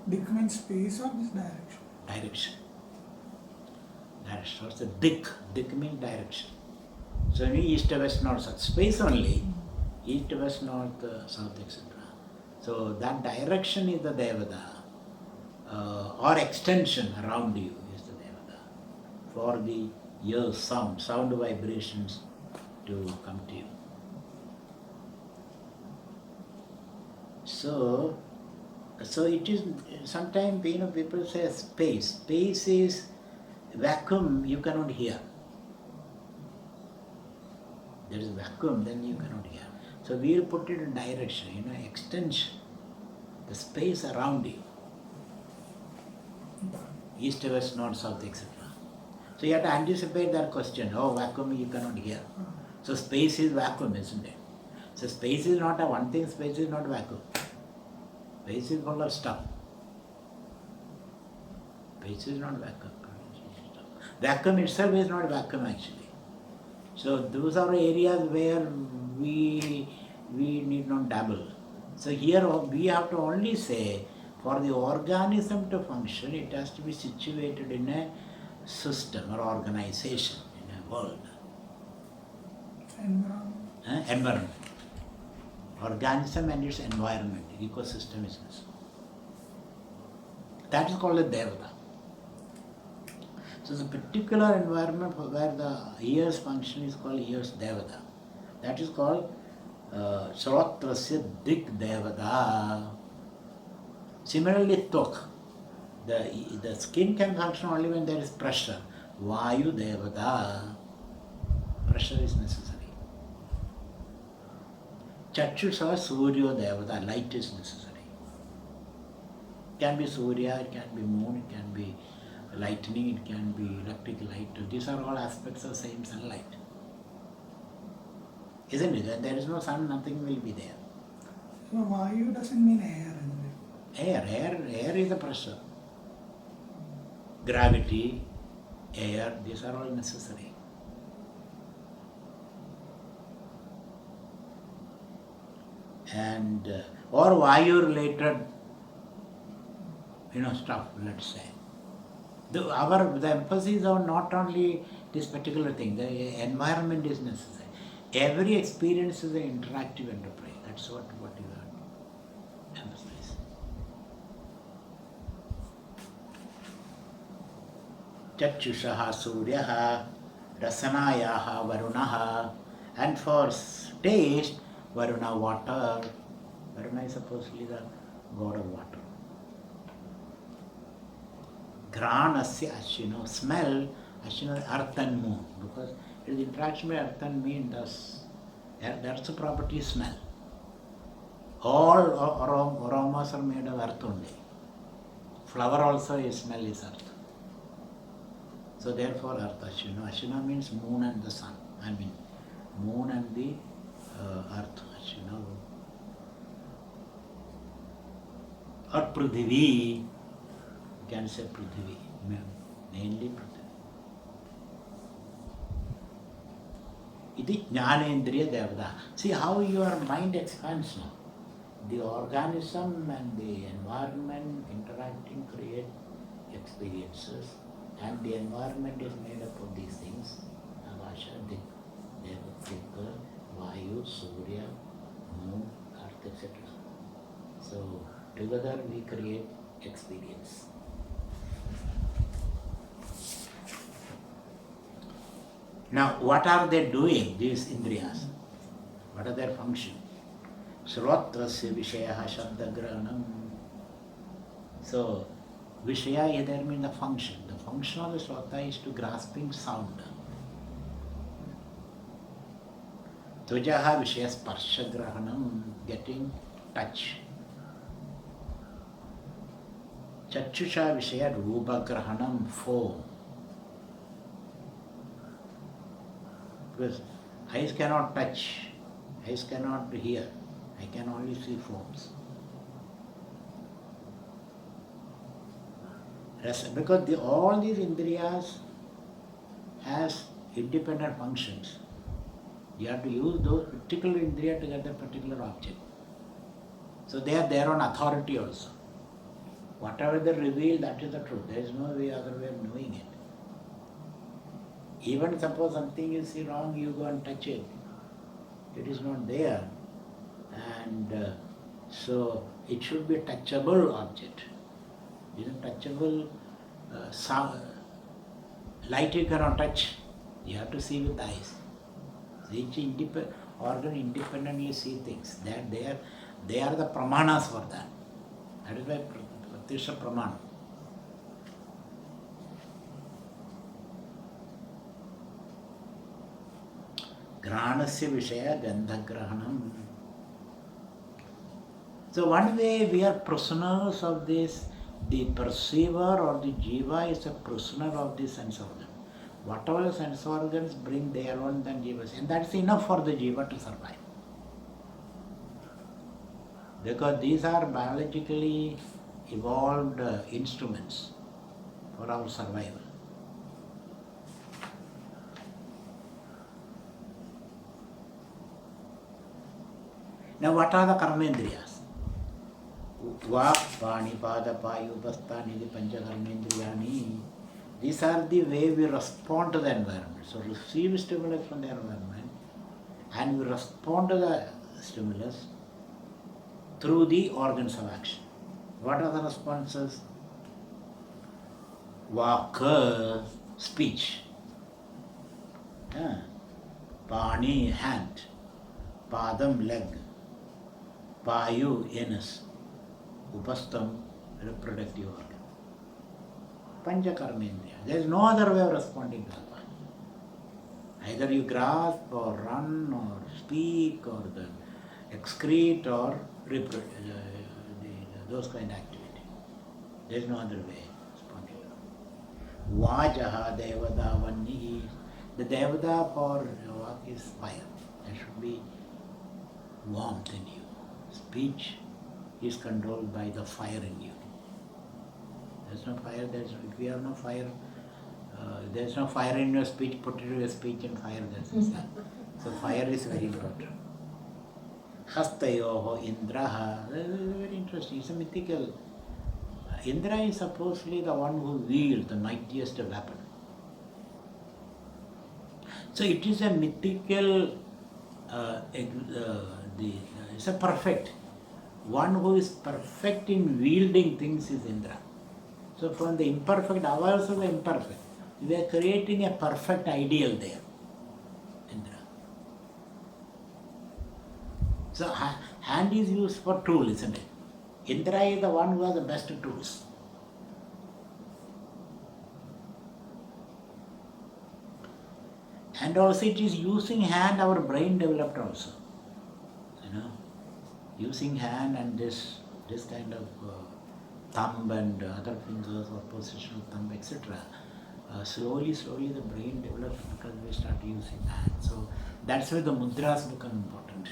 Dik means space or this direction? Direction. Direction. What's the Dik? Dik means direction. So in east, west, north, south. Space only. East, west, north, south, etc. So that direction is the Devada. Or extension around you is the Devada. For the ears, sound vibrations to come to you. So it is, sometimes people say space. Space is vacuum, you cannot hear. There is vacuum, then you cannot hear. So we will put it in direction, extension, the space around you. East, west, north, south, etc. So you have to anticipate that question. Oh, vacuum you cannot hear. So space is vacuum, isn't it? So space is not a one thing, space is not vacuum. Space is full of stuff. Space is not vacuum. Vacuum itself is not vacuum actually. So those are areas where we need not dabble. So here we have to only say, for the organism to function, it has to be situated in a system or organization, in a world. Environment. Organism and its environment, ecosystem is necessary. That is called a Devata. So the particular environment where the ears function is called ears Devata. That is called Shrotrasya Dik Devata. Similarly, Tok. The skin can function only when there is pressure. Vayu Devata. Pressure is necessary. Chakshusha Suryo Devata, light is necessary. It can be Surya, it can be moon, it can be lightning, it can be electric light. These are all aspects of same sunlight. Isn't it? There is no sun, nothing will be there. So Vayu doesn't mean air, isn't it? Air is the pressure. Gravity, air, these are all necessary. And or Vayu related, stuff, let's say. The emphasis on not only this particular thing, the environment is necessary. Every experience is an interactive enterprise. That's what you have to emphasize. Chakshushaha Suryaha, Rasanayaha Varunaha, and for taste, Varuna water. Varuna is supposedly the god of water. Granasya Ashino, smell, Ashino, earth and moon, because it is interaction with earth and moon, that's the property smell. All aromas are made of earth only. Flower also is smell is earth. So therefore earth Ashino. Ashino means moon and the sun. Moon and the earth Ashino. Or Prithvi, you can say Prithvi, mainly Prithvi. Iti Jnanendriya Devata. See how your mind expands now. The organism and the environment interacting create experiences, and the environment is made up of these things. Avasha, Deva, Vayu, Surya, Moon, Earth, etc. So together we create experience. Now, what are they doing, these indriyas? What are their function? Srotrasya Vishayaha Shabdagranam. So, Vishaya there means the function. The function of the Srota is to grasping sound. Tujaha Vishaya Sparshagrahanam, getting touch. Chakshusha Vishaya Rupagrahanam, form. Because eyes cannot touch, eyes cannot hear, I can only see forms. Because all these indriyas has independent functions. You have to use those particular indriya to get a particular object. So they are their own authority also. Whatever they reveal, that is the truth. There is no other way of knowing it. Even suppose something you see wrong, you go and touch it. It is not there. And so it should be a touchable object. It is a touchable light you cannot touch. You have to see with eyes. Each organ independently see things. They are the pramanas for that. That is why Pratyusha Pramana. Granasya Vishaya Gandhagrahanam. So one way we are prisoners of this, the perceiver or the jiva is a prisoner of the sense organ. Whatever sense organs bring their own then jivas, and that's enough for the jiva to survive. Because these are biologically evolved instruments for our survival. Now what are the karmendriyas? Vak, Pani, Pada, Payu, Upasthani, Pancha Karmendriyani. These are the way we respond to the environment. So receive stimulus from the environment and we respond to the stimulus through the organs of action. What are the responses? Vak, speech. Pani, hand. Padam, leg. Payu, anus. Upastham, reproductive organ. Pancha Karmendriya. There is no other way of responding to that. Either you grasp or run or speak or excrete or those kind of activity. There is no other way. Spontaneous. Vajaha devada vanni. The devada for vak is fire. There should be warmth in you. Speech is controlled by the fire in you. There's no fire. If you have no fire, there's no fire in your speech. Put it in your speech and fire. So fire is very important. Hastayoho Indraha. Very interesting. It's a mythical. Indra is supposedly the one who wields the mightiest weapon. So it is a mythical. It's a perfect. One who is perfect in wielding things is Indra. So from the imperfect, ours are the imperfect. We are creating a perfect ideal there. Indra. So hand is used for tool, isn't it? Indra is the one who has the best tools. And also it is using hand our brain developed also. Using hand and this kind of thumb and other fingers or position of thumb, etc. Slowly the brain develops because we start using hand. So that's why the mudras become important.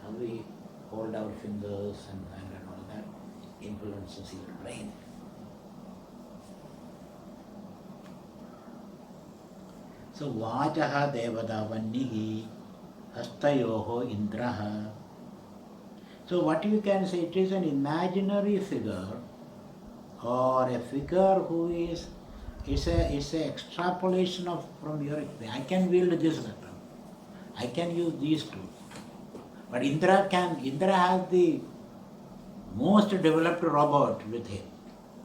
How we hold our fingers and all that influences your brain. So Vajaha devada vannihi hastayoho indraha. So what you can say, it is an imaginary figure or a figure who is an extrapolation from your experience. I can wield this weapon. I can use these tools. But Indra has the most developed robot with him,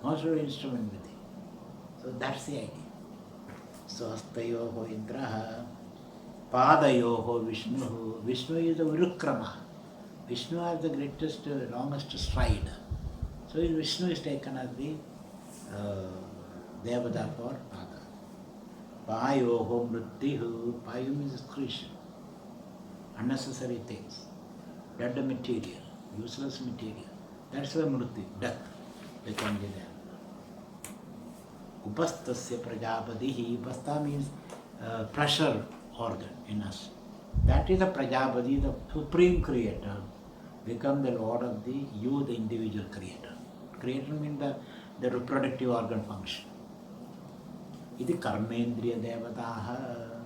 most instrument with him. So that's the idea. So Hastayoho Indraha, Padayoho Vishnu. Vishnu is the Virukrama. Vishnu has the greatest, longest stride. So Vishnu is taken as the Devada for Pada. Payoho Mrittihu. Payu means excretion. Unnecessary things. Dead material. Useless material. That's why Mritti, death. They can be there. Upastasya Prajapadihi. Upasta means pressure organ in us. That is the Prajapati, the supreme creator, become the lord of the individual creator. Creator means the reproductive organ function. Iti Karmendriya Devataha.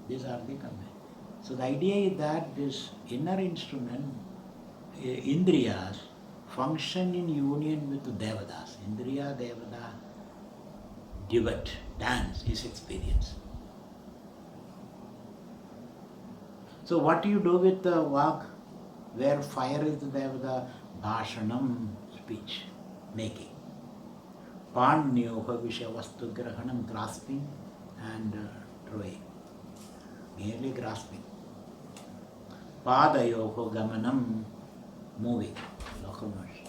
These are the karma. So the idea is that this inner instrument, Indriyas, function in union with the Devatas. Indriya, Devata, duet, dance is experience. So what do you do with the vak, where fire is the Devata? Bhashanam, speech, making. Pannyoha Vishavastu Grahanam, grasping and throwing. Merely grasping. Padayoha Gamanam, moving, locomotion.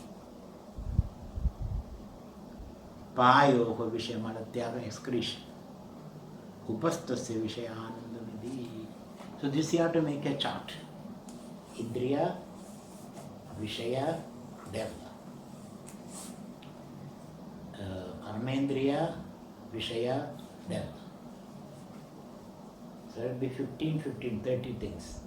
Payoha Vishayamanatyaga, excretion. Upastasya Vishayanandavidhi. So this you have to make a chart. Indriya, Vishaya, Devata. Karmendriya, Vishaya, Devata. So it will be 15, 30 things.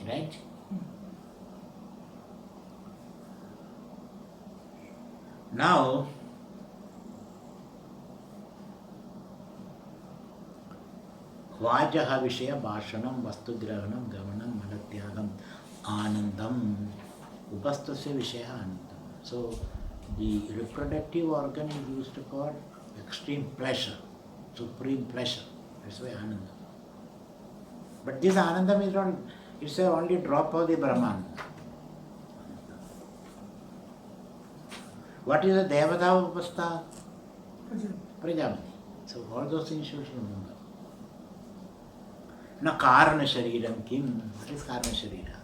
Right? Now, Vajaha Vishaya Bhashanam Vastugrahanam Gamanam Malatyagam Anandam Upastasya Vishaya Anandam. So the reproductive organ is used for extreme pleasure, supreme pleasure. That's why Anandam. But this Anandam is not, it's only drop of the Brahman. What is the Devata Upasta? Prajapati. So all those things you should remember. Now Karana Shariram Kim. What is Karana Sharira?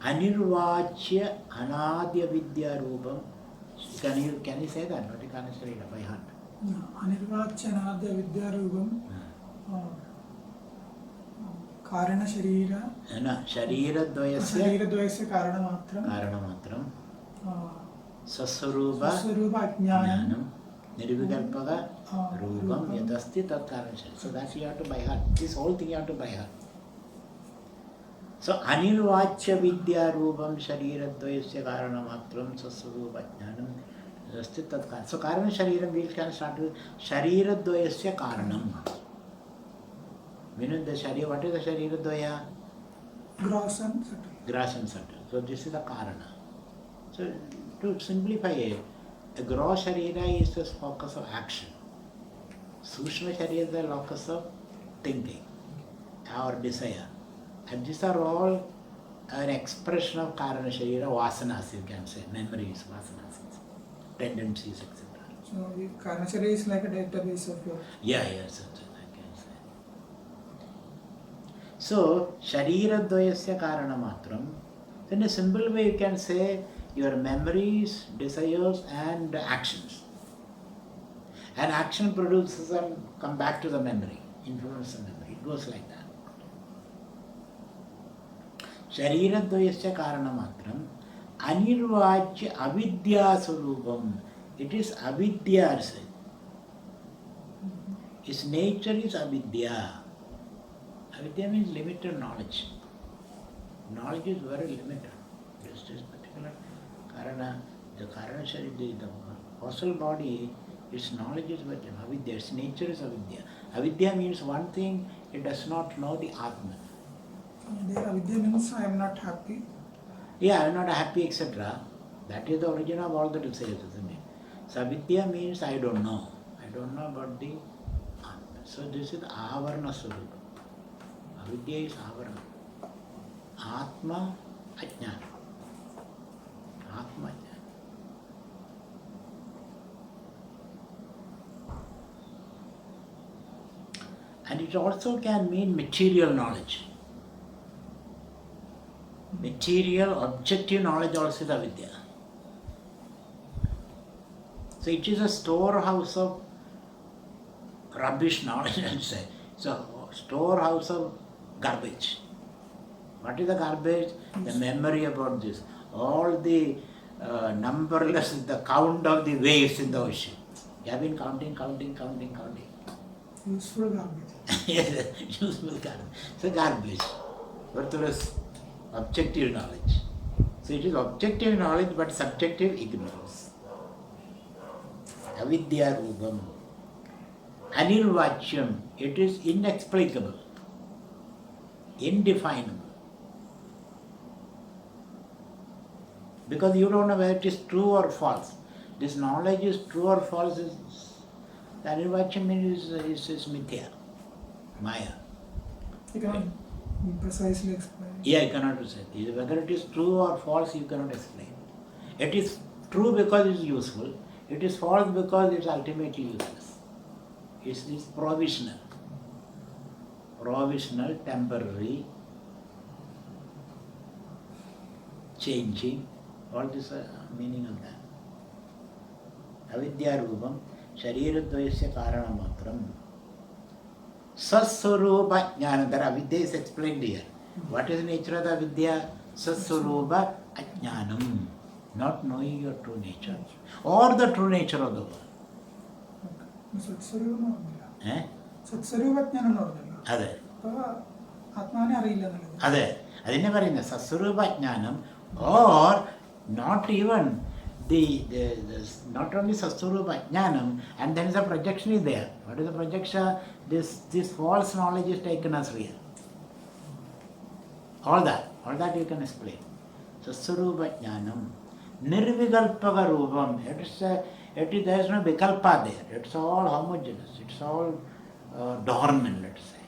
Anirvachya Anadya Vidya Rupam Can you say that? But you can't say it by heart. Anirvachanada Vidyarubam Karana Sharira Sharira Dvayasya Karanamatram Saswarupa Jnanam Nirvikalpaga Rupam Yadasti Tat Karana. So that you have to by heart. This whole thing you have to by heart. So Anirvachya Vidya Rupam Sharira Dvayasya Karanamatram Saswarupa Jnanam Yadasti Tat Karana. So Karana Sharira we can start with Sharira Dvayasya Karanam. Meaning the Sharira, what is the Sharira Dvaya? Gross and subtle. Gross and subtle. So this is the Karana. So to simplify it, a gross Sharira is the focus of action. Sushma Sharira is the locus of thinking or desire. And these are all an expression of Karana Sharira, vasanas you can say, memories, vasanas, tendencies, etc. So the Karana Sharira is like a database of your... Yes, I can say. So, Sharira Dvayasya Karanamatram, in a simple way you can say your memories, desires and actions. And action produces and come back to the memory, influence the memory. It goes like that. Sharira Dvayasya Karanamatram, Anirvachya Avidya Swarupam. It is Avidya. Its nature is Avidya. Avidya means limited knowledge. Knowledge is very limited. Just this particular Karana, the Karana Sharira, the fossil body, its knowledge is very limited. Avidya, its nature is Avidya. Avidya means one thing, it does not know the Atma. There Avidya means I am not happy. Yeah, I am not happy, etc. That is the origin of all the desires, isn't it? So Avidya means I don't know. I don't know about the Atma. So this is Avarna Swarupa. Avidya is Avarna. Atma Ajnana. Atma Ajnana. And it also can mean material knowledge. Material, objective knowledge also is Avidya. So it is a storehouse of rubbish knowledge, let's say. So storehouse of garbage. What is the garbage? The memory about this. All the numberless, the count of the waves in the ocean. You have been counting. Useful garbage. Yes, useful garbage. So garbage. Worthless objective knowledge. So it is objective knowledge but subjective ignorance. Avidya Rupam. Anirvachyam. It is inexplicable, indefinable. Because you don't know whether it is true or false. This knowledge is true or false. The Anirvachyam means is mithya, maya. You cannot precisely explain. Yeah, you cannot say. Whether it is true or false, you cannot explain. It is true because it is useful. It is false because it is ultimately useless. It is provisional. Provisional, temporary, changing. All this meaning of that. Avidya Rupam, Sharira Dvayasya Karanamatram. Saswarupa Jnana. That Avidya is explained here. What is the nature of the Avidya? Saswarupa Ajnanam. Not knowing your true nature. Or the true nature of the world. Satsvarupa Eh? Satsvarupa Jnanam ornalla. Ade. Atmane ariyilla. Ade. Adine parayunna Saswarupa Jnanam, or not even the not only Saswarupa Jnanam, and then the projection is there. What is the projection? This false knowledge is taken as real. All that you can explain. Saswarupa Jnanam. Nirvikalpaga Rupam. There is no vikalpa there. It's all homogeneous. It's all dormant, let's say.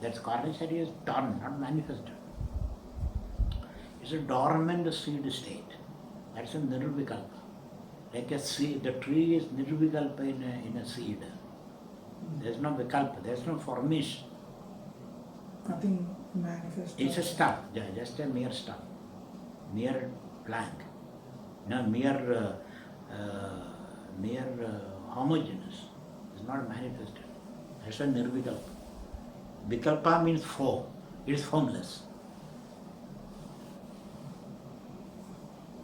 That's Karana Sharira is dormant, not manifested. It's a dormant seed state. That's a nirvikalpa. Like a seed, the tree is nirvikalpa in a seed. There's no vikalpa, there's no formation. Nothing manifest. It's a stuff, just a mere stuff, mere blank, mere mere homogeneous. It's not manifested. That's why nirvikalpa. Vikalpa means form. It is formless.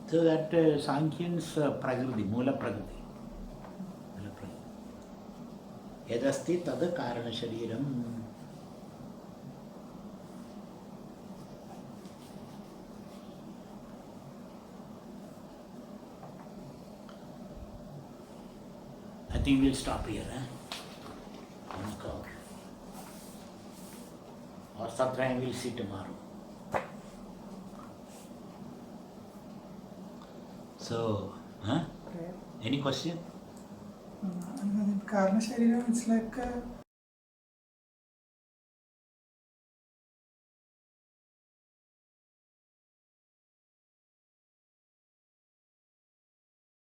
So that Sankhyan's prakriti, Mula prakriti. Yadasti tada karana shariram. I think we'll stop here. 1 o'clock. Or sometime we'll see tomorrow. So, Okay. any question? Karna Shariram, it's like